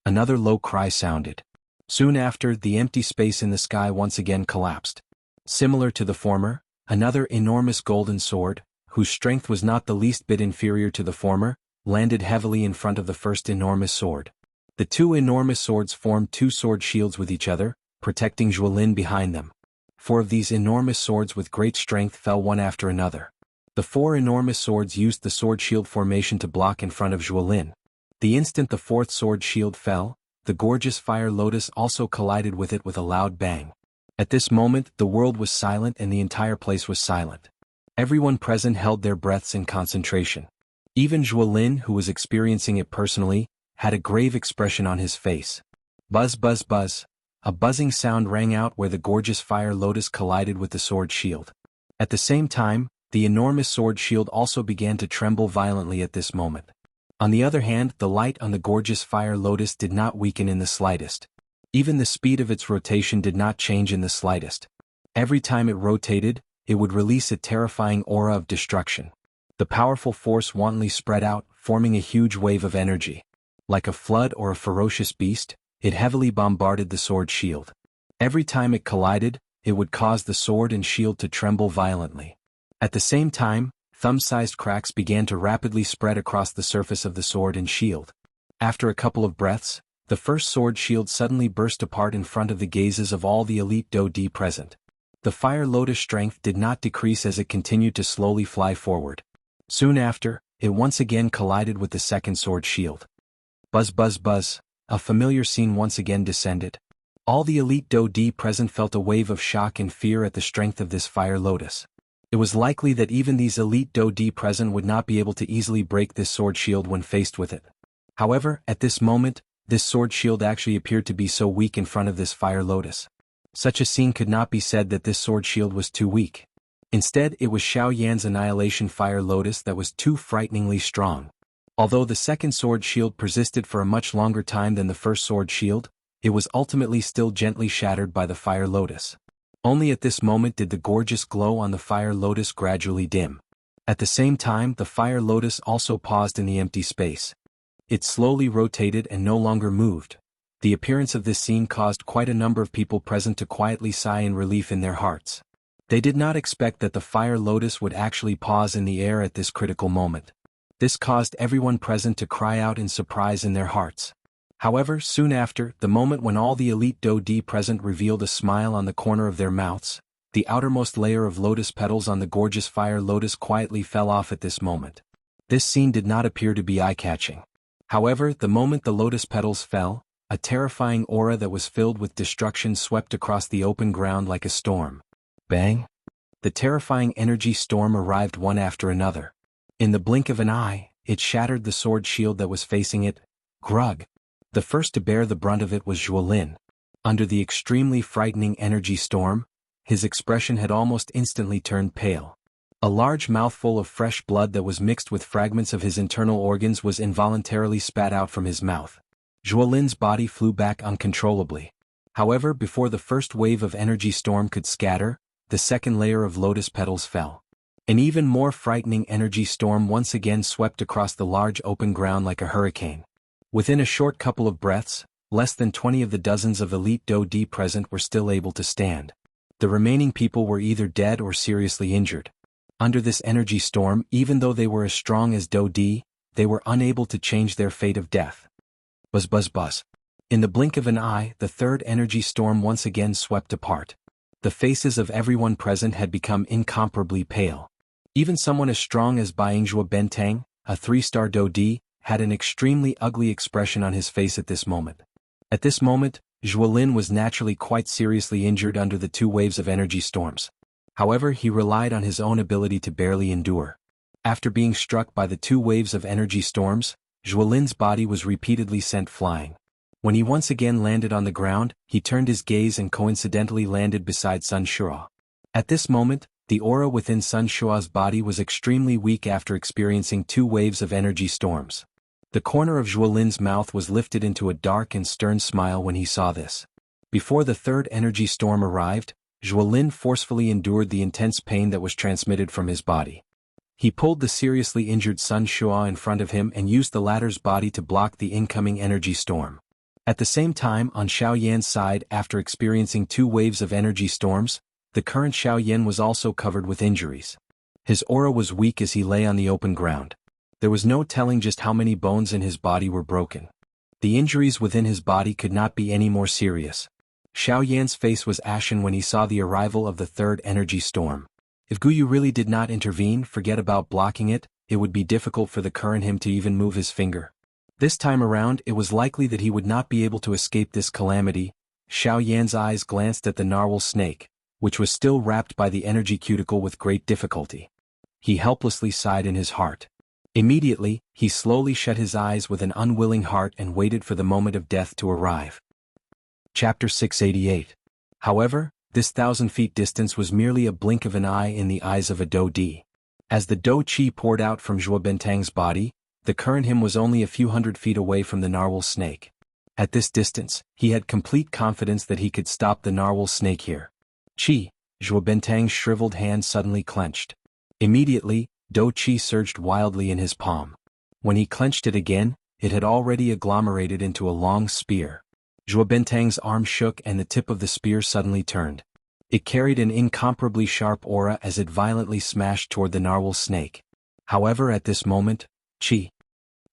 Another low cry sounded. Soon after, the empty space in the sky once again collapsed. Similar to the former, another enormous golden sword, whose strength was not the least bit inferior to the former, landed heavily in front of the first enormous sword. The 2 enormous swords formed 2 sword shields with each other, protecting Zhuolin behind them. 4 of these enormous swords with great strength fell one after another. The 4 enormous swords used the sword shield formation to block in front of Zhuolin. The instant the 4th sword shield fell, the gorgeous fire lotus also collided with it with a loud bang. At this moment, the world was silent and the entire place was silent. Everyone present held their breaths in concentration. Even Zhuolin, who was experiencing it personally, had a grave expression on his face. Buzz buzz buzz. A buzzing sound rang out where the gorgeous fire lotus collided with the sword shield. At the same time, the enormous sword shield also began to tremble violently at this moment. On the other hand, the light on the gorgeous fire lotus did not weaken in the slightest. Even the speed of its rotation did not change in the slightest. Every time it rotated, it would release a terrifying aura of destruction. The powerful force wantonly spread out, forming a huge wave of energy. Like a flood or a ferocious beast, it heavily bombarded the sword shield. Every time it collided, it would cause the sword and shield to tremble violently. At the same time, thumb-sized cracks began to rapidly spread across the surface of the sword and shield. After a couple of breaths, the first sword shield suddenly burst apart in front of the gazes of all the elite Do Di present. The fire lotus strength did not decrease as it continued to slowly fly forward. Soon after, it once again collided with the second sword shield. Buzz buzz buzz. A familiar scene once again descended. All the elite Do Di present felt a wave of shock and fear at the strength of this fire lotus. It was likely that even these elite Do Di present would not be able to easily break this sword shield when faced with it. However, at this moment, this sword shield actually appeared to be so weak in front of this fire lotus. Such a scene could not be said that this sword shield was too weak. Instead, it was Xiao Yan's annihilation fire lotus that was too frighteningly strong. Although the second sword shield persisted for a much longer time than the first sword shield, it was ultimately still gently shattered by the fire lotus. Only at this moment did the gorgeous glow on the fire lotus gradually dim. At the same time, the fire lotus also paused in the empty space. It slowly rotated and no longer moved. The appearance of this scene caused quite a number of people present to quietly sigh in relief in their hearts. They did not expect that the fire lotus would actually pause in the air at this critical moment. This caused everyone present to cry out in surprise in their hearts. However, soon after, the moment when all the elite Do Di present revealed a smile on the corner of their mouths, the outermost layer of lotus petals on the gorgeous fire lotus quietly fell off at this moment. This scene did not appear to be eye-catching. However, the moment the lotus petals fell, a terrifying aura that was filled with destruction swept across the open ground like a storm. Bang! The terrifying energy storm arrived one after another. In the blink of an eye, it shattered the sword shield that was facing it. Grug! The first to bear the brunt of it was Zhuolin. Under the extremely frightening energy storm, his expression had almost instantly turned pale. A large mouthful of fresh blood that was mixed with fragments of his internal organs was involuntarily spat out from his mouth. Zhuolin's body flew back uncontrollably. However, before the first wave of energy storm could scatter, the second layer of lotus petals fell. An even more frightening energy storm once again swept across the large open ground like a hurricane. Within a short couple of breaths, less than 20 of the dozens of elite Do Di present were still able to stand. The remaining people were either dead or seriously injured. Under this energy storm, even though they were as strong as Do Di, they were unable to change their fate of death. Buzz buzz buzz. In the blink of an eye, the third energy storm once again swept apart. The faces of everyone present had become incomparably pale. Even someone as strong as Jianghu Bentang, a 3-star Do Di, had an extremely ugly expression on his face at this moment. At this moment, Zhuolin was naturally quite seriously injured under the 2 waves of energy storms. However, he relied on his own ability to barely endure. After being struck by the 2 waves of energy storms, Zhuolin's body was repeatedly sent flying. When he once again landed on the ground, he turned his gaze and coincidentally landed beside Sun Shuo. At this moment, the aura within Sun Shuo's body was extremely weak after experiencing 2 waves of energy storms. The corner of Zhuolin's mouth was lifted into a dark and stern smile when he saw this. Before the 3rd energy storm arrived, Zhuolin forcefully endured the intense pain that was transmitted from his body. He pulled the seriously injured Sun Shuo in front of him and used the latter's body to block the incoming energy storm. At the same time, on Xiao Yan's side, after experiencing 2 waves of energy storms, the current Xiao Yan was also covered with injuries. His aura was weak as he lay on the open ground. There was no telling just how many bones in his body were broken. The injuries within his body could not be any more serious. Xiao Yan's face was ashen when he saw the arrival of the 3rd energy storm. If Guyu really did not intervene, forget about blocking it, it would be difficult for the current him to even move his finger. This time around, it was likely that he would not be able to escape this calamity. Xiao Yan's eyes glanced at the narwhal snake, which was still wrapped by the energy cuticle with great difficulty. He helplessly sighed in his heart. Immediately, he slowly shut his eyes with an unwilling heart and waited for the moment of death to arrive. Chapter 688. However, this 1,000 feet distance was merely a blink of an eye in the eyes of a Do Di. As the Do Qi poured out from Zhuo Bentang's body, the current him was only a few hundred feet away from the narwhal snake. At this distance, he had complete confidence that he could stop the narwhal snake here. Qi, Zhuo Bentang's shriveled hand suddenly clenched. Immediately, Do Qi surged wildly in his palm. When he clenched it again, it had already agglomerated into a long spear. Zhuo Bentang's arm shook and the tip of the spear suddenly turned. It carried an incomparably sharp aura as it violently smashed toward the narwhal snake. However, at this moment, Qi.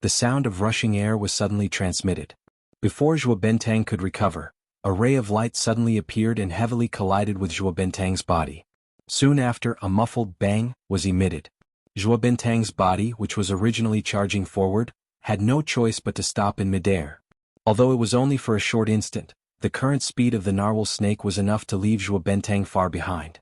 The sound of rushing air was suddenly transmitted. Before Zhuo Bentang could recover, a ray of light suddenly appeared and heavily collided with Zhuo Bentang's body. Soon after, a muffled bang was emitted. Zhuo Bentang's body, which was originally charging forward, had no choice but to stop in midair. Although it was only for a short instant, the current speed of the narwhal snake was enough to leave Zhuo Bentang far behind.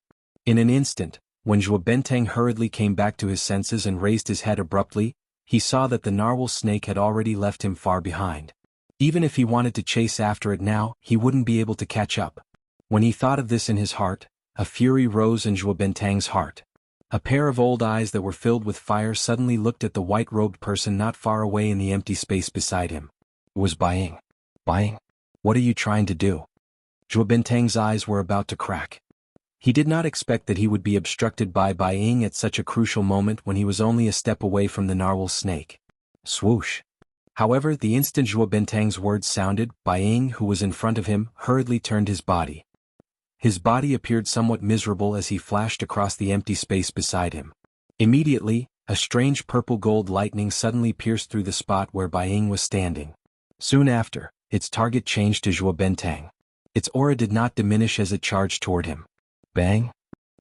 In an instant, when Zhuo Bentang hurriedly came back to his senses and raised his head abruptly, he saw that the narwhal snake had already left him far behind. Even if he wanted to chase after it now, he wouldn't be able to catch up. When he thought of this in his heart, a fury rose in Zhuo Bentang's heart. A pair of old eyes that were filled with fire suddenly looked at the white-robed person not far away in the empty space beside him. It was Baiying. Baiying? What are you trying to do? Zhuo Bentang's eyes were about to crack. He did not expect that he would be obstructed by Baiying at such a crucial moment when he was only a step away from the narwhal snake. Swoosh. However, the instant Zhuo Bentang's words sounded, Baiying, who was in front of him, hurriedly turned his body. His body appeared somewhat miserable as he flashed across the empty space beside him. Immediately, a strange purple-gold lightning suddenly pierced through the spot where Baiying was standing. Soon after, its target changed to Zhuo Bentang. Its aura did not diminish as it charged toward him. Bang!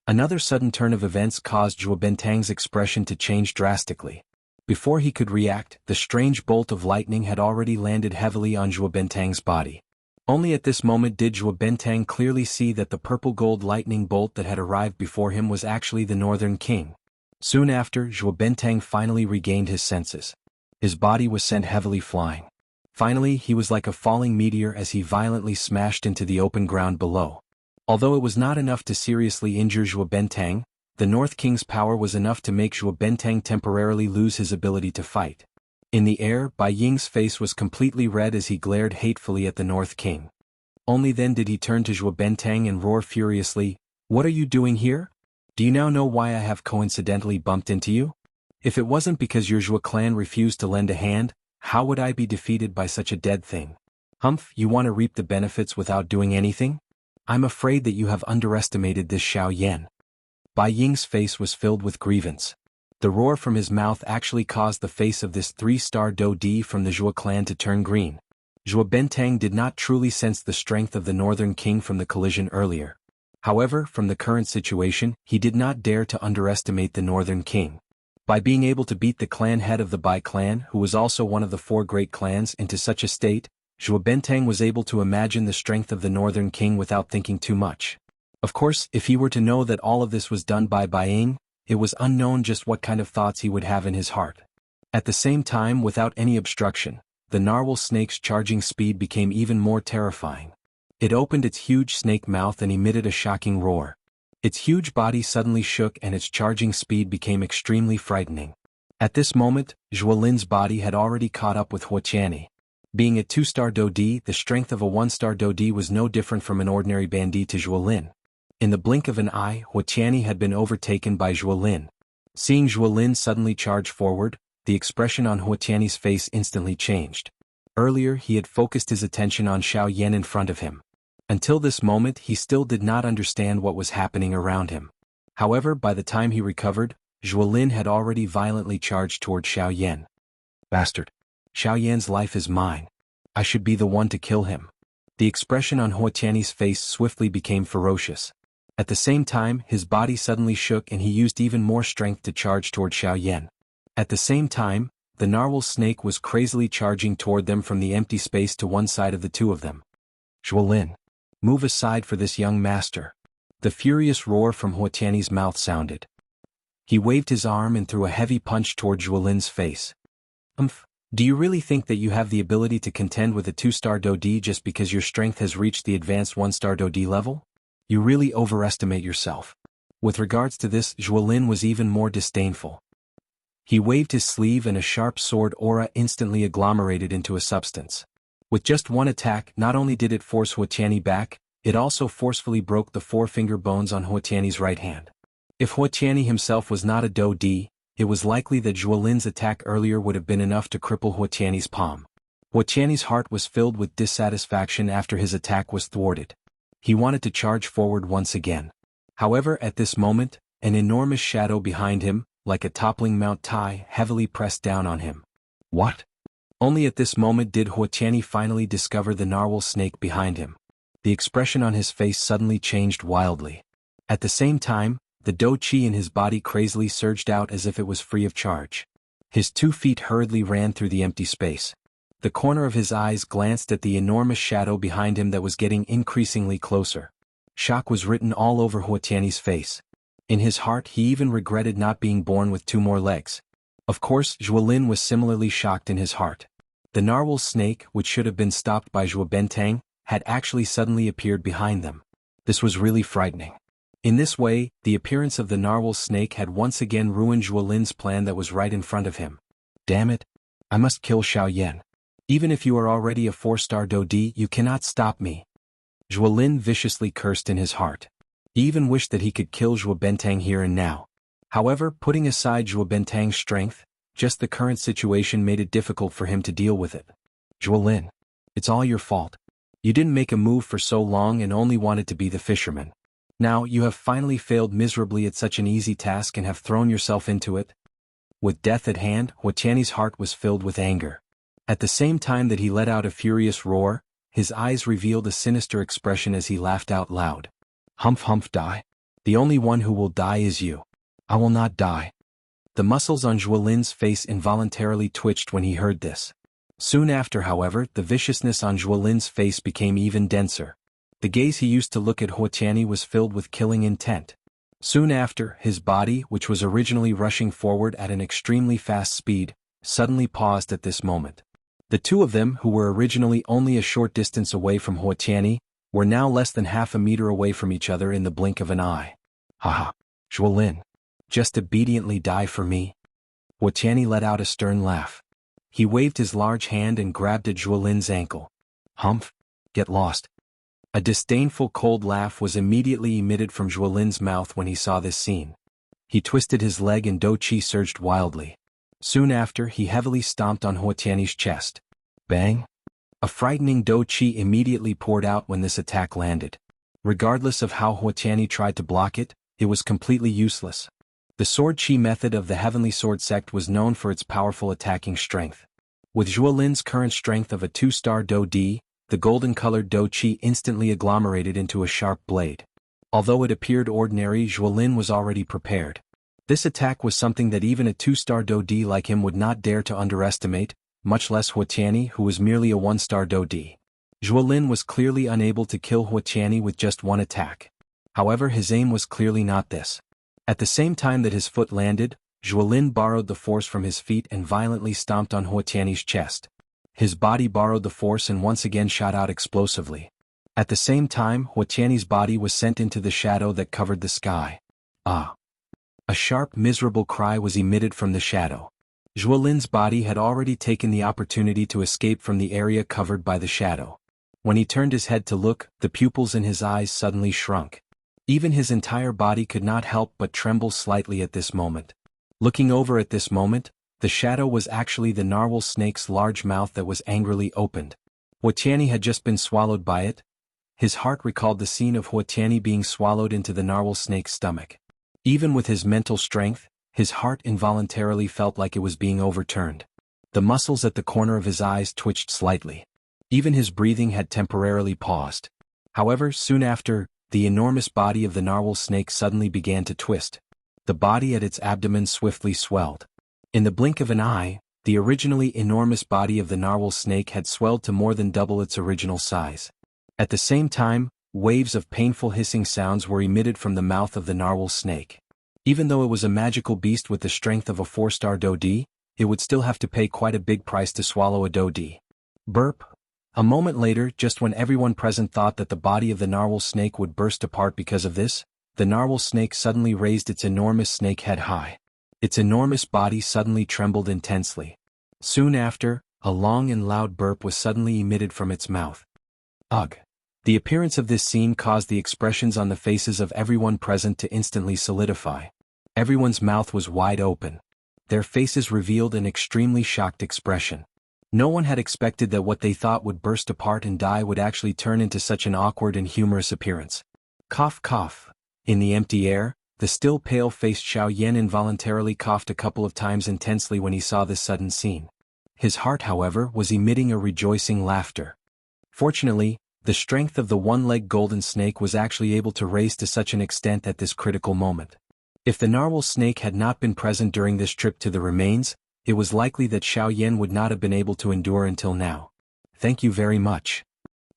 Another sudden turn of events caused Zhuo Bentang's expression to change drastically. Before he could react, the strange bolt of lightning had already landed heavily on Zhuo Bentang's body. Only at this moment did Zhuo Bentang clearly see that the purple-gold lightning bolt that had arrived before him was actually the Northern King. Soon after, Zhuo Bentang finally regained his senses. His body was sent heavily flying. Finally, he was like a falling meteor as he violently smashed into the open ground below. Although it was not enough to seriously injure Zhuo Bentang, the North King's power was enough to make Zhuo Bentang temporarily lose his ability to fight. In the air, Baiying's face was completely red as he glared hatefully at the North King. Only then did he turn to Zhuo Bentang and roar furiously, "What are you doing here? Do you now know why I have coincidentally bumped into you? If it wasn't because your Zhuo clan refused to lend a hand, how would I be defeated by such a dead thing? Humph, you want to reap the benefits without doing anything? I'm afraid that you have underestimated this Xiao Yan." Bai Ying's face was filled with grievance. The roar from his mouth actually caused the face of this 3-star Do Di from the Zhuo clan to turn green. Zhuo Bentang did not truly sense the strength of the Northern King from the collision earlier. However, from the current situation, he did not dare to underestimate the Northern King. By being able to beat the clan head of the Bai clan, who was also one of the 4 great clans, into such a state, Zhuo Bentang was able to imagine the strength of the Northern King without thinking too much. Of course, if he were to know that all of this was done by Bai Ying, it was unknown just what kind of thoughts he would have in his heart. At the same time, without any obstruction, the narwhal snake's charging speed became even more terrifying. It opened its huge snake mouth and emitted a shocking roar. Its huge body suddenly shook and its charging speed became extremely frightening. At this moment, Zhuo Lin's body had already caught up with Huoqianyi. Being a 2-star Do Di, the strength of a 1-star Do Di was no different from an ordinary bandit to Zhuo Lin. In the blink of an eye, Huoqianyi had been overtaken by Zhuo Lin. Seeing Zhuo Lin suddenly charge forward, the expression on Huoqianyi's face instantly changed. Earlier he had focused his attention on Xiaoyan in front of him. Until this moment he still did not understand what was happening around him. However, by the time he recovered, Zhuo Lin had already violently charged toward Xiaoyan. Bastard! Xiaoyan's life is mine. I should be the one to kill him. The expression on Huoqianyi's face swiftly became ferocious. At the same time, his body suddenly shook and he used even more strength to charge toward Xiaoyan. At the same time, the narwhal snake was crazily charging toward them from the empty space to one side of the two of them. Zhuo Lin, move aside for this young master. The furious roar from Huoqianyi's mouth sounded. He waved his arm and threw a heavy punch toward Zhuo Lin's face. Do you really think that you have the ability to contend with a 2-star Do Di just because your strength has reached the advanced 1-star Do Di level? You really overestimate yourself. With regards to this, Zhuo Lin was even more disdainful. He waved his sleeve and a sharp sword aura instantly agglomerated into a substance. With just one attack, not only did it force Huoqianyi back, it also forcefully broke the 4-finger bones on Huoqianyi's right hand. If Huoqianyi himself was not a Do Di, it was likely that Zhuo Lin's attack earlier would have been enough to cripple Huoqianyi's palm. Huoqianyi's heart was filled with dissatisfaction after his attack was thwarted. He wanted to charge forward once again. However, at this moment, an enormous shadow behind him, like a toppling Mount Tai, heavily pressed down on him. What? Only at this moment did Huoqianyi finally discover the narwhal snake behind him. The expression on his face suddenly changed wildly. At the same time, the Do Qi in his body crazily surged out as if it was free of charge. His 2 feet hurriedly ran through the empty space. The corner of his eyes glanced at the enormous shadow behind him that was getting increasingly closer. Shock was written all over Huoqianyi's face. In his heart he even regretted not being born with 2 more legs. Of course, Zhuo Lin was similarly shocked in his heart. The narwhal snake, which should have been stopped by Zhuo Bentang, had actually suddenly appeared behind them. This was really frightening. In this way, the appearance of the narwhal snake had once again ruined Zhuo Lin's plan that was right in front of him. Damn it! I must kill Xiaoyan. Even if you are already a 4-star Do Di, you cannot stop me. Zhuo Lin viciously cursed in his heart. He even wished that he could kill Zhuo Bentang here and now. However, putting aside Zhuo Bentang's strength, just the current situation made it difficult for him to deal with it. Zhuo Lin, it's all your fault. You didn't make a move for so long and only wanted to be the fisherman. Now you have finally failed miserably at such an easy task and have thrown yourself into it. With death at hand, Huoqianyi's heart was filled with anger. At the same time that he let out a furious roar, his eyes revealed a sinister expression as he laughed out loud. Humph humph die. The only one who will die is you. I will not die. The muscles on Zhuo Lin's face involuntarily twitched when he heard this. Soon after, however, the viciousness on Zhuo Lin's face became even denser. The gaze he used to look at Huoqianyi was filled with killing intent. Soon after, his body, which was originally rushing forward at an extremely fast speed, suddenly paused at this moment. The two of them, who were originally only a short distance away from Huoqianyi, were now less than half a meter away from each other in the blink of an eye. Haha, Zhuo Lin. Just obediently die for me. Huoqianyi let out a stern laugh. He waved his large hand and grabbed at Zhuo Lin's ankle. Humph, get lost. A disdainful cold laugh was immediately emitted from Zhuo Lin's mouth when he saw this scene. He twisted his leg and Do Qi surged wildly. Soon after, he heavily stomped on Huoqianyi's chest. Bang! A frightening Do Qi immediately poured out when this attack landed. Regardless of how Huoqianyi tried to block it, it was completely useless. The sword chi method of the Heavenly Sword sect was known for its powerful attacking strength. With Zhuolin's current strength of a 2-star Do Di, the golden-colored Do Chi instantly agglomerated into a sharp blade. Although it appeared ordinary, Zhuolin was already prepared. This attack was something that even a 2-star Do Di like him would not dare to underestimate, much less Huatiani, who was merely a 1-star Do Di. Zhuolin was clearly unable to kill Huatiani with just one attack. However, his aim was clearly not this. At the same time that his foot landed, Zhuolin borrowed the force from his feet and violently stomped on Huatiani's chest. His body borrowed the force and once again shot out explosively. At the same time, Huatiani's body was sent into the shadow that covered the sky. Ah! A sharp, miserable cry was emitted from the shadow. Zhuolin's body had already taken the opportunity to escape from the area covered by the shadow. When he turned his head to look, the pupils in his eyes suddenly shrunk. Even his entire body could not help but tremble slightly at this moment. Looking over at this moment, the shadow was actually the narwhal snake's large mouth that was angrily opened. Huatiani had just been swallowed by it. His heart recalled the scene of Huatiani being swallowed into the narwhal snake's stomach. Even with his mental strength, his heart involuntarily felt like it was being overturned. The muscles at the corner of his eyes twitched slightly. Even his breathing had temporarily paused. However, soon after, the enormous body of the narwhal snake suddenly began to twist. The body at its abdomen swiftly swelled. In the blink of an eye, the originally enormous body of the narwhal snake had swelled to more than double its original size. At the same time, waves of painful hissing sounds were emitted from the mouth of the narwhal snake. Even though it was a magical beast with the strength of a 4-star Do Di, it would still have to pay quite a big price to swallow a Do Di. Burp. A moment later, just when everyone present thought that the body of the narwhal snake would burst apart because of this, the narwhal snake suddenly raised its enormous snake head high. Its enormous body suddenly trembled intensely. Soon after, a long and loud burp was suddenly emitted from its mouth. Ugh! The appearance of this scene caused the expressions on the faces of everyone present to instantly solidify. Everyone's mouth was wide open. Their faces revealed an extremely shocked expression. No one had expected that what they thought would burst apart and die would actually turn into such an awkward and humorous appearance. Cough cough. In the empty air, the still pale-faced Xiaoyan involuntarily coughed a couple of times intensely when he saw this sudden scene. His heart, however, was emitting a rejoicing laughter. Fortunately, the strength of the one-legged golden snake was actually able to raise to such an extent at this critical moment. If the narwhal snake had not been present during this trip to the remains, it was likely that Xiaoyan would not have been able to endure until now. Thank you very much.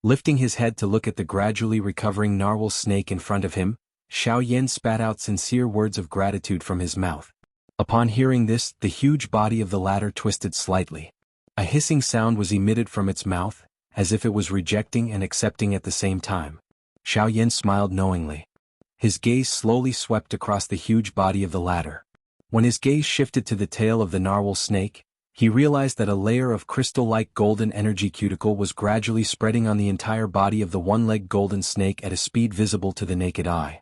Lifting his head to look at the gradually recovering narwhal snake in front of him, Xiaoyan spat out sincere words of gratitude from his mouth. Upon hearing this, the huge body of the latter twisted slightly. A hissing sound was emitted from its mouth, as if it was rejecting and accepting at the same time. Xiaoyan smiled knowingly. His gaze slowly swept across the huge body of the latter. When his gaze shifted to the tail of the narwhal snake, he realized that a layer of crystal-like golden energy cuticle was gradually spreading on the entire body of the one-legged golden snake at a speed visible to the naked eye.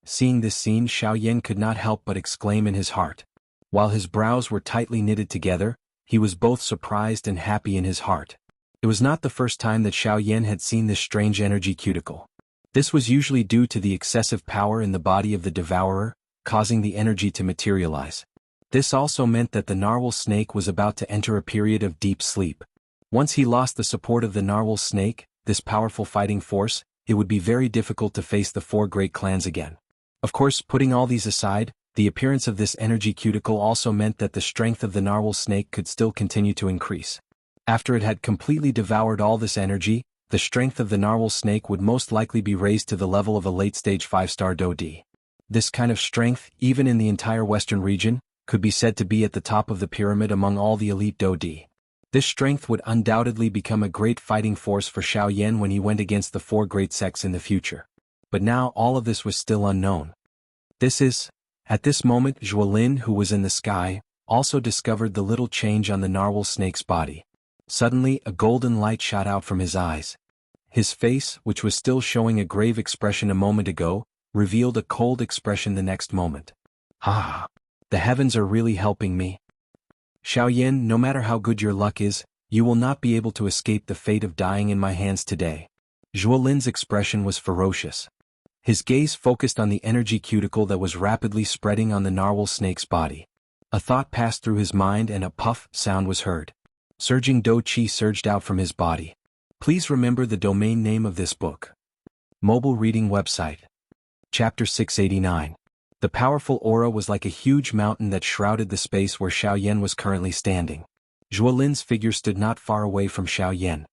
Seeing this scene, Xiaoyan could not help but exclaim in his heart. While his brows were tightly knitted together, he was both surprised and happy in his heart. It was not the first time that Xiaoyan had seen this strange energy cuticle. This was usually due to the excessive power in the body of the devourer, causing the energy to materialize. This also meant that the narwhal snake was about to enter a period of deep sleep. Once he lost the support of the narwhal snake, this powerful fighting force, it would be very difficult to face the 4 great clans again. Of course, putting all these aside, the appearance of this energy cuticle also meant that the strength of the narwhal snake could still continue to increase. After it had completely devoured all this energy, the strength of the narwhal snake would most likely be raised to the level of a late-stage 5-star Do Di. This kind of strength, even in the entire western region, could be said to be at the top of the pyramid among all the elite Do Di. This strength would undoubtedly become a great fighting force for Xiaoyan when he went against the 4 great sects in the future. But now all of this was still unknown. At this moment, Zhuolin, who was in the sky, also discovered the little change on the narwhal snake's body. Suddenly, a golden light shot out from his eyes. His face, which was still showing a grave expression a moment ago, revealed a cold expression the next moment. Ah! The heavens are really helping me. Xiaoyan, no matter how good your luck is, you will not be able to escape the fate of dying in my hands today. Zhuolin's expression was ferocious. His gaze focused on the energy cuticle that was rapidly spreading on the narwhal snake's body. A thought passed through his mind and a puff sound was heard. Surging do chi surged out from his body. Please remember the domain name of this book. Mobile reading website. Chapter 689. The powerful aura was like a huge mountain that shrouded the space where Xiaoyan was currently standing. Zhuolin's figure stood not far away from Xiaoyan.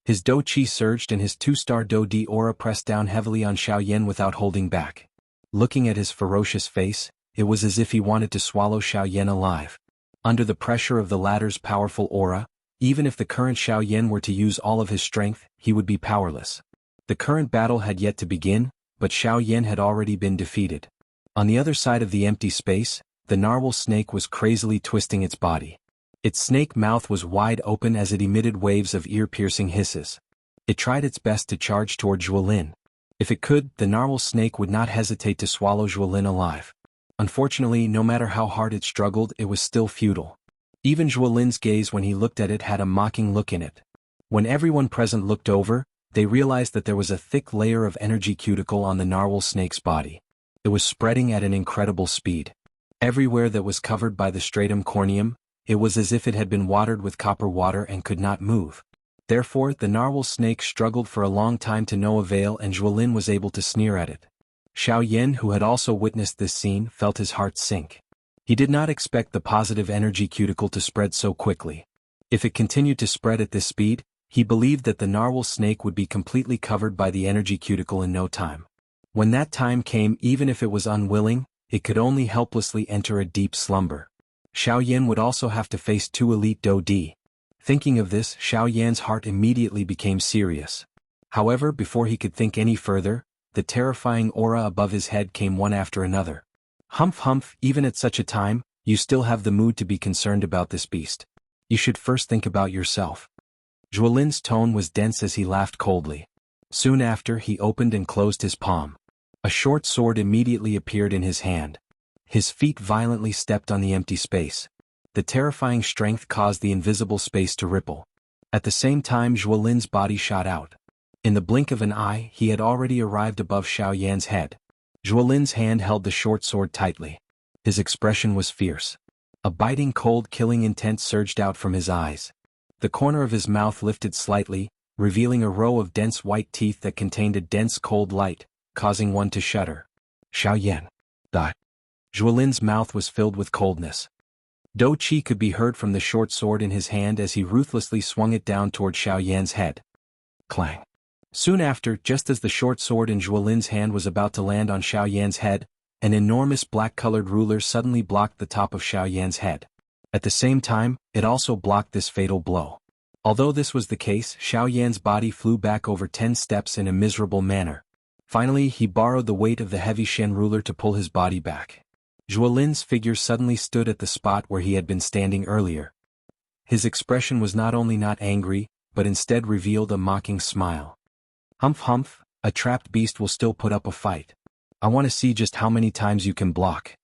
His do chi surged and his two-star do di aura pressed down heavily on Xiaoyan without holding back. Looking at his ferocious face, it was as if he wanted to swallow Xiaoyan alive. Under the pressure of the latter's powerful aura, even if the current Xiaoyan were to use all of his strength, he would be powerless. The current battle had yet to begin, but Xiaoyan had already been defeated. On the other side of the empty space, the narwhal snake was crazily twisting its body. Its snake mouth was wide open as it emitted waves of ear-piercing hisses. It tried its best to charge toward Zhuolin. If it could, the narwhal snake would not hesitate to swallow Zhuolin alive. Unfortunately, no matter how hard it struggled, it was still futile. Even Zhuolin's gaze when he looked at it had a mocking look in it. When everyone present looked over, they realized that there was a thick layer of energy cuticle on the narwhal snake's body. It was spreading at an incredible speed. Everywhere that was covered by the stratum corneum, it was as if it had been watered with copper water and could not move. Therefore, the narwhal snake struggled for a long time to no avail and Zhuolin was able to sneer at it. Xiaoyan, who had also witnessed this scene, felt his heart sink. He did not expect the positive energy cuticle to spread so quickly. If it continued to spread at this speed, he believed that the narwhal snake would be completely covered by the energy cuticle in no time. When that time came, even if it was unwilling, it could only helplessly enter a deep slumber. Xiaoyan would also have to face two elite do di. Thinking of this, Xiaoyan's heart immediately became serious. However, before he could think any further, the terrifying aura above his head came one after another. Humph humph, even at such a time, you still have the mood to be concerned about this beast. You should first think about yourself. Zhuolin's tone was dense as he laughed coldly. Soon after, he opened and closed his palm. A short sword immediately appeared in his hand. His feet violently stepped on the empty space. The terrifying strength caused the invisible space to ripple. At the same time, Zhuolin's body shot out. In the blink of an eye, he had already arrived above Xiaoyan's head. Zhuolin's hand held the short sword tightly. His expression was fierce. A biting cold killing intent surged out from his eyes. The corner of his mouth lifted slightly, revealing a row of dense white teeth that contained a dense cold light, causing one to shudder. Xiaoyan. Zhuolin's mouth was filled with coldness. Do chi could be heard from the short sword in his hand as he ruthlessly swung it down toward Xiaoyan's head. Clang. Soon after, just as the short sword in Zhuolin's hand was about to land on Xiaoyan's head, an enormous black-colored ruler suddenly blocked the top of Xiaoyan's head. At the same time, it also blocked this fatal blow. Although this was the case, Xiaoyan's body flew back over 10 steps in a miserable manner. Finally, he borrowed the weight of the heavy Shen ruler to pull his body back. Zhuolin's figure suddenly stood at the spot where he had been standing earlier. His expression was not only not angry, but instead revealed a mocking smile. Humph humph, a trapped beast will still put up a fight. I want to see just how many times you can block.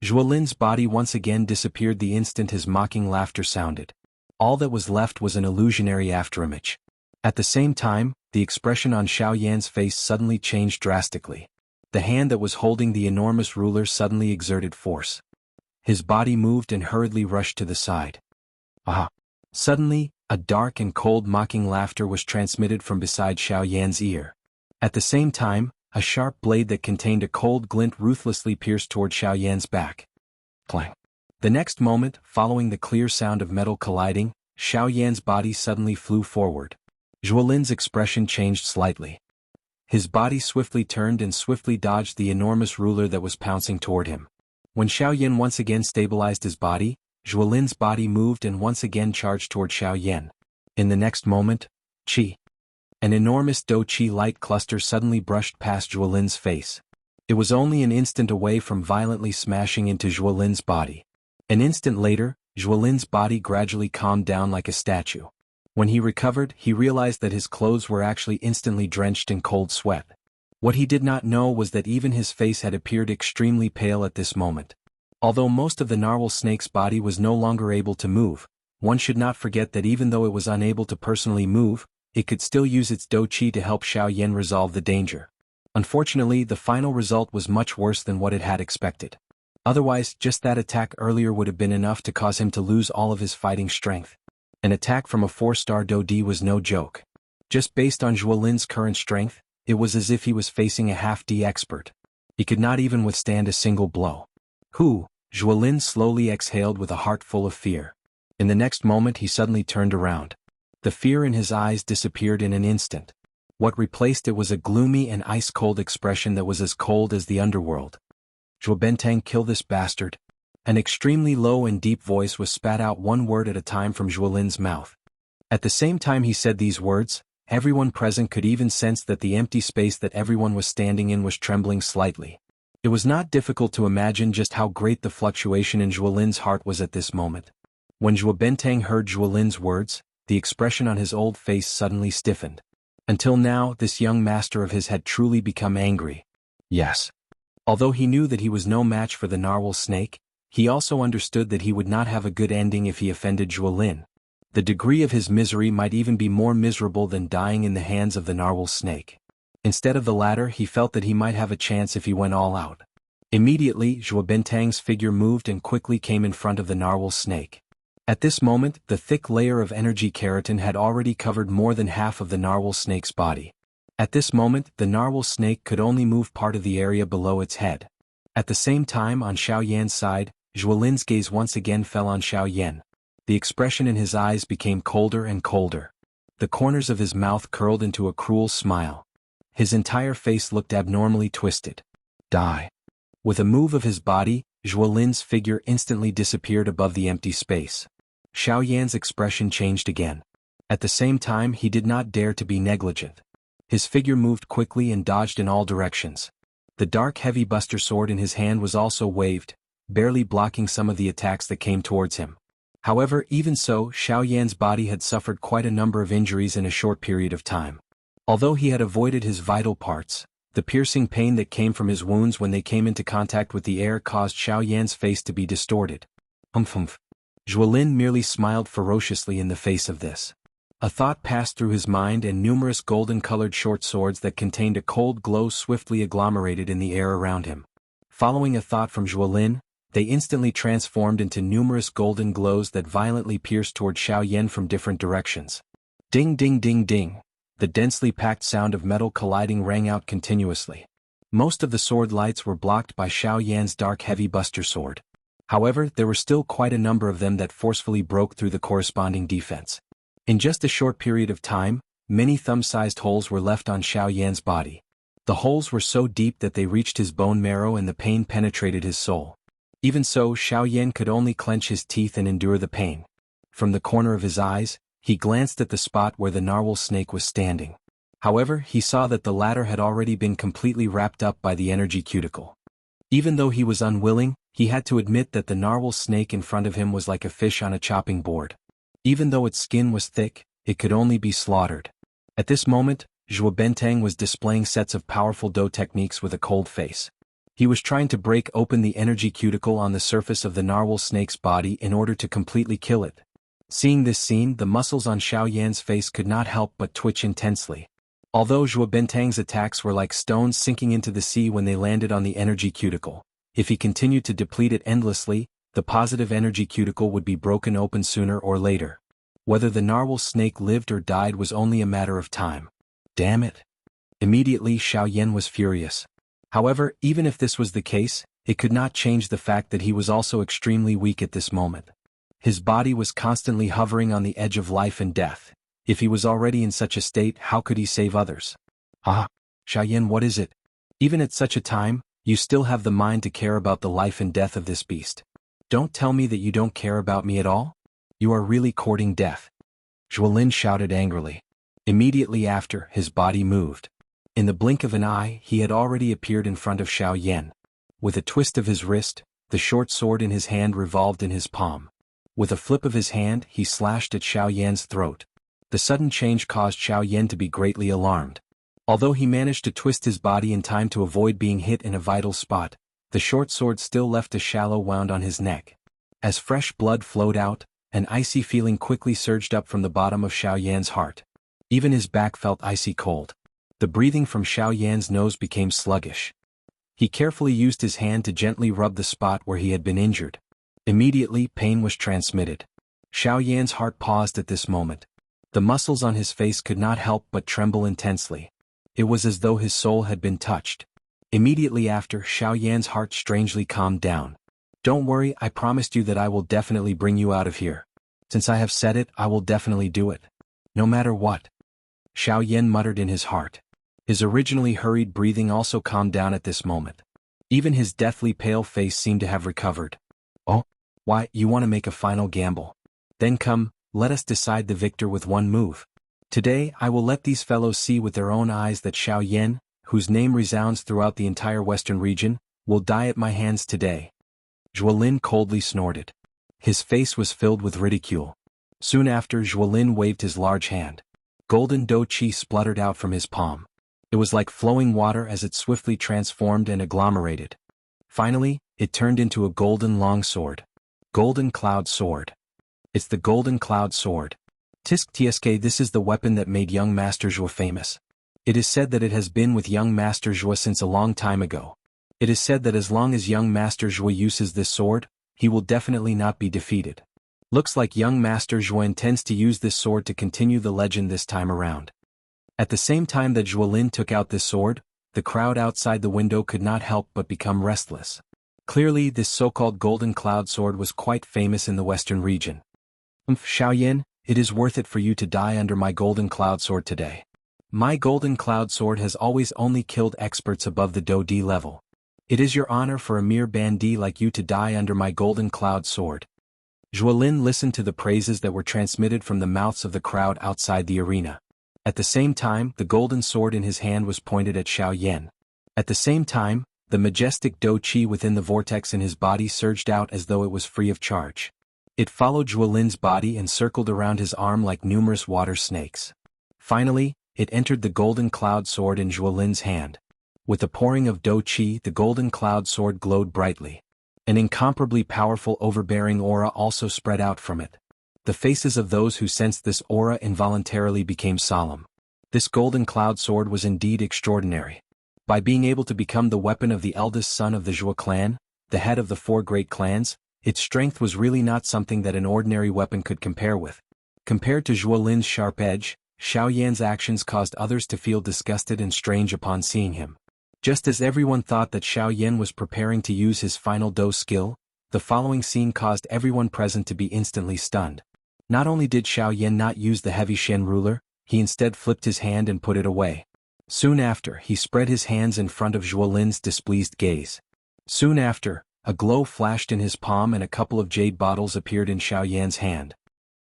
Zhuolin's body once again disappeared the instant his mocking laughter sounded. All that was left was an illusionary afterimage. At the same time, the expression on Xiaoyan's face suddenly changed drastically. The hand that was holding the enormous ruler suddenly exerted force. His body moved and hurriedly rushed to the side. Aha! Suddenly, a dark and cold mocking laughter was transmitted from beside Xiaoyan's ear. At the same time, a sharp blade that contained a cold glint ruthlessly pierced toward Xiaoyan's back. Clang! The next moment, following the clear sound of metal colliding, Xiaoyan's body suddenly flew forward. Zhuolin's expression changed slightly. His body swiftly turned and swiftly dodged the enormous ruler that was pouncing toward him. When Xiaoyan once again stabilized his body, Zhuolin's body moved and once again charged toward Xiaoyan. In the next moment, Qi. An enormous do chi light cluster suddenly brushed past Zhuolin's face. It was only an instant away from violently smashing into Zhuolin's body. An instant later, Zhuolin's body gradually calmed down like a statue. When he recovered, he realized that his clothes were actually instantly drenched in cold sweat. What he did not know was that even his face had appeared extremely pale at this moment. Although most of the narwhal snake's body was no longer able to move, one should not forget that even though it was unable to personally move, it could still use its do chi to help Xiaoyan resolve the danger. Unfortunately, the final result was much worse than what it had expected. Otherwise, just that attack earlier would have been enough to cause him to lose all of his fighting strength. An attack from a 4-star Do-D was no joke. Just based on Zhuo Lin's current strength, it was as if he was facing a half-D expert. He could not even withstand a single blow. Zhuo Lin slowly exhaled with a heart full of fear. In the next moment he suddenly turned around. The fear in his eyes disappeared in an instant. What replaced it was a gloomy and ice-cold expression that was as cold as the underworld. Zhuo Bentang, kill this bastard. An extremely low and deep voice was spat out one word at a time from Zhuo Lin's mouth. At the same time he said these words, everyone present could even sense that the empty space that everyone was standing in was trembling slightly. It was not difficult to imagine just how great the fluctuation in Zhuo Lin's heart was at this moment. When Zhuo Bentang heard Zhuo Lin's words, the expression on his old face suddenly stiffened. Until now, this young master of his had truly become angry. Yes. Although he knew that he was no match for the narwhal snake, he also understood that he would not have a good ending if he offended Zhuo Lin. The degree of his misery might even be more miserable than dying in the hands of the narwhal snake. Instead of the latter, he felt that he might have a chance if he went all out. Immediately, Zhuo Bentang's figure moved and quickly came in front of the narwhal snake. At this moment, the thick layer of energy keratin had already covered more than half of the narwhal snake's body. At this moment, the narwhal snake could only move part of the area below its head. At the same time, on Xiaoyan's side, Zhuo Lin's gaze once again fell on Xiaoyan. The expression in his eyes became colder and colder. The corners of his mouth curled into a cruel smile. His entire face looked abnormally twisted. Die. With a move of his body, Zhuo Lin's figure instantly disappeared above the empty space. Xiaoyan's expression changed again. At the same time, he did not dare to be negligent. His figure moved quickly and dodged in all directions. The dark heavy buster sword in his hand was also waved, barely blocking some of the attacks that came towards him. However, even so, Xiaoyan's body had suffered quite a number of injuries in a short period of time. Although he had avoided his vital parts, the piercing pain that came from his wounds when they came into contact with the air caused Xiaoyan's face to be distorted. Humph. Zhuo Lin merely smiled ferociously in the face of this. A thought passed through his mind and numerous golden-colored short swords that contained a cold glow swiftly agglomerated in the air around him. Following a thought from Zhuo Lin, they instantly transformed into numerous golden glows that violently pierced toward Xiaoyan from different directions. Ding ding ding ding. The densely packed sound of metal colliding rang out continuously. Most of the sword lights were blocked by Xiaoyan's dark heavy buster sword. However, there were still quite a number of them that forcefully broke through the corresponding defense. In just a short period of time, many thumb-sized holes were left on Xiaoyan's body. The holes were so deep that they reached his bone marrow and the pain penetrated his soul. Even so, Xiaoyan could only clench his teeth and endure the pain. From the corner of his eyes, he glanced at the spot where the narwhal snake was standing. However, he saw that the latter had already been completely wrapped up by the energy cuticle. Even though he was unwilling, he had to admit that the narwhal snake in front of him was like a fish on a chopping board. Even though its skin was thick, it could only be slaughtered. At this moment, Zhuo Bentang was displaying sets of powerful Do techniques with a cold face. He was trying to break open the energy cuticle on the surface of the narwhal snake's body in order to completely kill it. Seeing this scene, the muscles on Xiaoyan's face could not help but twitch intensely. Although Zhuo Bentang's attacks were like stones sinking into the sea when they landed on the energy cuticle, if he continued to deplete it endlessly, the positive energy cuticle would be broken open sooner or later. Whether the narwhal snake lived or died was only a matter of time. Damn it. Immediately Xiaoyan was furious. However, even if this was the case, it could not change the fact that he was also extremely weak at this moment. His body was constantly hovering on the edge of life and death. If he was already in such a state, how could he save others? Xiaoyan, what is it? Even at such a time, you still have the mind to care about the life and death of this beast. Don't tell me that you don't care about me at all? You are really courting death. Zhuo Lin shouted angrily. Immediately after, his body moved. In the blink of an eye, he had already appeared in front of Xiaoyan. With a twist of his wrist, the short sword in his hand revolved in his palm. With a flip of his hand, he slashed at Xiaoyan's throat. The sudden change caused Xiaoyan to be greatly alarmed. Although he managed to twist his body in time to avoid being hit in a vital spot, the short sword still left a shallow wound on his neck. As fresh blood flowed out, an icy feeling quickly surged up from the bottom of Xiaoyan's heart. Even his back felt icy cold. The breathing from Xiaoyan's nose became sluggish. He carefully used his hand to gently rub the spot where he had been injured. Immediately, pain was transmitted. Xiaoyan's heart paused at this moment. The muscles on his face could not help but tremble intensely. It was as though his soul had been touched. Immediately after, Xiaoyan's heart strangely calmed down. "Don't worry, I promised you that I will definitely bring you out of here. Since I have said it, I will definitely do it. No matter what." Xiaoyan muttered in his heart. His originally hurried breathing also calmed down at this moment. Even his deathly pale face seemed to have recovered. "Oh, why, you want to make a final gamble? Then come, let us decide the victor with one move. Today I will let these fellows see with their own eyes that Xiaoyan, whose name resounds throughout the entire western region, will die at my hands today." Zhuolin coldly snorted. His face was filled with ridicule. Soon after, Zhuolin waved his large hand. Golden dou qi spluttered out from his palm. It was like flowing water as it swiftly transformed and agglomerated. Finally, it turned into a golden long sword. Golden Cloud Sword. It's the Golden Cloud Sword. Tisk tsk, this is the weapon that made young Master Zhuo famous. It is said that it has been with young Master Zhuo since a long time ago. It is said that as long as young Master Zhuo uses this sword, he will definitely not be defeated. Looks like young Master Zhuo intends to use this sword to continue the legend this time around. At the same time that Zhuolin took out this sword, the crowd outside the window could not help but become restless. Clearly, this so-called Golden Cloud Sword was quite famous in the western region. Xiaoyan, it is worth it for you to die under my Golden Cloud Sword today. My Golden Cloud Sword has always only killed experts above the Dou D level. It is your honor for a mere bandit like you to die under my Golden Cloud Sword. Zhuolin listened to the praises that were transmitted from the mouths of the crowd outside the arena. At the same time, the golden sword in his hand was pointed at Xiaoyan. At the same time, the majestic dou qi within the vortex in his body surged out as though it was free of charge. It followed Zhuolin's body and circled around his arm like numerous water snakes. Finally, it entered the golden cloud sword in Zhuolin's hand. With the pouring of dou qi, the golden cloud sword glowed brightly. An incomparably powerful overbearing aura also spread out from it. The faces of those who sensed this aura involuntarily became solemn. This golden cloud sword was indeed extraordinary. By being able to become the weapon of the eldest son of the Zhuo clan, the head of the 4 great clans, its strength was really not something that an ordinary weapon could compare with. Compared to Zhuolin's sharp edge, Xiaoyan's actions caused others to feel disgusted and strange upon seeing him. Just as everyone thought that Xiaoyan was preparing to use his final dou skill, the following scene caused everyone present to be instantly stunned. Not only did Xiaoyan not use the heavy Shen ruler, he instead flipped his hand and put it away. Soon after, he spread his hands in front of Zhuolin's displeased gaze. Soon after, a glow flashed in his palm and a couple of jade bottles appeared in Xiaoyan's hand.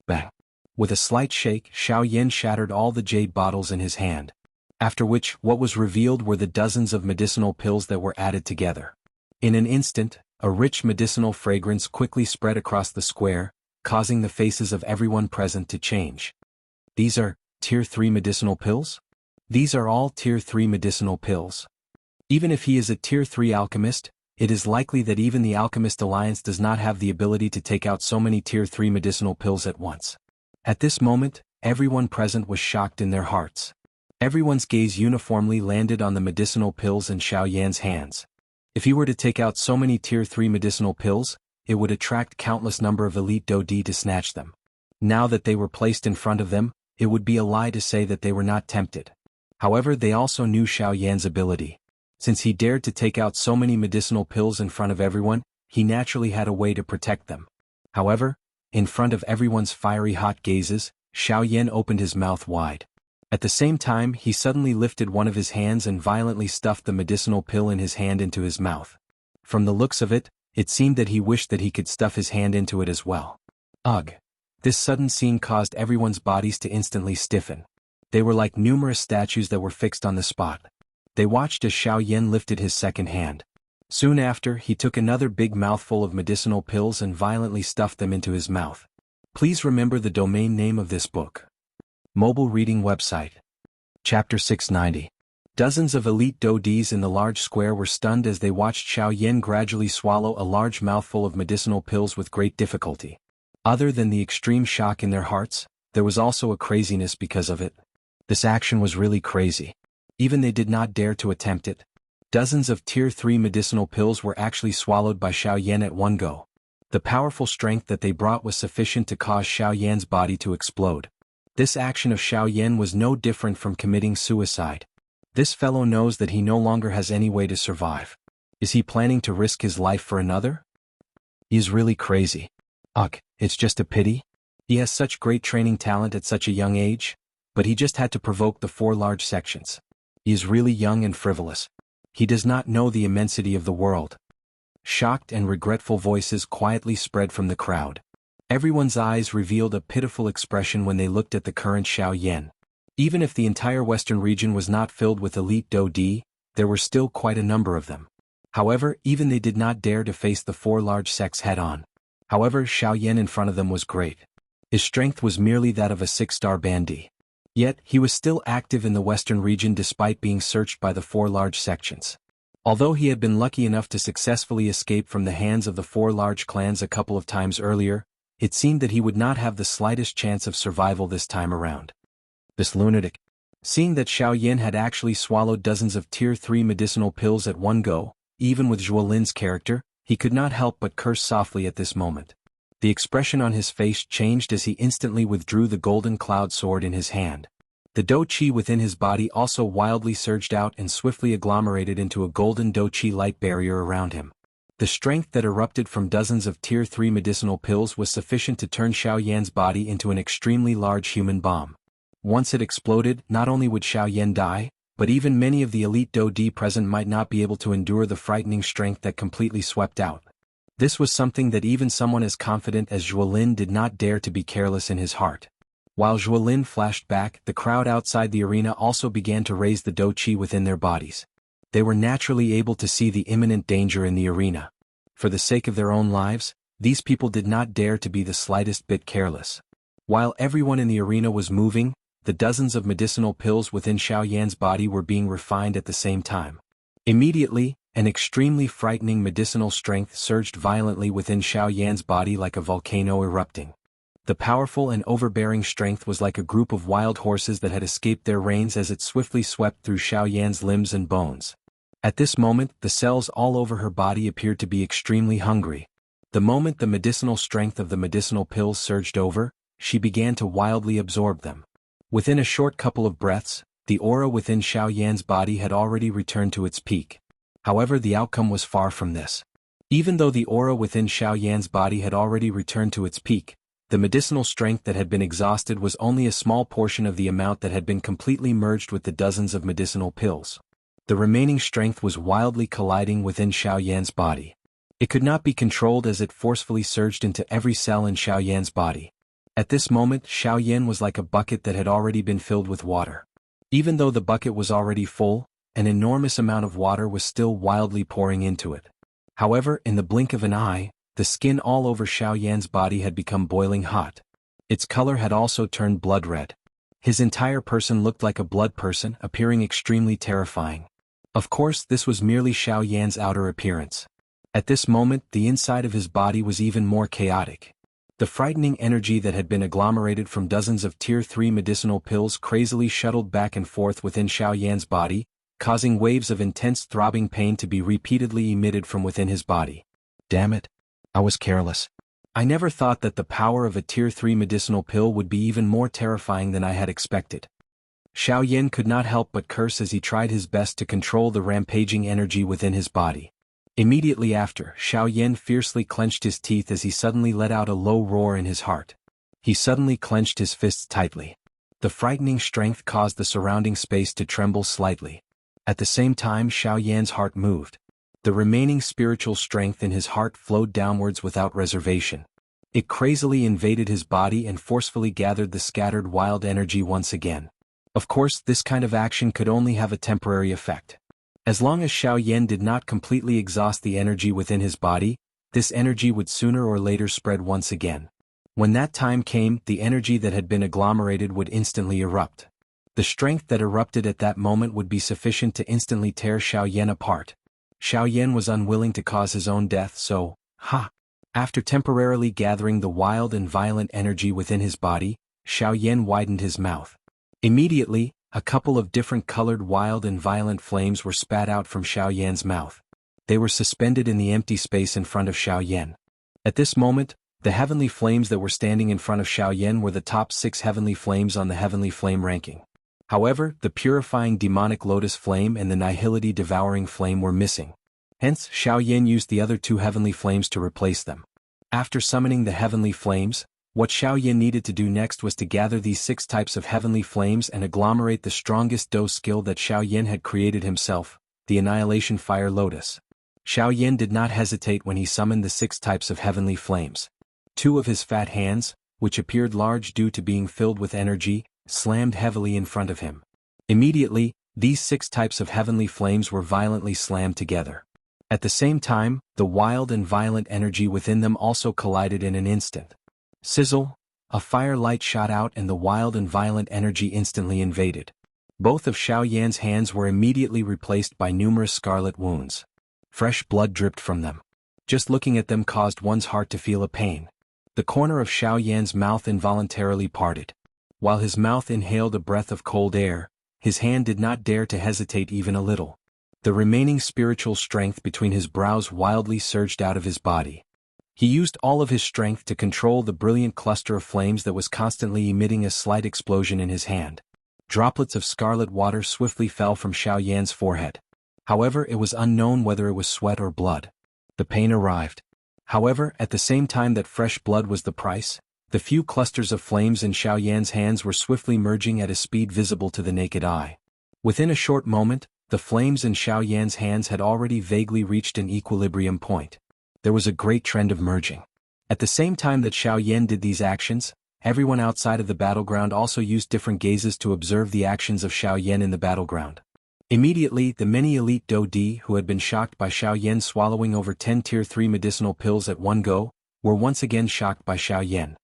Bang! With a slight shake, Xiaoyan shattered all the jade bottles in his hand. After which, what was revealed were the dozens of medicinal pills that were added together. In an instant, a rich medicinal fragrance quickly spread across the square, causing the faces of everyone present to change. These are Tier 3 medicinal pills? These are all Tier 3 medicinal pills. Even if he is a Tier 3 alchemist, it is likely that even the Alchemist Alliance does not have the ability to take out so many Tier 3 medicinal pills at once. At this moment, everyone present was shocked in their hearts. Everyone's gaze uniformly landed on the medicinal pills in Xiaoyan's hands. If he were to take out so many Tier 3 medicinal pills, it would attract countless number of elite dou D to snatch them. Now that they were placed in front of them, it would be a lie to say that they were not tempted. However, they also knew Xiaoyan's ability. Since he dared to take out so many medicinal pills in front of everyone, he naturally had a way to protect them. However, in front of everyone's fiery hot gazes, Xiaoyan opened his mouth wide. At the same time, he suddenly lifted one of his hands and violently stuffed the medicinal pill in his hand into his mouth. From the looks of it, it seemed that he wished that he could stuff his hand into it as well. Ugh! This sudden scene caused everyone's bodies to instantly stiffen. They were like numerous statues that were fixed on the spot. They watched as Xiaoyan lifted his second hand. Soon after, he took another big mouthful of medicinal pills and violently stuffed them into his mouth. Please remember the domain name of this book. Mobile reading website. Chapter 690. Dozens of elite dou Ds in the large square were stunned as they watched Xiaoyan gradually swallow a large mouthful of medicinal pills with great difficulty. Other than the extreme shock in their hearts, there was also a craziness because of it. This action was really crazy. Even they did not dare to attempt it. Dozens of Tier 3 medicinal pills were actually swallowed by Xiaoyan at one go. The powerful strength that they brought was sufficient to cause Xiaoyan's body to explode. This action of Xiaoyan was no different from committing suicide. This fellow knows that he no longer has any way to survive. Is he planning to risk his life for another? He is really crazy. Ugh, it's just a pity. He has such great training talent at such a young age, but he just had to provoke the 4 large sections. He is really young and frivolous. He does not know the immensity of the world. Shocked and regretful voices quietly spread from the crowd. Everyone's eyes revealed a pitiful expression when they looked at the current Xiaoyan. Even if the entire western region was not filled with elite Do-di, there were still quite a number of them. However, even they did not dare to face the 4 large sects head-on. However, Xiaoyan in front of them was great. His strength was merely that of a 6-star bandit. Yet, he was still active in the western region despite being searched by the 4 large sections. Although he had been lucky enough to successfully escape from the hands of the 4 large clans a couple of times earlier, it seemed that he would not have the slightest chance of survival this time around. This lunatic. Seeing that Xiaoyan had actually swallowed dozens of Tier 3 medicinal pills at one go, even with Zhuo Lin's character, he could not help but curse softly at this moment. The expression on his face changed as he instantly withdrew the golden cloud sword in his hand. The Do-chi within his body also wildly surged out and swiftly agglomerated into a golden Do-chi light barrier around him. The strength that erupted from dozens of Tier 3 medicinal pills was sufficient to turn Xiaoyan's body into an extremely large human bomb. Once it exploded, not only would Xiaoyan die, but even many of the elite Do-di present might not be able to endure the frightening strength that completely swept out. This was something that even someone as confident as Zhuo Lin did not dare to be careless in his heart. While Zhuo Lin flashed back, the crowd outside the arena also began to raise the Do-chi within their bodies. They were naturally able to see the imminent danger in the arena. For the sake of their own lives, these people did not dare to be the slightest bit careless. While everyone in the arena was moving, the dozens of medicinal pills within Xiaoyan's body were being refined at the same time. Immediately, an extremely frightening medicinal strength surged violently within Xiaoyan's body like a volcano erupting. The powerful and overbearing strength was like a group of wild horses that had escaped their reins as it swiftly swept through Xiaoyan's limbs and bones. At this moment, the cells all over her body appeared to be extremely hungry. The moment the medicinal strength of the medicinal pills surged over, she began to wildly absorb them. Within a short couple of breaths, the aura within Xiaoyan's body had already returned to its peak. However, the outcome was far from this. Even though the aura within Xiaoyan's body had already returned to its peak, the medicinal strength that had been exhausted was only a small portion of the amount that had been completely merged with the dozens of medicinal pills. The remaining strength was wildly colliding within Xiaoyan's body. It could not be controlled as it forcefully surged into every cell in Xiaoyan's body. At this moment, Xiaoyan was like a bucket that had already been filled with water. Even though the bucket was already full, an enormous amount of water was still wildly pouring into it. However, in the blink of an eye, the skin all over Xiaoyan's body had become boiling hot. Its color had also turned blood red. His entire person looked like a blood person, appearing extremely terrifying. Of course, this was merely Xiaoyan's outer appearance. At this moment, the inside of his body was even more chaotic. The frightening energy that had been agglomerated from dozens of Tier 3 medicinal pills crazily shuttled back and forth within Xiaoyan's body, causing waves of intense throbbing pain to be repeatedly emitted from within his body. Damn it. I was careless. I never thought that the power of a Tier 3 medicinal pill would be even more terrifying than I had expected. Xiaoyan could not help but curse as he tried his best to control the rampaging energy within his body. Immediately after, Xiaoyan fiercely clenched his teeth as he suddenly let out a low roar in his heart. He suddenly clenched his fists tightly. The frightening strength caused the surrounding space to tremble slightly. At the same time, Xiaoyan's heart moved. The remaining spiritual strength in his heart flowed downwards without reservation. It crazily invaded his body and forcefully gathered the scattered wild energy once again. Of course, this kind of action could only have a temporary effect. As long as Xiaoyan did not completely exhaust the energy within his body, this energy would sooner or later spread once again. When that time came, the energy that had been agglomerated would instantly erupt. The strength that erupted at that moment would be sufficient to instantly tear Xiaoyan apart. Xiaoyan was unwilling to cause his own death, so, After temporarily gathering the wild and violent energy within his body, Xiaoyan widened his mouth. Immediately, A couple of different colored wild and violent flames were spat out from Xiaoyan's mouth. They were suspended in the empty space in front of Xiaoyan. At this moment, the heavenly flames that were standing in front of Xiaoyan were the top 6 heavenly flames on the heavenly flame ranking. However, the purifying demonic lotus flame and the nihility devouring flame were missing. Hence, Xiaoyan used the other 2 heavenly flames to replace them. After summoning the heavenly flames, what Xiaoyan needed to do next was to gather these 6 types of heavenly flames and agglomerate the strongest Do skill that Xiaoyan had created himself, the Annihilation Fire Lotus. Xiaoyan did not hesitate when he summoned the 6 types of heavenly flames. 2 of his fat hands, which appeared large due to being filled with energy, slammed heavily in front of him. Immediately, these 6 types of heavenly flames were violently slammed together. At the same time, the wild and violent energy within them also collided in an instant. Sizzle! A fire light shot out and the wild and violent energy instantly invaded. Both of Xiaoyan's hands were immediately replaced by numerous scarlet wounds. Fresh blood dripped from them. Just looking at them caused one's heart to feel a pain. The corner of Xiaoyan's mouth involuntarily parted. While his mouth inhaled a breath of cold air, his hand did not dare to hesitate even a little. The remaining spiritual strength between his brows wildly surged out of his body. He used all of his strength to control the brilliant cluster of flames that was constantly emitting a slight explosion in his hand. Droplets of scarlet water swiftly fell from Xiaoyan's forehead. However, it was unknown whether it was sweat or blood. The pain arrived. However, at the same time that fresh blood was the price, the few clusters of flames in Xiaoyan's hands were swiftly merging at a speed visible to the naked eye. Within a short moment, the flames in Xiaoyan's hands had already vaguely reached an equilibrium point. There was a great trend of merging. At the same time that Xiaoyan did these actions, everyone outside of the battleground also used different gazes to observe the actions of Xiaoyan in the battleground. Immediately, the many elite Do-Di who had been shocked by Xiaoyan swallowing over 10 Tier 3 medicinal pills at one go, were once again shocked by Xiaoyan.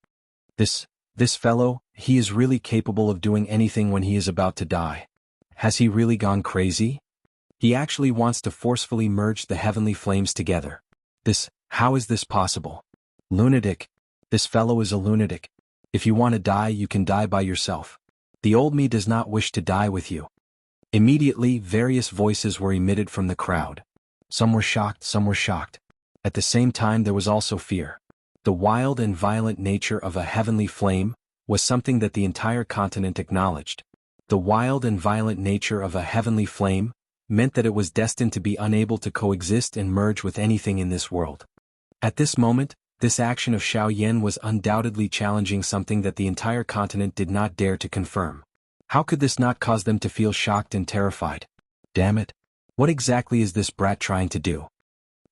This fellow, he is really capable of doing anything when he is about to die. Has he really gone crazy? He actually wants to forcefully merge the heavenly flames together. How is this possible? Lunatic. This fellow is a lunatic. If you want to die, you can die by yourself. The old me does not wish to die with you. Immediately, various voices were emitted from the crowd. Some were shocked, some were shocked. At the same time there was also fear. The wild and violent nature of a heavenly flame was something that the entire continent acknowledged. The wild and violent nature of a heavenly flame meant that it was destined to be unable to coexist and merge with anything in this world. At this moment, this action of Xiaoyan was undoubtedly challenging something that the entire continent did not dare to confirm. How could this not cause them to feel shocked and terrified? Damn it! What exactly is this brat trying to do?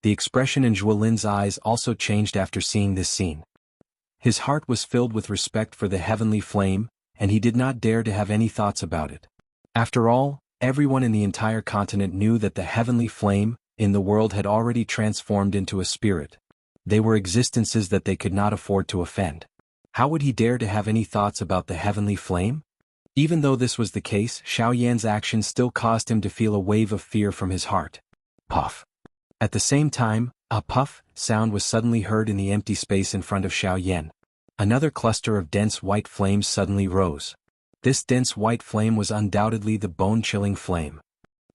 The expression in Zhuolin's eyes also changed after seeing this scene. His heart was filled with respect for the heavenly flame, and he did not dare to have any thoughts about it. After all, everyone in the entire continent knew that the heavenly flame in the world had already transformed into a spirit. They were existences that they could not afford to offend. How would he dare to have any thoughts about the heavenly flame? Even though this was the case, Xiaoyan's action still caused him to feel a wave of fear from his heart. Puff. At the same time, a puff sound was suddenly heard in the empty space in front of Xiaoyan. Another cluster of dense white flames suddenly rose. This dense white flame was undoubtedly the bone-chilling flame.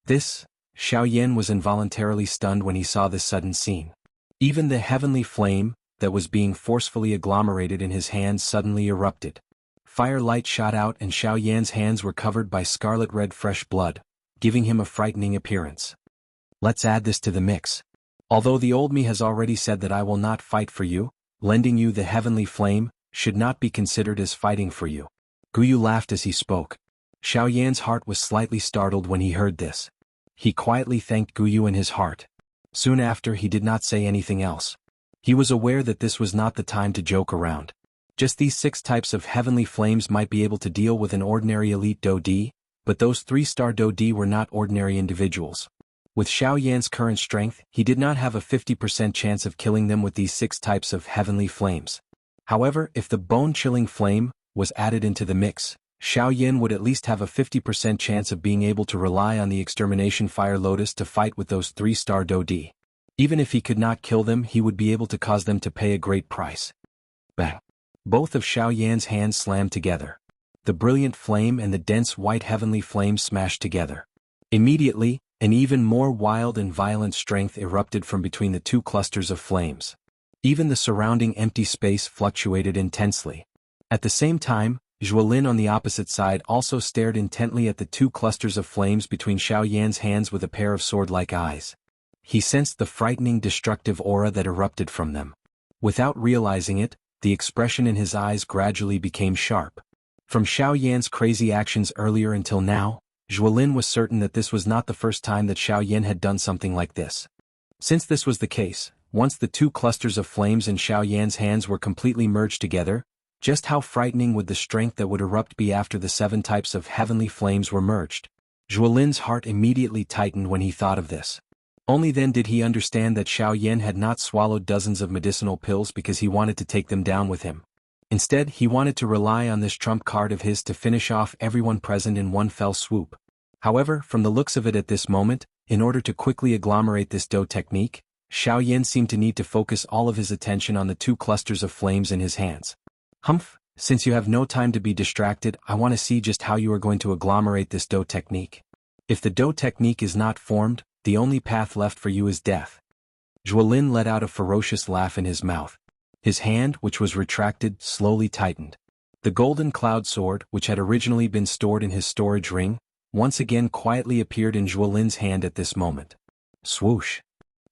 Xiaoyan was involuntarily stunned when he saw this sudden scene. Even the heavenly flame that was being forcefully agglomerated in his hands suddenly erupted. Fire light shot out and Xiaoyan's hands were covered by scarlet-red fresh blood, giving him a frightening appearance. Let's add this to the mix. Although the old me has already said that I will not fight for you, lending you the heavenly flame should not be considered as fighting for you. Guyu laughed as he spoke. Xiaoyan's heart was slightly startled when he heard this. He quietly thanked Guyu in his heart. Soon after, he did not say anything else. He was aware that this was not the time to joke around. Just these 6 types of heavenly flames might be able to deal with an ordinary elite Do-Di, but those 3-star Do-Di were not ordinary individuals. With Xiaoyan's current strength, he did not have a 50% chance of killing them with these 6 types of heavenly flames. However, if the bone-chilling flame was added into the mix, Xiaoyan would at least have a 50% chance of being able to rely on the extermination fire lotus to fight with those 3-star Do-Di. Even if he could not kill them, he would be able to cause them to pay a great price. Bang! Both of Xiaoyan's hands slammed together. the brilliant flame and the dense white heavenly flame smashed together. Immediately, an even more wild and violent strength erupted from between the two clusters of flames. Even the surrounding empty space fluctuated intensely. At the same time, Zhuolin on the opposite side also stared intently at the two clusters of flames between Xiaoyan's hands with a pair of sword-like eyes. He sensed the frightening destructive aura that erupted from them. Without realizing it, the expression in his eyes gradually became sharp. From Xiaoyan's crazy actions earlier until now, Zhuolin was certain that this was not the first time that Xiaoyan had done something like this. Since this was the case, once the two clusters of flames in Xiaoyan's hands were completely merged together, just how frightening would the strength that would erupt be after the 7 types of heavenly flames were merged? Zhuolin's heart immediately tightened when he thought of this. Only then did he understand that Xiaoyan had not swallowed dozens of medicinal pills because he wanted to take them down with him. Instead, he wanted to rely on this trump card of his to finish off everyone present in one fell swoop. However, from the looks of it at this moment, in order to quickly agglomerate this dough technique, Xiaoyan seemed to need to focus all of his attention on the two clusters of flames in his hands. Humph, since you have no time to be distracted, I want to see just how you are going to agglomerate this dough technique. If the dough technique is not formed, the only path left for you is death. Zhuolin let out a ferocious laugh in his mouth. His hand, which was retracted, slowly tightened. The golden cloud sword, which had originally been stored in his storage ring, once again quietly appeared in Zhuolin's hand at this moment. Swoosh.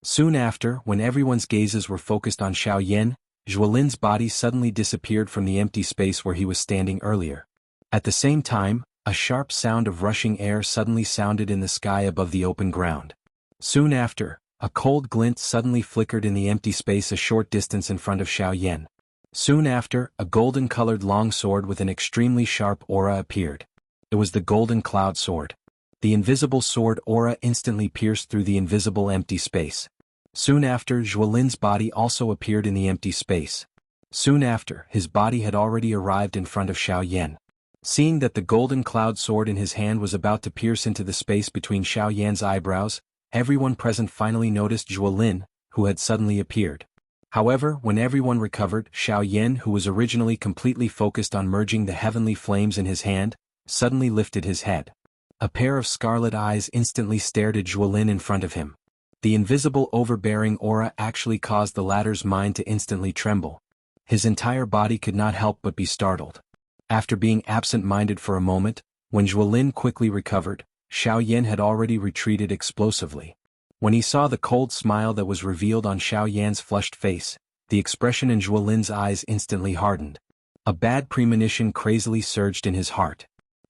Soon after, when everyone's gazes were focused on Xiaoyan, Zhuolin's body suddenly disappeared from the empty space where he was standing earlier. At the same time, a sharp sound of rushing air suddenly sounded in the sky above the open ground. Soon after, a cold glint suddenly flickered in the empty space a short distance in front of Xiaoyan. Soon after, a golden-colored long sword with an extremely sharp aura appeared. It was the golden cloud sword. The invisible sword aura instantly pierced through the invisible empty space. Soon after, Zhuolin's body also appeared in the empty space. Soon after, his body had already arrived in front of Xiaoyan. Seeing that the golden cloud sword in his hand was about to pierce into the space between Xiaoyan's eyebrows, everyone present finally noticed Zhuolin, who had suddenly appeared. However, when everyone recovered, Xiaoyan, who was originally completely focused on merging the heavenly flames in his hand, suddenly lifted his head. A pair of scarlet eyes instantly stared at Zhuolin in front of him. The invisible overbearing aura actually caused the latter's mind to instantly tremble. His entire body could not help but be startled. After being absent-minded for a moment, when Zhuolin quickly recovered, Xiaoyan had already retreated explosively. When he saw the cold smile that was revealed on Xiaoyan's flushed face, the expression in Zhuolin's eyes instantly hardened. A bad premonition crazily surged in his heart.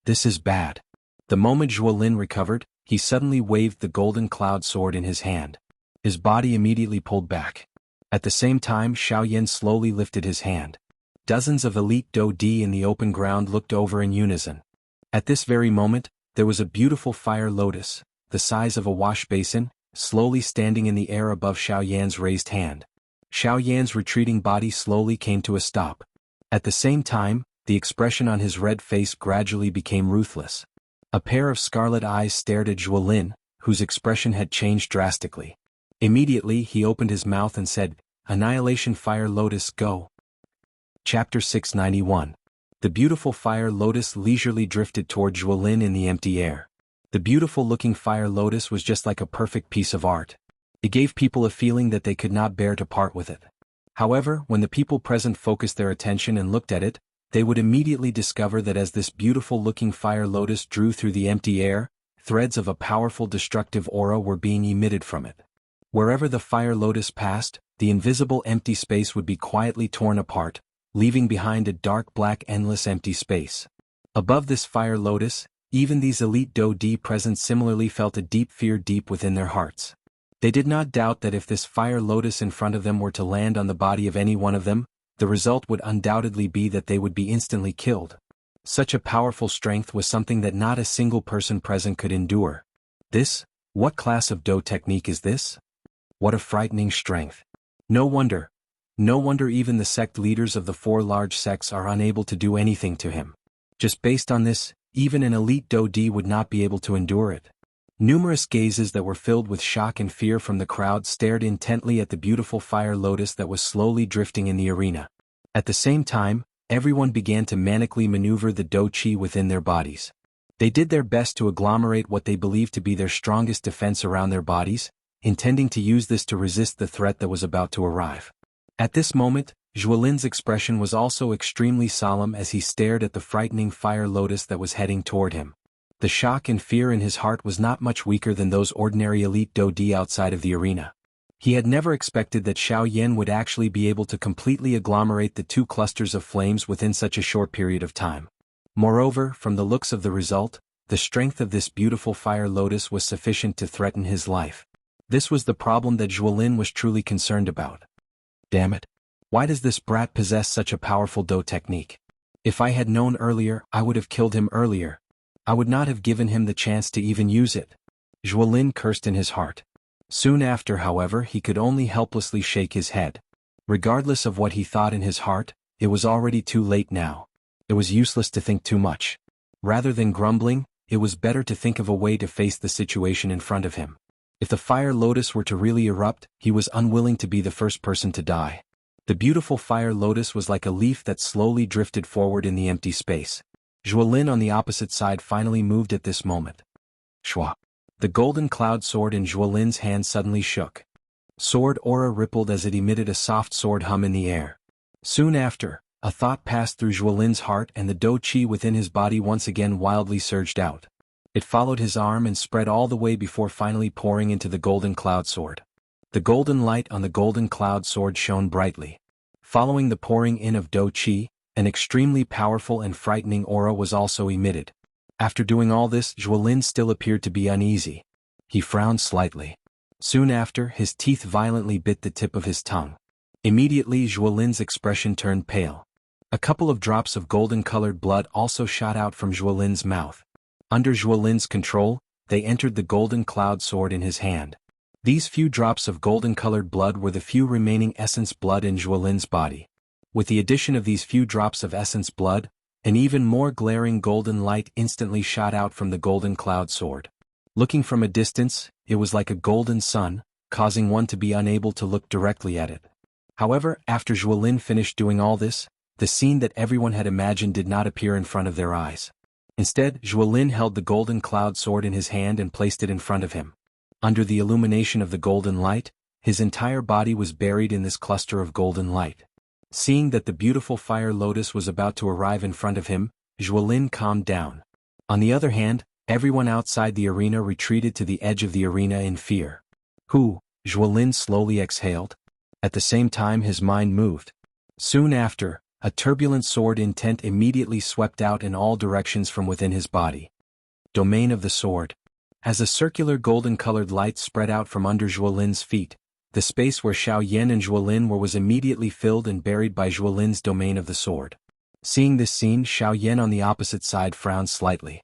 This is bad. The moment Zhuolin recovered, he suddenly waved the golden cloud sword in his hand. His body immediately pulled back. At the same time, Xiaoyan slowly lifted his hand. Dozens of elite Dou Di in the open ground looked over in unison. At this very moment, there was a beautiful fire lotus, the size of a wash basin, slowly standing in the air above Xiaoyan's raised hand. Xiaoyan's retreating body slowly came to a stop. At the same time, the expression on his red face gradually became ruthless. A pair of scarlet eyes stared at Zhuolin, whose expression had changed drastically. Immediately he opened his mouth and said, "Annihilation Fire Lotus, go." Chapter 691. The beautiful fire lotus leisurely drifted toward Zhuolin in the empty air. The beautiful-looking fire lotus was just like a perfect piece of art. It gave people a feeling that they could not bear to part with it. However, when the people present focused their attention and looked at it, they would immediately discover that as this beautiful-looking fire lotus drew through the empty air, threads of a powerful destructive aura were being emitted from it. Wherever the fire lotus passed, the invisible empty space would be quietly torn apart, leaving behind a dark black endless empty space. Above this fire lotus, even these elite Dou Di present similarly felt a deep fear deep within their hearts. They did not doubt that if this fire lotus in front of them were to land on the body of any one of them, the result would undoubtedly be that they would be instantly killed. Such a powerful strength was something that not a single person present could endure. What class of dough technique is this? What a frightening strength. No wonder even the sect leaders of the 4 large sects are unable to do anything to him. Just based on this, even an elite Dou Di would not be able to endure it. Numerous gazes that were filled with shock and fear from the crowd stared intently at the beautiful fire lotus that was slowly drifting in the arena. At the same time, everyone began to manically maneuver the dou qi within their bodies. They did their best to agglomerate what they believed to be their strongest defense around their bodies, intending to use this to resist the threat that was about to arrive. At this moment, Zhuolin's expression was also extremely solemn as he stared at the frightening fire lotus that was heading toward him. The shock and fear in his heart was not much weaker than those ordinary elite dou di outside of the arena. He had never expected that Xiaoyan would actually be able to completely agglomerate the two clusters of flames within such a short period of time. Moreover, from the looks of the result, the strength of this beautiful fire lotus was sufficient to threaten his life. This was the problem that Zhuolin was truly concerned about. Damn it. Why does this brat possess such a powerful dou technique? If I had known earlier, I would have killed him earlier. I would not have given him the chance to even use it. Zhuolin cursed in his heart. Soon after, however, he could only helplessly shake his head. Regardless of what he thought in his heart, it was already too late now. It was useless to think too much. Rather than grumbling, it was better to think of a way to face the situation in front of him. If the fire lotus were to really erupt, he was unwilling to be the first person to die. The beautiful fire lotus was like a leaf that slowly drifted forward in the empty space. Zhuolin on the opposite side finally moved at this moment. Shwa. The golden cloud sword in Zhuolin's hand suddenly shook. Sword aura rippled as it emitted a soft sword hum in the air. Soon after, a thought passed through Zhuolin's heart and the dou qi within his body once again wildly surged out. It followed his arm and spread all the way before finally pouring into the golden cloud sword. The golden light on the golden cloud sword shone brightly. Following the pouring in of dou qi, an extremely powerful and frightening aura was also emitted. After doing all this, Zhuolin still appeared to be uneasy. He frowned slightly. Soon after, his teeth violently bit the tip of his tongue. Immediately, Zhuolin's expression turned pale. A couple of drops of golden-colored blood also shot out from Zhuolin's mouth. Under Zhuolin's control, they entered the golden cloud sword in his hand. These few drops of golden-colored blood were the few remaining essence blood in Zhuolin's body. With the addition of these few drops of essence blood, an even more glaring golden light instantly shot out from the golden cloud sword. Looking from a distance, it was like a golden sun, causing one to be unable to look directly at it. However, after Zhuolin finished doing all this, the scene that everyone had imagined did not appear in front of their eyes. Instead, Zhuolin held the golden cloud sword in his hand and placed it in front of him. Under the illumination of the golden light, his entire body was buried in this cluster of golden light. Seeing that the beautiful fire lotus was about to arrive in front of him, Zhuolin calmed down. On the other hand, everyone outside the arena retreated to the edge of the arena in fear. Zhuolin slowly exhaled. At the same time his mind moved. Soon after, a turbulent sword intent immediately swept out in all directions from within his body. Domain of the sword. As a circular golden-colored light spread out from under Zhuolin's feet, the space where Xiaoyan and Zhuolin were was immediately filled and buried by Zhuolin's domain of the sword. Seeing this scene, Xiaoyan on the opposite side frowned slightly.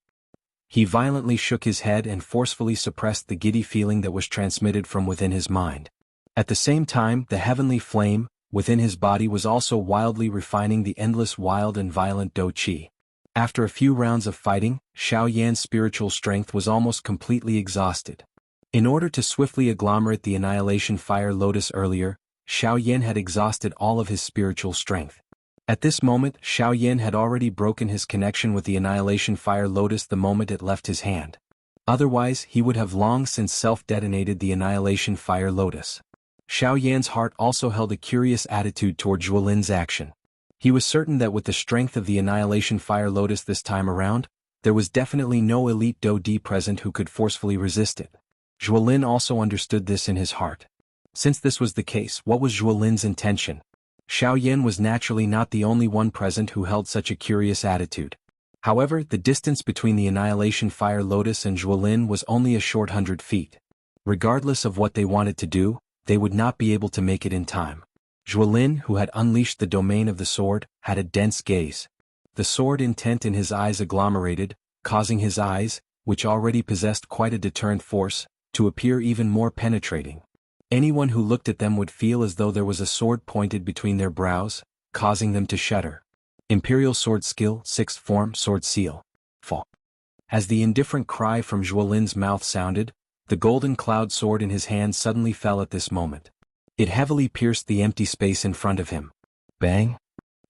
He violently shook his head and forcefully suppressed the giddy feeling that was transmitted from within his mind. At the same time, the heavenly flame within his body was also wildly refining the endless wild and violent dou qi. After a few rounds of fighting, Xiaoyan's spiritual strength was almost completely exhausted. In order to swiftly agglomerate the annihilation fire lotus earlier, Xiaoyan had exhausted all of his spiritual strength. At this moment, Xiaoyan had already broken his connection with the annihilation fire lotus the moment it left his hand. Otherwise, he would have long since self-detonated the annihilation fire lotus. Xiaoyan's heart also held a curious attitude toward Zhuolin's action. He was certain that with the strength of the annihilation fire lotus this time around, there was definitely no elite dou di present who could forcefully resist it. Zhuolin also understood this in his heart. Since this was the case, what was Zhuolin's intention? Xiaoyan was naturally not the only one present who held such a curious attitude. However, the distance between the annihilation fire lotus and Zhuolin was only a short 100 feet. Regardless of what they wanted to do, they would not be able to make it in time. Zhuolin, who had unleashed the domain of the sword, had a dense gaze. The sword intent in his eyes agglomerated, causing his eyes, which already possessed quite a deterrent force, to appear even more penetrating. Anyone who looked at them would feel as though there was a sword pointed between their brows, causing them to shudder. Imperial Sword Skill, 6th Form, Sword Seal. Fall. As the indifferent cry from Zhuolin's mouth sounded, the golden cloud sword in his hand suddenly fell at this moment. It heavily pierced the empty space in front of him. Bang!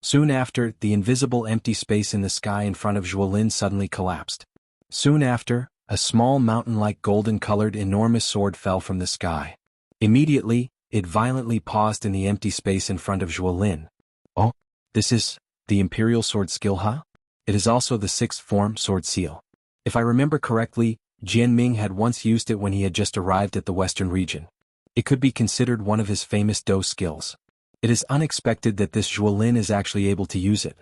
Soon after, the invisible empty space in the sky in front of Zhuolin suddenly collapsed. Soon after, a small mountain-like golden-colored enormous sword fell from the sky. Immediately, it violently paused in the empty space in front of Zhuolin. Oh, this is the Imperial Sword Skill, huh? It is also the sixth form Sword Seal. If I remember correctly, Jianming had once used it when he had just arrived at the western region. It could be considered one of his famous Do skills. It is unexpected that this Zhuolin is actually able to use it.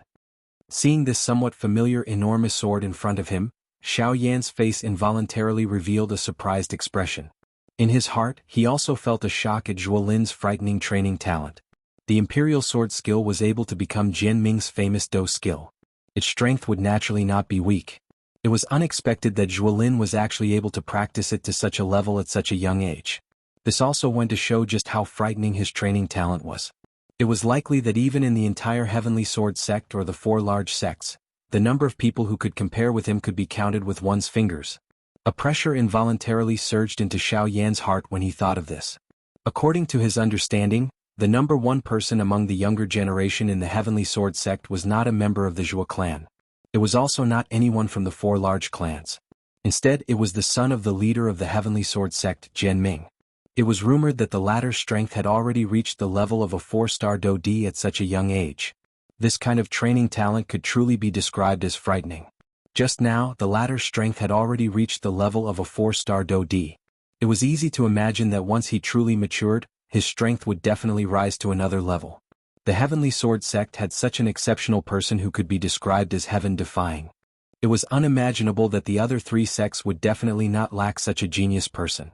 Seeing this somewhat familiar enormous sword in front of him, Xiao Yan's face involuntarily revealed a surprised expression. In his heart, he also felt a shock at Zhuolin's frightening training talent. The Imperial Sword Skill was able to become Jianming's famous Do skill. Its strength would naturally not be weak. It was unexpected that Zhuolin was actually able to practice it to such a level at such a young age. This also went to show just how frightening his training talent was. It was likely that even in the entire Heavenly Sword sect or the four large sects, the number of people who could compare with him could be counted with one's fingers. A pressure involuntarily surged into Xiao Yan's heart when he thought of this. According to his understanding, the number one person among the younger generation in the Heavenly Sword sect was not a member of the Zhuo clan. It was also not anyone from the four large clans. Instead, it was the son of the leader of the Heavenly Sword sect, Jianming. It was rumored that the latter's strength had already reached the level of a 4-star Do D at such a young age. This kind of training talent could truly be described as frightening. Just now, the latter's strength had already reached the level of a 4-star Do D. It was easy to imagine that once he truly matured, his strength would definitely rise to another level. The Heavenly Sword sect had such an exceptional person who could be described as heaven-defying. It was unimaginable that the other three sects would definitely not lack such a genius person.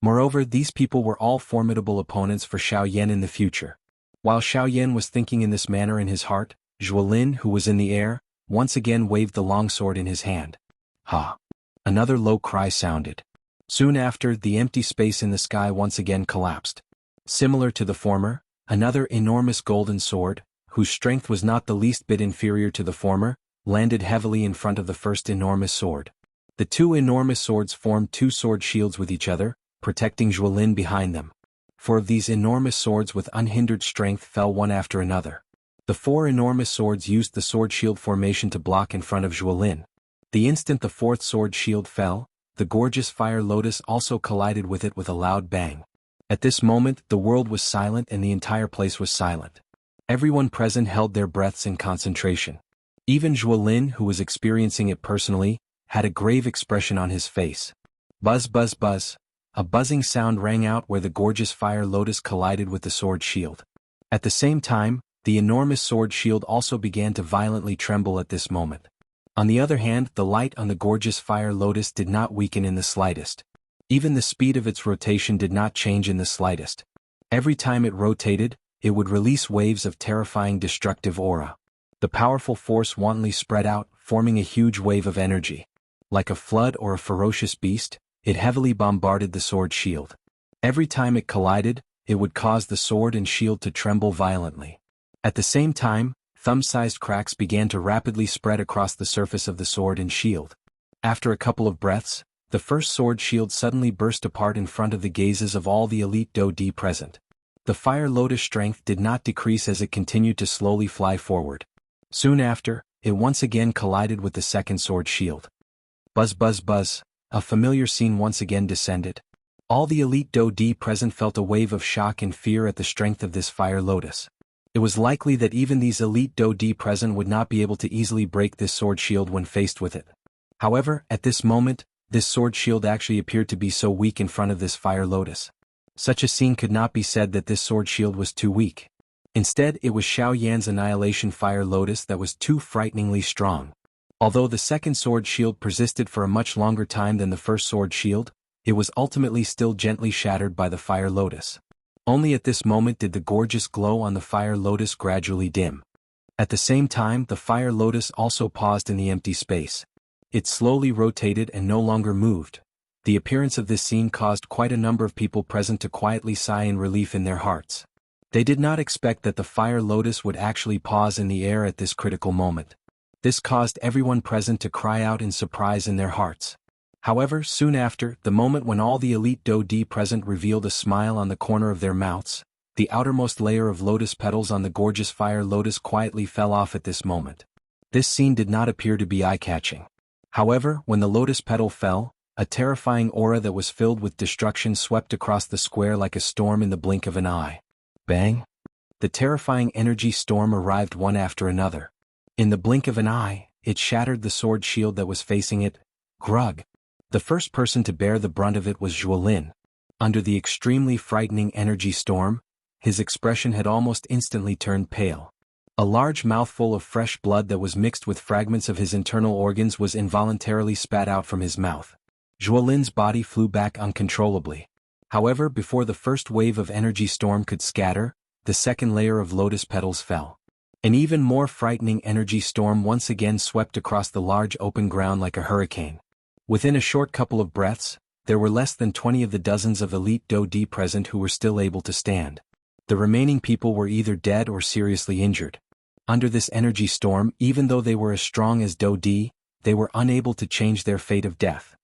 Moreover, these people were all formidable opponents for Xiao Yan in the future. While Xiao Yan was thinking in this manner in his heart, Zhuolin, who was in the air, once again waved the longsword in his hand. Ha! Another low cry sounded. Soon after, the empty space in the sky once again collapsed. Similar to the former, another enormous golden sword, whose strength was not the least bit inferior to the former, landed heavily in front of the first enormous sword. The two enormous swords formed two sword shields with each other, protecting Zhuolin behind them. 4 of these enormous swords with unhindered strength fell one after another. The 4 enormous swords used the sword shield formation to block in front of Zhuolin. The instant the 4th sword shield fell, the gorgeous fire lotus also collided with it with a loud bang. At this moment, the world was silent and the entire place was silent. Everyone present held their breaths in concentration. Even Zhuolin, who was experiencing it personally, had a grave expression on his face. Buzz buzz buzz. A buzzing sound rang out where the gorgeous fire lotus collided with the sword shield. At the same time, the enormous sword shield also began to violently tremble at this moment. On the other hand, the light on the gorgeous fire lotus did not weaken in the slightest. Even the speed of its rotation did not change in the slightest. Every time it rotated, it would release waves of terrifying destructive aura. The powerful force wantonly spread out, forming a huge wave of energy. Like a flood or a ferocious beast, it heavily bombarded the sword shield. Every time it collided, it would cause the sword and shield to tremble violently. At the same time, thumb-sized cracks began to rapidly spread across the surface of the sword and shield. After a couple of breaths, the first sword shield suddenly burst apart in front of the gazes of all the elite Do D present. The fire lotus strength did not decrease as it continued to slowly fly forward. Soon after, it once again collided with the second sword shield. Buzz buzz buzz. A familiar scene once again descended. All the elite Do D present felt a wave of shock and fear at the strength of this fire lotus. It was likely that even these elite Do D present would not be able to easily break this sword shield when faced with it. However, at this moment, this sword shield actually appeared to be so weak in front of this fire lotus. Such a scene could not be said that this sword shield was too weak. Instead, it was Xiao Yan's annihilation fire lotus that was too frighteningly strong. Although the second sword shield persisted for a much longer time than the first sword shield, it was ultimately still gently shattered by the fire lotus. Only at this moment did the gorgeous glow on the fire lotus gradually dim. At the same time, the fire lotus also paused in the empty space. It slowly rotated and no longer moved. The appearance of this scene caused quite a number of people present to quietly sigh in relief in their hearts. They did not expect that the fire lotus would actually pause in the air at this critical moment. This caused everyone present to cry out in surprise in their hearts. However, soon after, the moment when all the elite Do D present revealed a smile on the corner of their mouths, The outermost layer of lotus petals on the gorgeous fire lotus quietly fell off at this moment. This scene did not appear to be eye-catching. However, when the lotus petal fell, a terrifying aura that was filled with destruction swept across the square like a storm in the blink of an eye. Bang! The terrifying energy storm arrived one after another. In the blink of an eye, it shattered the sword shield that was facing it. Grug! The first person to bear the brunt of it was Zhuolin. Under the extremely frightening energy storm, his expression had almost instantly turned pale. A large mouthful of fresh blood that was mixed with fragments of his internal organs was involuntarily spat out from his mouth. Zhuolin's body flew back uncontrollably. However, before the first wave of energy storm could scatter, the second layer of lotus petals fell. An even more frightening energy storm once again swept across the large open ground like a hurricane. Within a short couple of breaths, there were less than 20 of the dozens of elite Do Di present who were still able to stand. The remaining people were either dead or seriously injured. Under this energy storm, even though they were as strong as Do Di, they were unable to change their fate of death.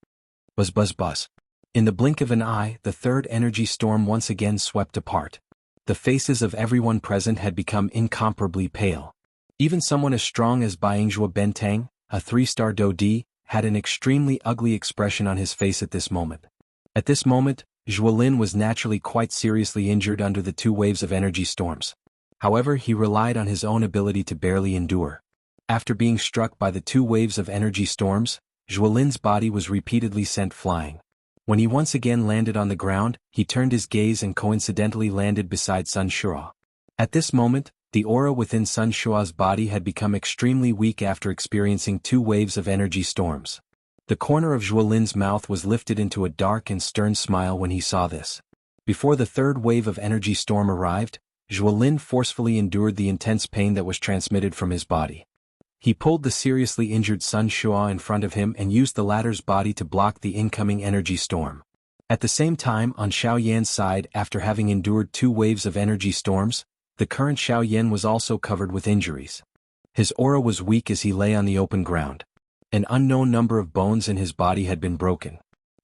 Buzz buzz buzz. In the blink of an eye, the third energy storm once again swept apart. The faces of everyone present had become incomparably pale. Even someone as strong as Baingzhua Bentang, a 3-star Do Di, had an extremely ugly expression on his face at this moment. At this moment, Zhuolin was naturally quite seriously injured under the 2 waves of energy storms. However, he relied on his own ability to barely endure. After being struck by the 2 waves of energy storms, Zhuolin's body was repeatedly sent flying. When he once again landed on the ground, he turned his gaze and coincidentally landed beside Sun Shuo. At this moment, the aura within Sun Shuo's body had become extremely weak after experiencing 2 waves of energy storms. The corner of Zhuolin's mouth was lifted into a dark and stern smile when he saw this. Before the third wave of energy storm arrived, Zhuolin forcefully endured the intense pain that was transmitted from his body. He pulled the seriously injured Sun Shuo in front of him and used the latter's body to block the incoming energy storm. At the same time, on Xiaoyan's side, after having endured 2 waves of energy storms, the current Xiaoyan was also covered with injuries. His aura was weak as he lay on the open ground. An unknown number of bones in his body had been broken.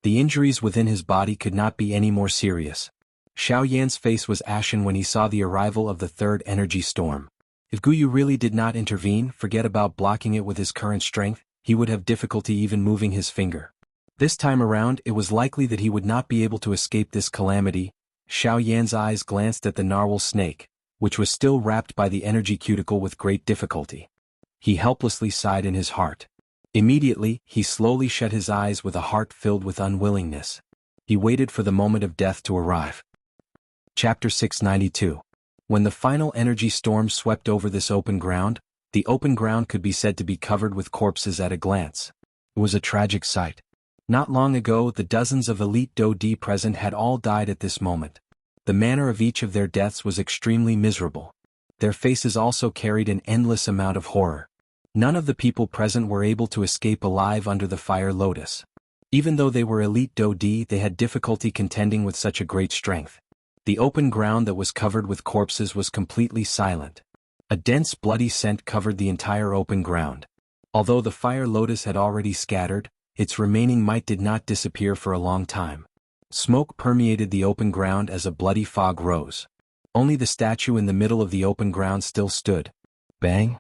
The injuries within his body could not be any more serious. Xiaoyan's face was ashen when he saw the arrival of the third energy storm. If Guyu really did not intervene, forget about blocking it with his current strength, he would have difficulty even moving his finger. This time around, it was likely that he would not be able to escape this calamity. Xiaoyan's eyes glanced at the narwhal snake, which was still wrapped by the energy cuticle with great difficulty. He helplessly sighed in his heart. Immediately, he slowly shut his eyes with a heart filled with unwillingness. He waited for the moment of death to arrive. Chapter 692. When the final energy storm swept over this open ground, the open ground could be said to be covered with corpses at a glance. It was a tragic sight. Not long ago, the dozens of elite Do Di present had all died at this moment. The manner of each of their deaths was extremely miserable. Their faces also carried an endless amount of horror. None of the people present were able to escape alive under the fire lotus. Even though they were elite Do Di, they had difficulty contending with such a great strength. The open ground that was covered with corpses was completely silent. A dense bloody scent covered the entire open ground. Although the fire lotus had already scattered, its remaining might did not disappear for a long time. Smoke permeated the open ground as a bloody fog rose. Only the statue in the middle of the open ground still stood. Bang!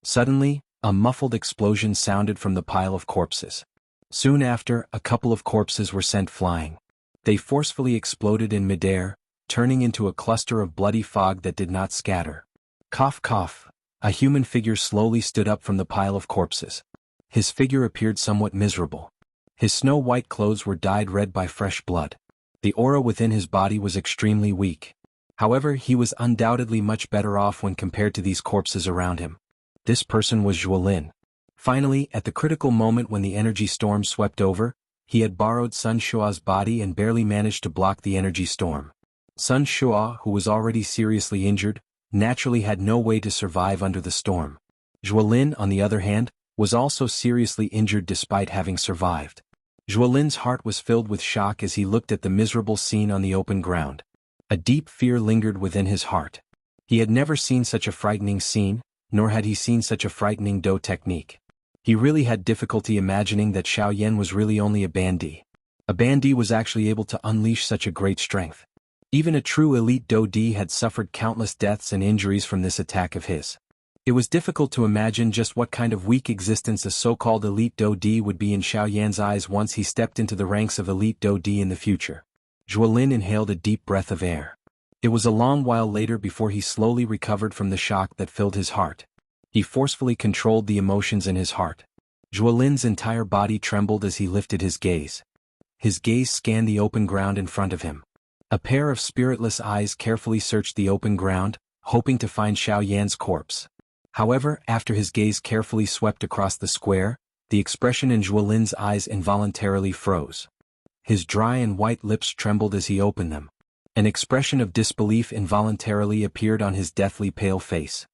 Suddenly, a muffled explosion sounded from the pile of corpses. Soon after, a couple of corpses were sent flying. They forcefully exploded in midair, turning into a cluster of bloody fog that did not scatter. Cough cough, a human figure slowly stood up from the pile of corpses. His figure appeared somewhat miserable. His snow-white clothes were dyed red by fresh blood. The aura within his body was extremely weak. However, he was undoubtedly much better off when compared to these corpses around him. This person was Zhuolin. Finally, at the critical moment when the energy storm swept over, he had borrowed Sun Shuo's body and barely managed to block the energy storm. Sun Shuo, who was already seriously injured, naturally had no way to survive under the storm. Zhuolin, on the other hand, was also seriously injured despite having survived. Zhuolin's heart was filled with shock as he looked at the miserable scene on the open ground. A deep fear lingered within his heart. He had never seen such a frightening scene, nor had he seen such a frightening Do technique. He really had difficulty imagining that Xiaoyan was really only a Bandi. A Bandi was actually able to unleash such a great strength. Even a true elite Do-D had suffered countless deaths and injuries from this attack of his. It was difficult to imagine just what kind of weak existence a so-called elite Do-D would be in Xiaoyan's eyes once he stepped into the ranks of elite Do-D in the future. Zhuolin inhaled a deep breath of air. It was a long while later before he slowly recovered from the shock that filled his heart. He forcefully controlled the emotions in his heart. Zhuolin's entire body trembled as he lifted his gaze. His gaze scanned the open ground in front of him. A pair of spiritless eyes carefully searched the open ground, hoping to find Xiaoyan's corpse. However, after his gaze carefully swept across the square, the expression in Zhuolin's eyes involuntarily froze. His dry and white lips trembled as he opened them. An expression of disbelief involuntarily appeared on his deathly pale face.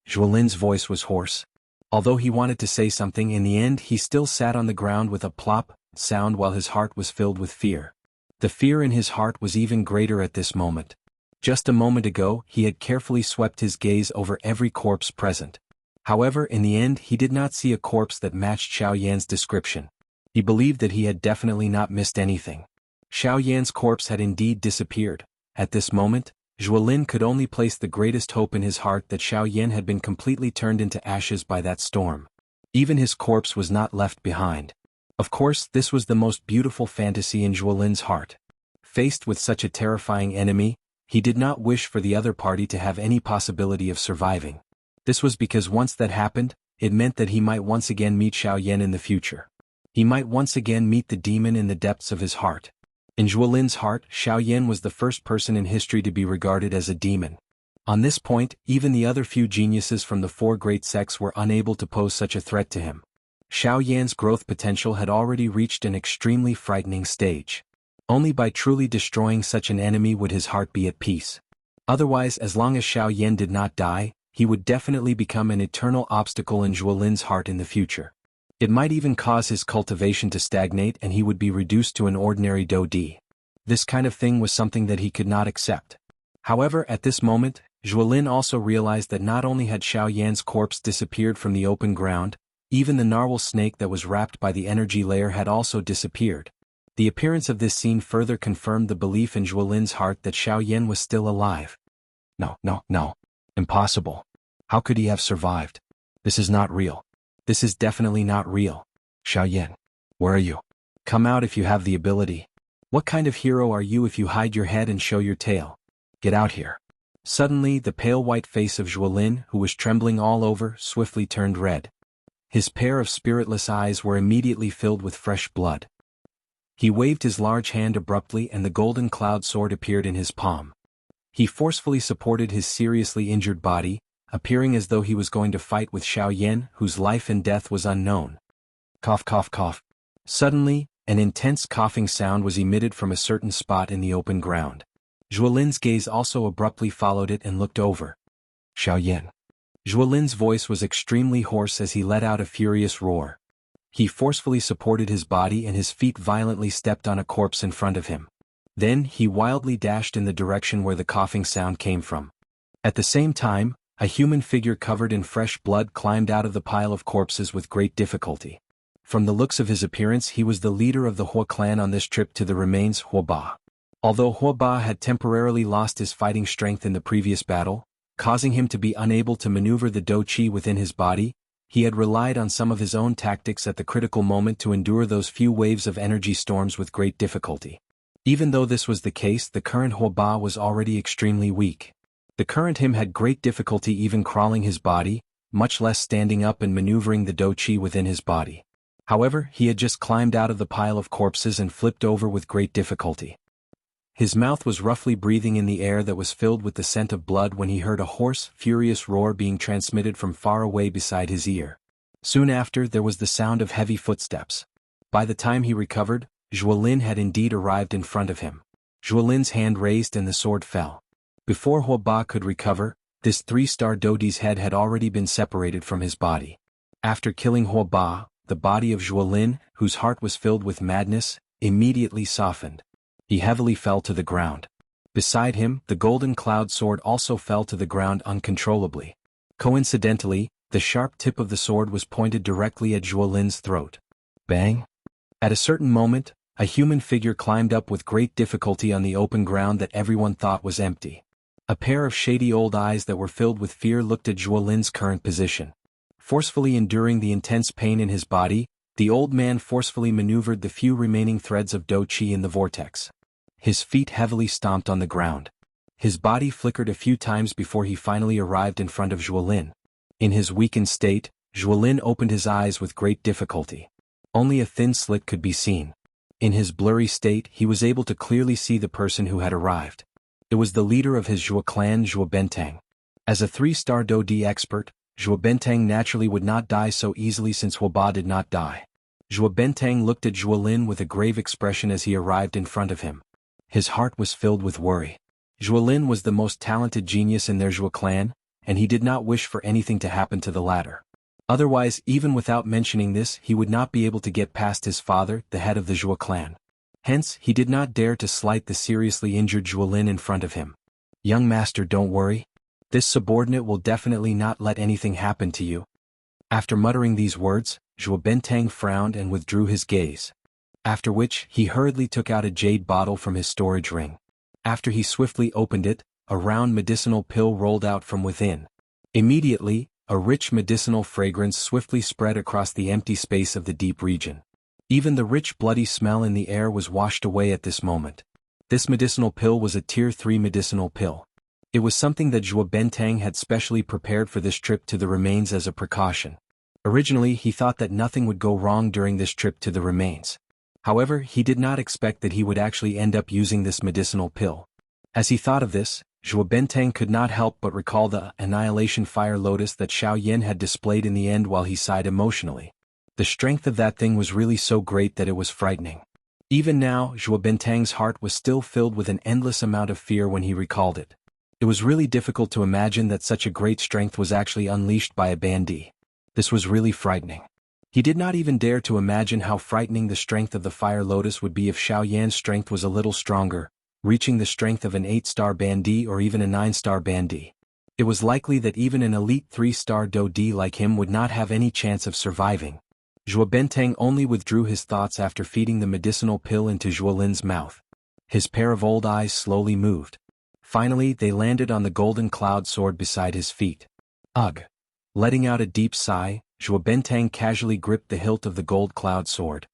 Zhuolin's voice was hoarse. Although he wanted to say something, in the end he still sat on the ground with a plop sound while his heart was filled with fear. The fear in his heart was even greater at this moment. Just a moment ago he had carefully swept his gaze over every corpse present. However, in the end he did not see a corpse that matched Xiaoyan's description. He believed that he had definitely not missed anything. Xiaoyan's corpse had indeed disappeared. At this moment, Zhuolin could only place the greatest hope in his heart that Xiaoyan had been completely turned into ashes by that storm. Even his corpse was not left behind. Of course, this was the most beautiful fantasy in Zhuolin's heart. Faced with such a terrifying enemy, he did not wish for the other party to have any possibility of surviving. This was because once that happened, it meant that he might once again meet Xiaoyan in the future. He might once again meet the demon in the depths of his heart. In Zhuolin's heart, Xiaoyan was the first person in history to be regarded as a demon. On this point, even the other few geniuses from the four great sects were unable to pose such a threat to him. Xiaoyan's growth potential had already reached an extremely frightening stage. Only by truly destroying such an enemy would his heart be at peace. Otherwise, as long as Xiaoyan did not die, he would definitely become an eternal obstacle in Zhuolin's heart in the future. It might even cause his cultivation to stagnate and he would be reduced to an ordinary Do-D. This kind of thing was something that he could not accept. However, at this moment, Zhuolin also realized that not only had Xiaoyan's corpse disappeared from the open ground, even the narwhal snake that was wrapped by the energy layer had also disappeared. The appearance of this scene further confirmed the belief in Zhuolin's heart that Xiaoyan was still alive. No. Impossible. How could he have survived? This is not real. This is definitely not real. Xiaoyan, where are you? Come out if you have the ability. What kind of hero are you if you hide your head and show your tail? Get out here. Suddenly, the pale white face of Zhuolin, who was trembling all over, swiftly turned red. His pair of spiritless eyes were immediately filled with fresh blood. He waved his large hand abruptly and the golden cloud sword appeared in his palm. He forcefully supported his seriously injured body, appearing as though he was going to fight with Xiaoyan, whose life and death was unknown. Cough, cough, cough. Suddenly, an intense coughing sound was emitted from a certain spot in the open ground. Zhuolin's gaze also abruptly followed it and looked over. Xiaoyan. Zhuolin's voice was extremely hoarse as he let out a furious roar. He forcefully supported his body and his feet violently stepped on a corpse in front of him. Then he wildly dashed in the direction where the coughing sound came from. At the same time, a human figure covered in fresh blood climbed out of the pile of corpses with great difficulty. From the looks of his appearance, he was the leader of the Hua clan on this trip to the remains Hua Ba. Although Hua Ba had temporarily lost his fighting strength in the previous battle, causing him to be unable to maneuver the Do Qi within his body, he had relied on some of his own tactics at the critical moment to endure those few waves of energy storms with great difficulty. Even though this was the case, the current Hua Ba was already extremely weak. The current him had great difficulty even crawling his body, much less standing up and maneuvering the Do Qi within his body. However, he had just climbed out of the pile of corpses and flipped over with great difficulty. His mouth was roughly breathing in the air that was filled with the scent of blood when he heard a hoarse, furious roar being transmitted from far away beside his ear. Soon after, there was the sound of heavy footsteps. By the time he recovered, Zhuolin had indeed arrived in front of him. Zhuolin's hand raised and the sword fell. Before Hua Ba could recover, this three-star Do-Di's head had already been separated from his body. After killing Hua Ba, the body of Zhuolin, whose heart was filled with madness, immediately softened. He heavily fell to the ground. Beside him, the golden cloud sword also fell to the ground uncontrollably. Coincidentally, the sharp tip of the sword was pointed directly at Zhuolin's throat. Bang! At a certain moment, A human figure climbed up with great difficulty on the open ground that everyone thought was empty. A pair of shady old eyes that were filled with fear looked at Zhuo Lin's current position. Forcefully enduring the intense pain in his body, the old man forcefully maneuvered the few remaining threads of Do Qi in the vortex. His feet heavily stomped on the ground. His body flickered a few times before he finally arrived in front of Zhuo Lin. In his weakened state, Zhuo Lin opened his eyes with great difficulty. Only a thin slit could be seen. In his blurry state, he was able to clearly see the person who had arrived. It was the leader of his Zhuo clan, Zhuo Bentang. As a 3-star Do Di expert, Zhuo Bentang naturally would not die so easily since Huoba did not die. Zhuo Bentang looked at Zhuo Lin with a grave expression as he arrived in front of him. His heart was filled with worry. Zhuo Lin was the most talented genius in their Zhuo clan, and he did not wish for anything to happen to the latter. Otherwise, even without mentioning this, he would not be able to get past his father, the head of the Zhuo clan. Hence, he did not dare to slight the seriously injured Zhuo Lin in front of him. "Young master, don't worry. This subordinate will definitely not let anything happen to you." After muttering these words, Zhuo Bentang frowned and withdrew his gaze. After which, he hurriedly took out a jade bottle from his storage ring. After he swiftly opened it, a round medicinal pill rolled out from within. Immediately, a rich medicinal fragrance swiftly spread across the empty space of the deep region. Even the rich bloody smell in the air was washed away at this moment. This medicinal pill was a Tier 3 medicinal pill. It was something that Zhuo Bentang had specially prepared for this trip to the remains as a precaution. Originally, he thought that nothing would go wrong during this trip to the remains. However, he did not expect that he would actually end up using this medicinal pill. As he thought of this, Zhuo Bentang could not help but recall the Annihilation Fire Lotus that Xiao Yan had displayed in the end while he sighed emotionally. The strength of that thing was really so great that it was frightening. Even now, Zhuo Bentang's heart was still filled with an endless amount of fear when he recalled it. It was really difficult to imagine that such a great strength was actually unleashed by a bandit. This was really frightening. He did not even dare to imagine how frightening the strength of the Fire Lotus would be if Xiao Yan's strength was a little stronger, reaching the strength of an 8-star bandit or even a 9-star bandit. It was likely that even an elite 3-star Do Di like him would not have any chance of surviving. Zhuo Bentang only withdrew his thoughts after feeding the medicinal pill into Zhuo Lin's mouth. His pair of old eyes slowly moved. Finally, they landed on the golden cloud sword beside his feet. Ugh! Letting out a deep sigh, Zhuo Bentang casually gripped the hilt of the gold cloud sword.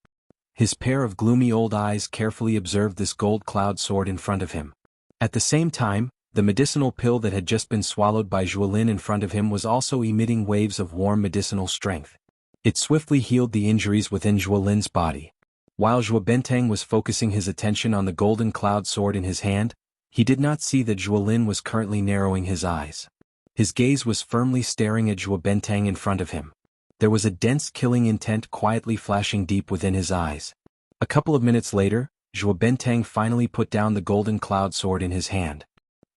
His pair of gloomy old eyes carefully observed this gold cloud sword in front of him. At the same time, the medicinal pill that had just been swallowed by Zhuo Lin in front of him was also emitting waves of warm medicinal strength. It swiftly healed the injuries within Zhuo Lin's body. While Zhuo Bentang was focusing his attention on the golden cloud sword in his hand, he did not see that Zhuo Lin was currently narrowing his eyes. His gaze was firmly staring at Zhuo Bentang in front of him. There was a dense killing intent quietly flashing deep within his eyes. A couple of minutes later, Zhuo Bentang finally put down the golden cloud sword in his hand.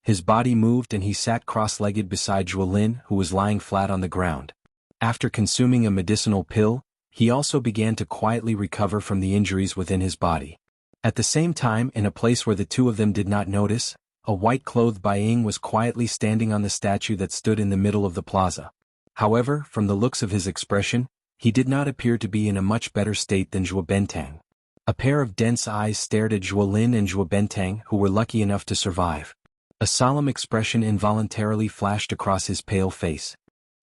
His body moved and he sat cross-legged beside Zhuo Lin, who was lying flat on the ground. After consuming a medicinal pill, he also began to quietly recover from the injuries within his body. At the same time, in a place where the two of them did not notice, a white-clothed Bai Ying was quietly standing on the statue that stood in the middle of the plaza. However, from the looks of his expression, he did not appear to be in a much better state than Zhuo Bentang. A pair of dense eyes stared at Zhuo Lin and Zhuo Bentang, who were lucky enough to survive. A solemn expression involuntarily flashed across his pale face.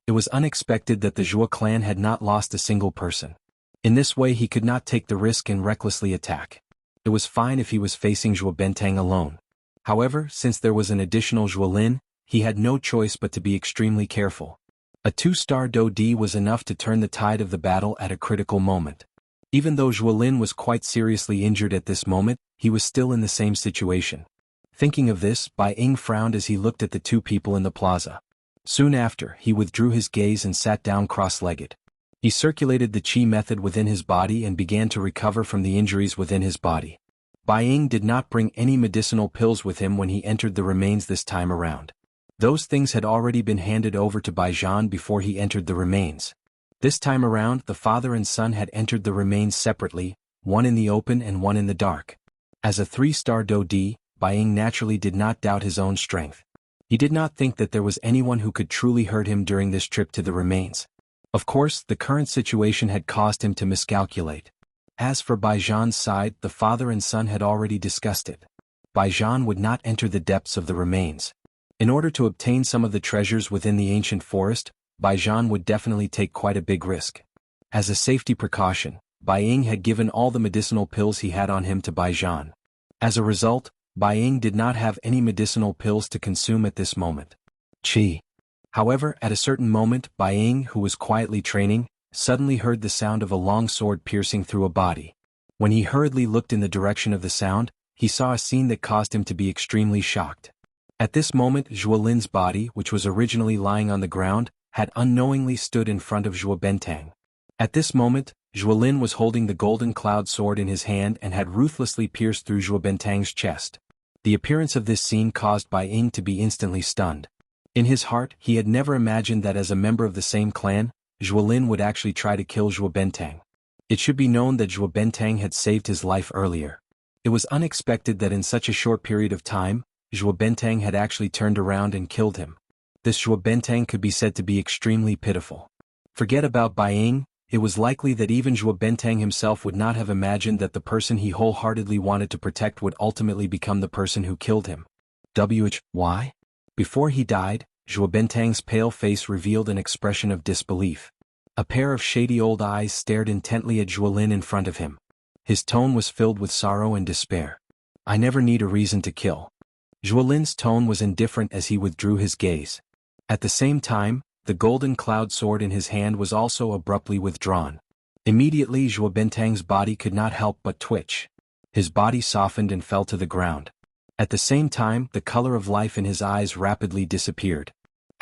It was unexpected that the Zhuo clan had not lost a single person. In this way he could not take the risk and recklessly attack. It was fine if he was facing Zhuo Bentang alone. However, since there was an additional Zhuo Lin, he had no choice but to be extremely careful. A 2-star Do Di was enough to turn the tide of the battle at a critical moment. Even though Zhuo Lin was quite seriously injured at this moment, he was still in the same situation. Thinking of this, Bai Ying frowned as he looked at the two people in the plaza. Soon after, he withdrew his gaze and sat down cross-legged. He circulated the qi method within his body and began to recover from the injuries within his body. Bai Ying did not bring any medicinal pills with him when he entered the remains this time around. Those things had already been handed over to Bai Zhan before he entered the remains. This time around, the father and son had entered the remains separately, one in the open and one in the dark. As a 3-star Do Di, Bai Ying naturally did not doubt his own strength. He did not think that there was anyone who could truly hurt him during this trip to the remains. Of course, the current situation had caused him to miscalculate. As for Baijan's side, the father and son had already discussed it. Baijan would not enter the depths of the remains. In order to obtain some of the treasures within the ancient forest, Baijan would definitely take quite a big risk. As a safety precaution, Bai Ying had given all the medicinal pills he had on him to Baijan. As a result, Bai Ying did not have any medicinal pills to consume at this moment. Chi. However, at a certain moment, Bai Ying, who was quietly training, suddenly heard the sound of a long sword piercing through a body. When he hurriedly looked in the direction of the sound, he saw a scene that caused him to be extremely shocked. At this moment, Zhuo Lin's body, which was originally lying on the ground, had unknowingly stood in front of Zhuo Bentang. At this moment, Zhuo Lin was holding the golden cloud sword in his hand and had ruthlessly pierced through Zhuo Bentang's chest. The appearance of this scene caused Bai Ying to be instantly stunned. In his heart, he had never imagined that as a member of the same clan, Zhuo Lin would actually try to kill Zhuo Bentang. It should be known that Zhuo Bentang had saved his life earlier. It was unexpected that in such a short period of time, Zhuo Bentang had actually turned around and killed him. This Zhuo Bentang could be said to be extremely pitiful. Forget about Bai Ying, it was likely that even Zhuo Bentang himself would not have imagined that the person he wholeheartedly wanted to protect would ultimately become the person who killed him. Why? Before he died, Zhuo Bentang's pale face revealed an expression of disbelief. A pair of shady old eyes stared intently at Zhuo Lin in front of him. His tone was filled with sorrow and despair. I never need a reason to kill. Zhuo Lin's tone was indifferent as he withdrew his gaze. At the same time, the golden cloud sword in his hand was also abruptly withdrawn. Immediately Zhuo Bentang's body could not help but twitch. His body softened and fell to the ground. At the same time, the color of life in his eyes rapidly disappeared.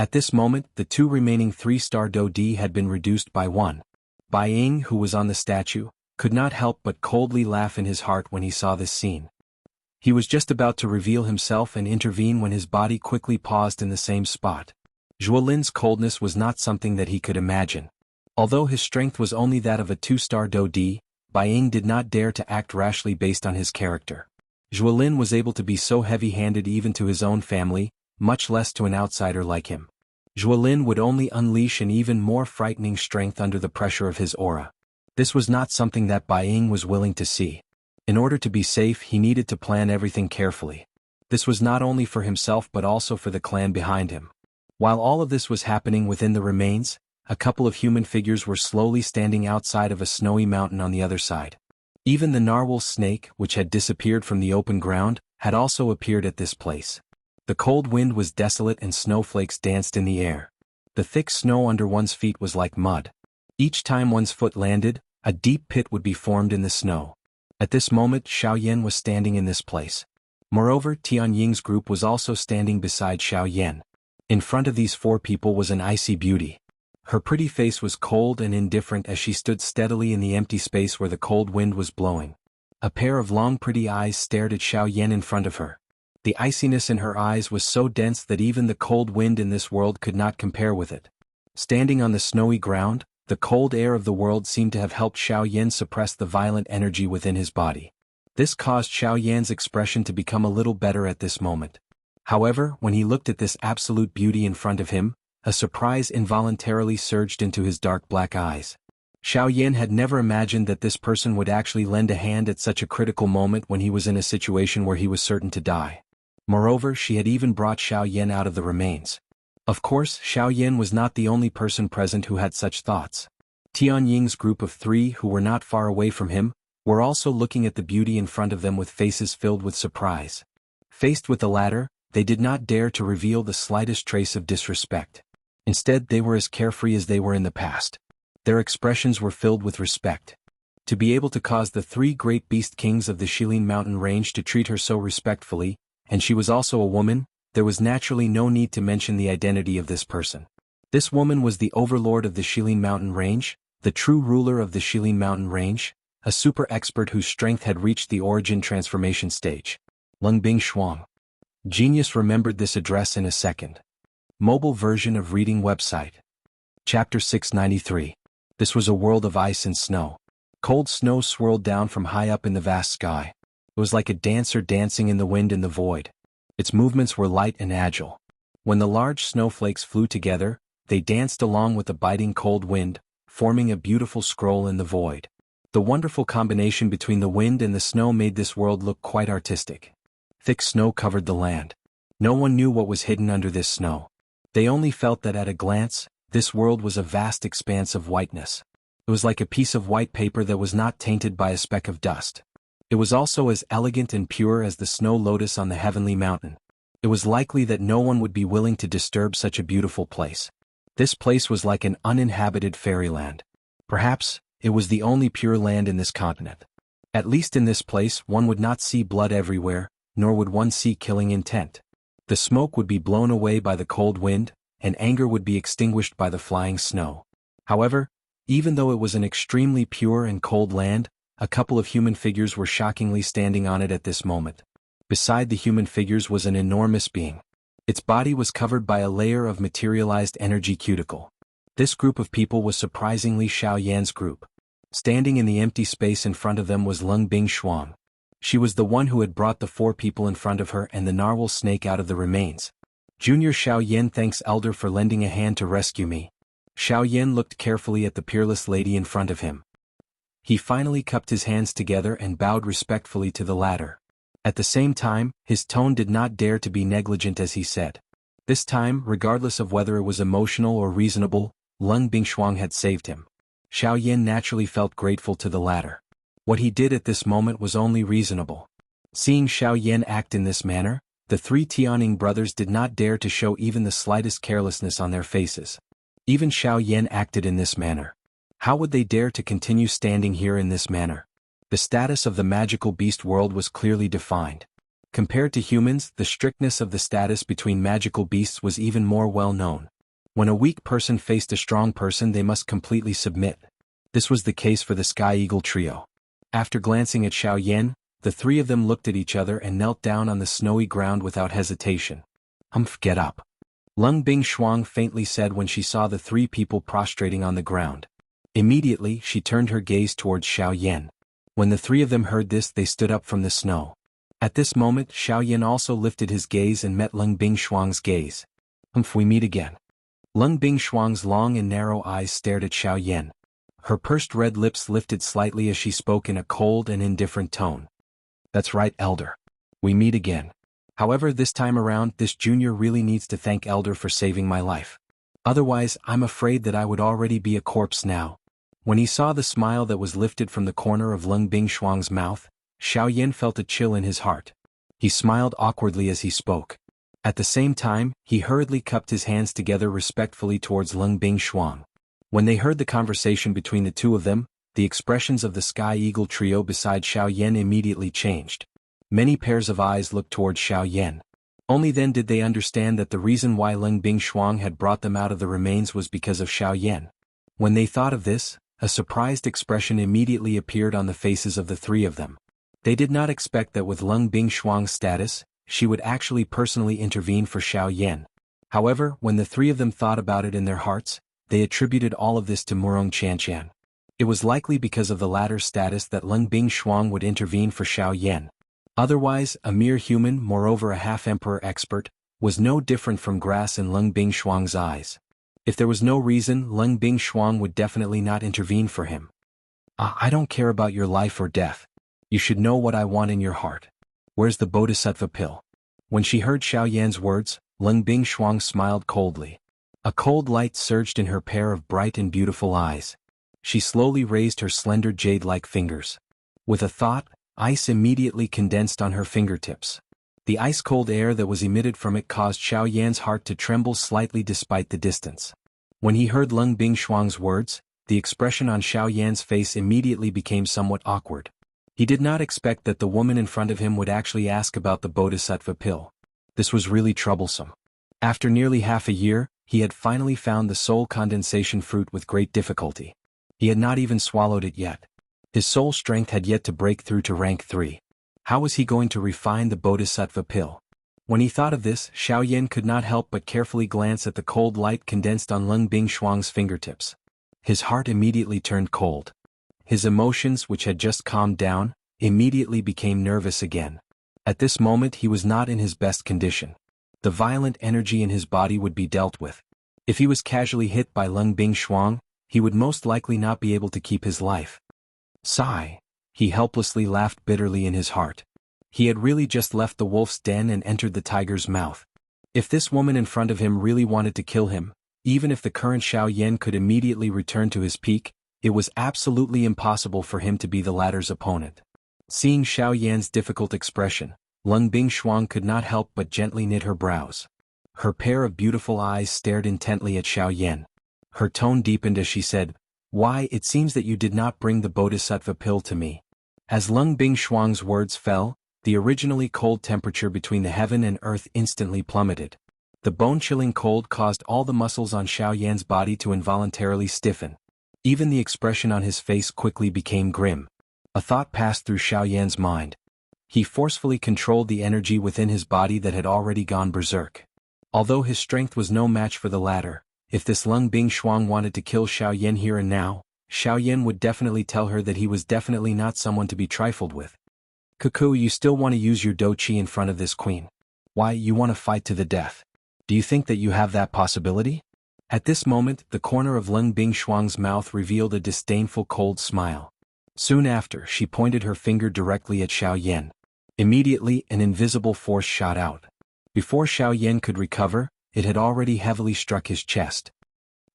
At this moment, the two remaining 3-star Dodi had been reduced by 1. Bai Ying, who was on the statue, could not help but coldly laugh in his heart when he saw this scene. He was just about to reveal himself and intervene when his body quickly paused in the same spot. Zhuo Lin's coldness was not something that he could imagine. Although his strength was only that of a 2-star Dodi, Bai Ying did not dare to act rashly based on his character. Zhuo Lin was able to be so heavy-handed even to his own family, much less to an outsider like him. Zhuo Lin would only unleash an even more frightening strength under the pressure of his aura. This was not something that Bai Ying was willing to see. In order to be safe, he needed to plan everything carefully. This was not only for himself but also for the clan behind him. While all of this was happening within the remains, a couple of human figures were slowly standing outside of a snowy mountain on the other side. Even the narwhal snake, which had disappeared from the open ground, had also appeared at this place. The cold wind was desolate and snowflakes danced in the air. The thick snow under one's feet was like mud. Each time one's foot landed, a deep pit would be formed in the snow. At this moment, Xiaoyan was standing in this place. Moreover, Tianying's group was also standing beside Xiaoyan. In front of these 4 people was an icy beauty. Her pretty face was cold and indifferent as she stood steadily in the empty space where the cold wind was blowing. A pair of long pretty eyes stared at Xiaoyan in front of her. The iciness in her eyes was so dense that even the cold wind in this world could not compare with it. Standing on the snowy ground, the cold air of the world seemed to have helped Xiaoyan suppress the violent energy within his body. This caused Xiaoyan's expression to become a little better at this moment. However, when he looked at this absolute beauty in front of him, a surprise involuntarily surged into his dark black eyes. Xiaoyan had never imagined that this person would actually lend a hand at such a critical moment when he was in a situation where he was certain to die. Moreover, she had even brought Xiaoyan out of the remains. Of course, Xiaoyan was not the only person present who had such thoughts. Tianying's group of 3 who were not far away from him, were also looking at the beauty in front of them with faces filled with surprise. Faced with the latter, they did not dare to reveal the slightest trace of disrespect. Instead, they were as carefree as they were in the past. Their expressions were filled with respect. To be able to cause the 3 great beast kings of the Shilin mountain range to treat her so respectfully, and she was also a woman, there was naturally no need to mention the identity of this person. This woman was the overlord of the Shilin mountain range, the true ruler of the Shilin mountain range, a super expert whose strength had reached the origin transformation stage. Lungbing Shuang. Genius remembered this address in a second. Mobile version of reading website. Chapter 693. This was a world of ice and snow. Cold snow swirled down from high up in the vast sky. It was like a dancer dancing in the wind and the void. Its movements were light and agile. When the large snowflakes flew together, they danced along with the biting cold wind, forming a beautiful scroll in the void. The wonderful combination between the wind and the snow made this world look quite artistic. Thick snow covered the land. No one knew what was hidden under this snow. They only felt that at a glance, this world was a vast expanse of whiteness. It was like a piece of white paper that was not tainted by a speck of dust. It was also as elegant and pure as the snow lotus on the heavenly mountain. It was likely that no one would be willing to disturb such a beautiful place. This place was like an uninhabited fairyland. Perhaps, it was the only pure land in this continent. At least in this place one would not see blood everywhere, nor would one see killing intent. The smoke would be blown away by the cold wind, and anger would be extinguished by the flying snow. However, even though it was an extremely pure and cold land, a couple of human figures were shockingly standing on it at this moment. Beside the human figures was an enormous being. Its body was covered by a layer of materialized energy cuticle. This group of people was surprisingly Xiaoyan's group. Standing in the empty space in front of them was Lung Bingshuang. She was the one who had brought the 4 people in front of her and the narwhal snake out of the remains. Junior Xiaoyan thanks Elder for lending a hand to rescue me. Xiaoyan looked carefully at the peerless lady in front of him. He finally cupped his hands together and bowed respectfully to the latter. At the same time, his tone did not dare to be negligent as he said. This time, regardless of whether it was emotional or reasonable, Lung Bingshuang had saved him. Xiaoyan naturally felt grateful to the latter. What he did at this moment was only reasonable. Seeing Xiaoyan act in this manner, the 3 Tianing brothers did not dare to show even the slightest carelessness on their faces. Even Xiaoyan acted in this manner. How would they dare to continue standing here in this manner? The status of the magical beast world was clearly defined. Compared to humans, the strictness of the status between magical beasts was even more well known. When a weak person faced a strong person, they must completely submit. This was the case for the Sky Eagle trio. After glancing at Xiaoyan, the 3 of them looked at each other and knelt down on the snowy ground without hesitation. Get up. Lung Bingshuang faintly said when she saw the 3 people prostrating on the ground. Immediately, she turned her gaze towards Xiaoyan. When the 3 of them heard this, they stood up from the snow. At this moment, Xiaoyan also lifted his gaze and met Lung Bingshuang's gaze. We meet again. Lung Bingshuang's long and narrow eyes stared at Xiaoyan. Her pursed red lips lifted slightly as she spoke in a cold and indifferent tone. That's right, Elder. We meet again. However, this time around, this junior really needs to thank Elder for saving my life. Otherwise, I'm afraid that I would already be a corpse now. When he saw the smile that was lifted from the corner of Lung Bingshuang's mouth, Xiaoyan felt a chill in his heart. He smiled awkwardly as he spoke. At the same time, he hurriedly cupped his hands together respectfully towards Lung Bingshuang. When they heard the conversation between the 2 of them, the expressions of the Sky Eagle trio beside Xiaoyan immediately changed. Many pairs of eyes looked towards Xiaoyan. Only then did they understand that the reason why Lung Bingshuang had brought them out of the remains was because of Xiaoyan. When they thought of this, a surprised expression immediately appeared on the faces of the 3 of them. They did not expect that with Lung Bingshuang's status, she would actually personally intervene for Xiaoyan. However, when the 3 of them thought about it in their hearts, they attributed all of this to Murong Qianqian. It was likely because of the latter's status that Lung Bingshuang would intervene for Xiaoyan. Otherwise, a mere human, moreover a half-emperor expert, was no different from grass in Lung Bingshuang's eyes. If there was no reason, Lung Bingshuang would definitely not intervene for him. I don't care about your life or death. You should know what I want in your heart. Where's the Bodhisattva pill? When she heard Xiaoyan's words, Lung Bingshuang smiled coldly. A cold light surged in her pair of bright and beautiful eyes. She slowly raised her slender jade-like fingers. With a thought, ice immediately condensed on her fingertips. The ice-cold air that was emitted from it caused Xiaoyan's heart to tremble slightly despite the distance. When he heard Lung Bingshuang's words, the expression on Xiaoyan's face immediately became somewhat awkward. He did not expect that the woman in front of him would actually ask about the Bodhisattva pill. This was really troublesome. After nearly half a year, he had finally found the soul condensation fruit with great difficulty. He had not even swallowed it yet. His soul strength had yet to break through to rank 3. How was he going to refine the Bodhisattva pill? When he thought of this, Xiaoyan could not help but carefully glance at the cold light condensed on Lung Bingshuang's fingertips. His heart immediately turned cold. His emotions, which had just calmed down, immediately became nervous again. At this moment he was not in his best condition. The violent energy in his body would be dealt with. If he was casually hit by Lung Bingshuang, he would most likely not be able to keep his life. Sigh. He helplessly laughed bitterly in his heart. He had really just left the wolf's den and entered the tiger's mouth. If this woman in front of him really wanted to kill him, even if the current Xiaoyan could immediately return to his peak, it was absolutely impossible for him to be the latter's opponent. Seeing Xiaoyan's difficult expression, Lung Bingshuang could not help but gently knit her brows. Her pair of beautiful eyes stared intently at Xiaoyan. Her tone deepened as she said, "Why, it seems that you did not bring the bodhisattva pill to me." As Lung Bingshuang's words fell, the originally cold temperature between the heaven and earth instantly plummeted. The bone-chilling cold caused all the muscles on Xiaoyan's body to involuntarily stiffen. Even the expression on his face quickly became grim. A thought passed through Xiaoyan's mind. He forcefully controlled the energy within his body that had already gone berserk. Although his strength was no match for the latter, if this Lung Bingshuang wanted to kill Xiaoyan here and now, Xiaoyan would definitely tell her that he was definitely not someone to be trifled with. "Cuckoo, you still want to use your do chi in front of this queen? Why, you want to fight to the death? Do you think that you have that possibility?" At this moment, the corner of Lung Bingshuang's mouth revealed a disdainful cold smile. Soon after, she pointed her finger directly at Xiaoyan. Immediately, an invisible force shot out. Before Xiaoyan could recover, it had already heavily struck his chest.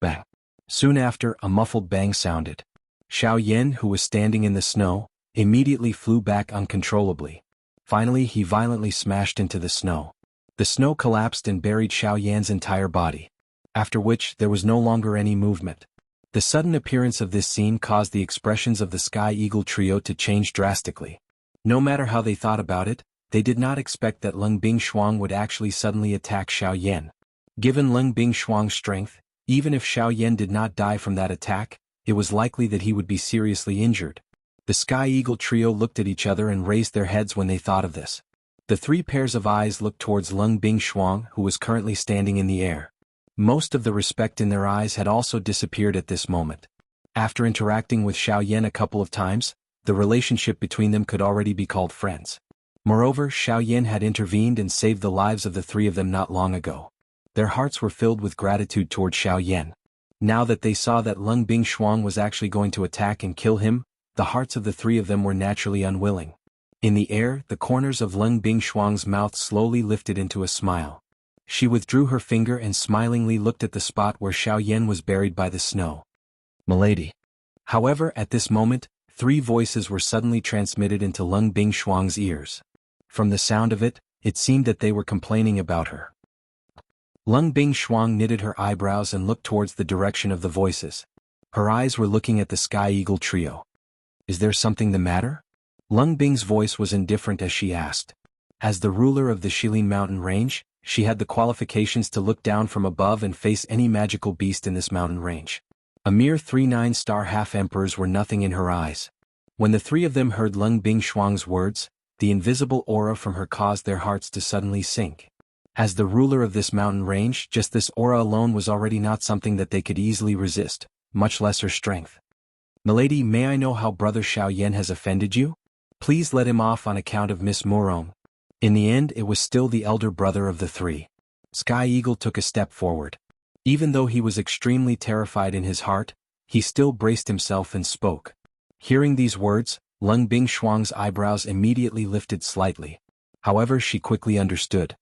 Bang! Soon after, a muffled bang sounded. Xiaoyan, who was standing in the snow, immediately flew back uncontrollably. Finally, he violently smashed into the snow. The snow collapsed and buried Xiaoyan's entire body. After which, there was no longer any movement. The sudden appearance of this scene caused the expressions of the Sky Eagle trio to change drastically. No matter how they thought about it, they did not expect that Lung Bingshuang would actually suddenly attack Xiaoyan. Given Lung Bingshuang's strength, even if Xiaoyan did not die from that attack, it was likely that he would be seriously injured. The Sky Eagle trio looked at each other and raised their heads when they thought of this. The three pairs of eyes looked towards Lung Bingshuang, who was currently standing in the air. Most of the respect in their eyes had also disappeared at this moment. After interacting with Xiaoyan a couple of times, the relationship between them could already be called friends. Moreover, Xiaoyan had intervened and saved the lives of the three of them not long ago. Their hearts were filled with gratitude toward Xiaoyan. Now that they saw that Lung Bingshuang was actually going to attack and kill him, the hearts of the three of them were naturally unwilling. In the air, the corners of Lung Bingshuang's mouth slowly lifted into a smile. She withdrew her finger and smilingly looked at the spot where Xiaoyan was buried by the snow. "Milady." However, at this moment, three voices were suddenly transmitted into Lung Bingshuang's ears. From the sound of it, it seemed that they were complaining about her. Lung Bingshuang knitted her eyebrows and looked towards the direction of the voices. Her eyes were looking at the Sky Eagle trio. "Is there something the matter?" Lung Bing's voice was indifferent as she asked. As the ruler of the Shilin mountain range, she had the qualifications to look down from above and face any magical beast in this mountain range. A mere 3 9-star half-emperors were nothing in her eyes. When the three of them heard Lung Bingshuang's words, the invisible aura from her caused their hearts to suddenly sink. As the ruler of this mountain range, just this aura alone was already not something that they could easily resist, much less her strength. "Milady, may I know how Brother Xiaoyan has offended you? Please let him off on account of Miss Murong." In the end, it was still the elder brother of the three. Sky Eagle took a step forward. Even though he was extremely terrified in his heart, he still braced himself and spoke. Hearing these words, Lung Bingshuang's eyebrows immediately lifted slightly. However, she quickly understood.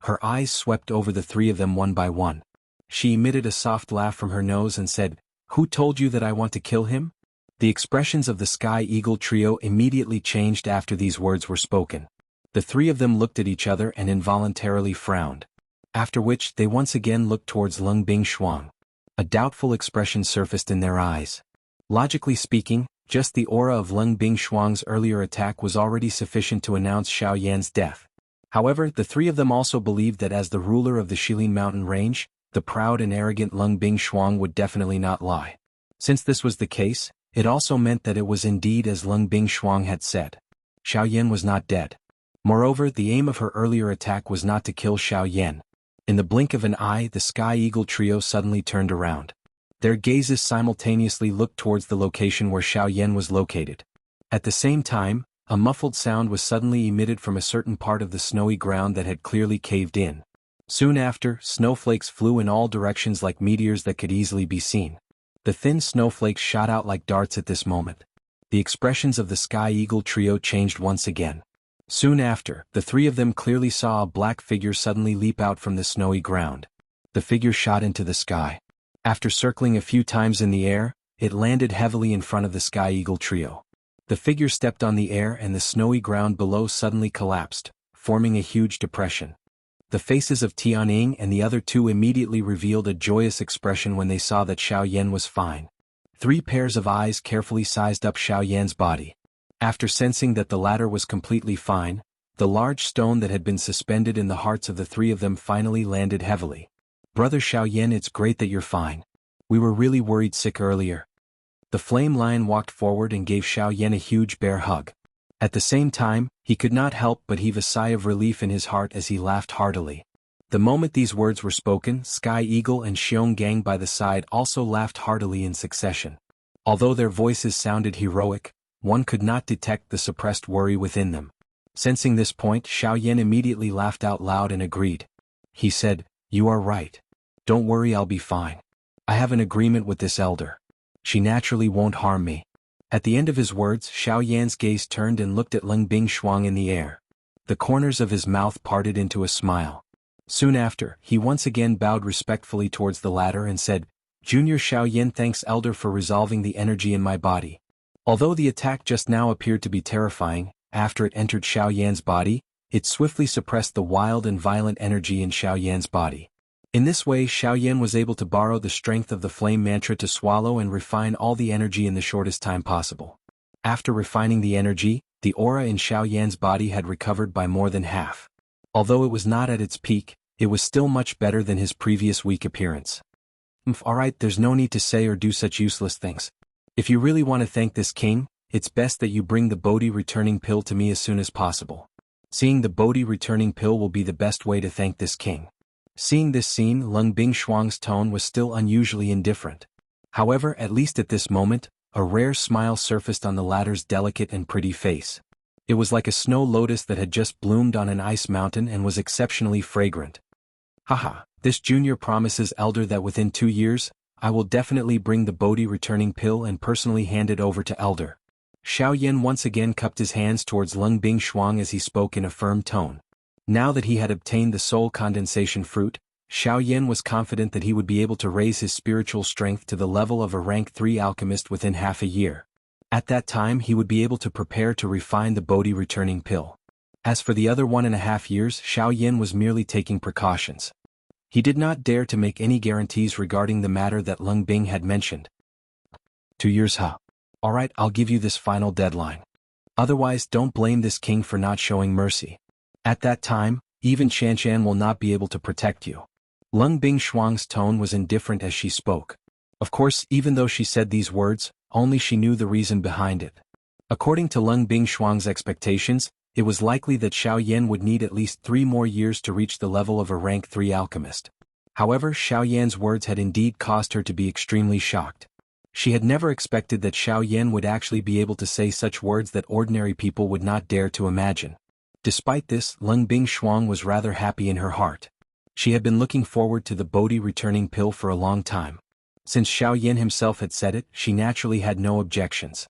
Her eyes swept over the three of them one by one. She emitted a soft laugh from her nose and said, "Who told you that I want to kill him?" The expressions of the Sky Eagle trio immediately changed after these words were spoken. The three of them looked at each other and involuntarily frowned. After which, they once again looked towards Lung Bingshuang. A doubtful expression surfaced in their eyes. Logically speaking, just the aura of Lung Bingshuang's earlier attack was already sufficient to announce Xiaoyan's death. However, the three of them also believed that as the ruler of the Shilin mountain range, the proud and arrogant Lung Bingshuang would definitely not lie. Since this was the case, it also meant that it was indeed as Lung Bingshuang had said. Xiaoyan was not dead. Moreover, the aim of her earlier attack was not to kill Xiaoyan. In the blink of an eye, the Sky Eagle trio suddenly turned around. Their gazes simultaneously looked towards the location where Xiaoyan was located. At the same time, a muffled sound was suddenly emitted from a certain part of the snowy ground that had clearly caved in. Soon after, snowflakes flew in all directions like meteors that could easily be seen. The thin snowflakes shot out like darts at this moment. The expressions of the Sky Eagle trio changed once again. Soon after, the three of them clearly saw a black figure suddenly leap out from the snowy ground. The figure shot into the sky. After circling a few times in the air, it landed heavily in front of the Sky Eagle trio. The figure stepped on the air and the snowy ground below suddenly collapsed, forming a huge depression. The faces of Tianying and the other two immediately revealed a joyous expression when they saw that Xiaoyan was fine. 3 pairs of eyes carefully sized up Xiaoyan's body. After sensing that the latter was completely fine, the large stone that had been suspended in the hearts of the 3 of them finally landed heavily. "Brother Xiaoyan, it's great that you're fine. We were really worried sick earlier." The flame lion walked forward and gave Xiaoyan a huge bear hug. At the same time, he could not help but heave a sigh of relief in his heart as he laughed heartily. The moment these words were spoken, Sky Eagle and Xionggang by the side also laughed heartily in succession. Although their voices sounded heroic, one could not detect the suppressed worry within them. Sensing this point, Xiaoyan immediately laughed out loud and agreed. He said, "You are right. Don't worry, I'll be fine. I have an agreement with this elder. She naturally won't harm me." At the end of his words, Xiaoyan's gaze turned and looked at Leng Bingshuang in the air. The corners of his mouth parted into a smile. Soon after, he once again bowed respectfully towards the latter and said, "Junior Xiaoyan, thanks elder for resolving the energy in my body." Although the attack just now appeared to be terrifying, after it entered Xiaoyan's body, it swiftly suppressed the wild and violent energy in Xiaoyan's body. In this way, Xiaoyan was able to borrow the strength of the flame mantra to swallow and refine all the energy in the shortest time possible. After refining the energy, the aura in Xiaoyan's body had recovered by more than half. Although it was not at its peak, it was still much better than his previous weak appearance. Alright, there's no need to say or do such useless things. If you really want to thank this king, it's best that you bring the Bodhi returning pill to me as soon as possible. Seeing the Bodhi returning pill will be the best way to thank this king. Seeing this scene, Leng Bingshuang's tone was still unusually indifferent. However, at least at this moment, a rare smile surfaced on the latter's delicate and pretty face. It was like a snow lotus that had just bloomed on an ice mountain and was exceptionally fragrant. "Haha, this junior promises elder that within 2 years, I will definitely bring the Bodhi returning pill and personally hand it over to elder." Xiaoyan once again cupped his hands towards Leng Bingshuang as he spoke in a firm tone. Now that he had obtained the soul condensation fruit, Xiaoyan was confident that he would be able to raise his spiritual strength to the level of a rank 3 alchemist within half a year. At that time he would be able to prepare to refine the Bodhi returning pill. As for the other 1.5 years, Xiaoyan was merely taking precautions. He did not dare to make any guarantees regarding the matter that Leng Bing had mentioned. 2 years, huh? Alright, I'll give you this final deadline. Otherwise, don't blame this king for not showing mercy. At that time, even Xianxia will not be able to protect you. Leng Bingshuang's tone was indifferent as she spoke. Of course, even though she said these words, only she knew the reason behind it. According to Leng Bingshuang's expectations, it was likely that Xiaoyan would need at least 3 more years to reach the level of a rank 3 alchemist. However, Xiaoyan's words had indeed caused her to be extremely shocked. She had never expected that Xiaoyan would actually be able to say such words that ordinary people would not dare to imagine. Despite this, Leng Bingshuang was rather happy in her heart. She had been looking forward to the Bodhi returning pill for a long time. Since Xiaoyan himself had said it, she naturally had no objections.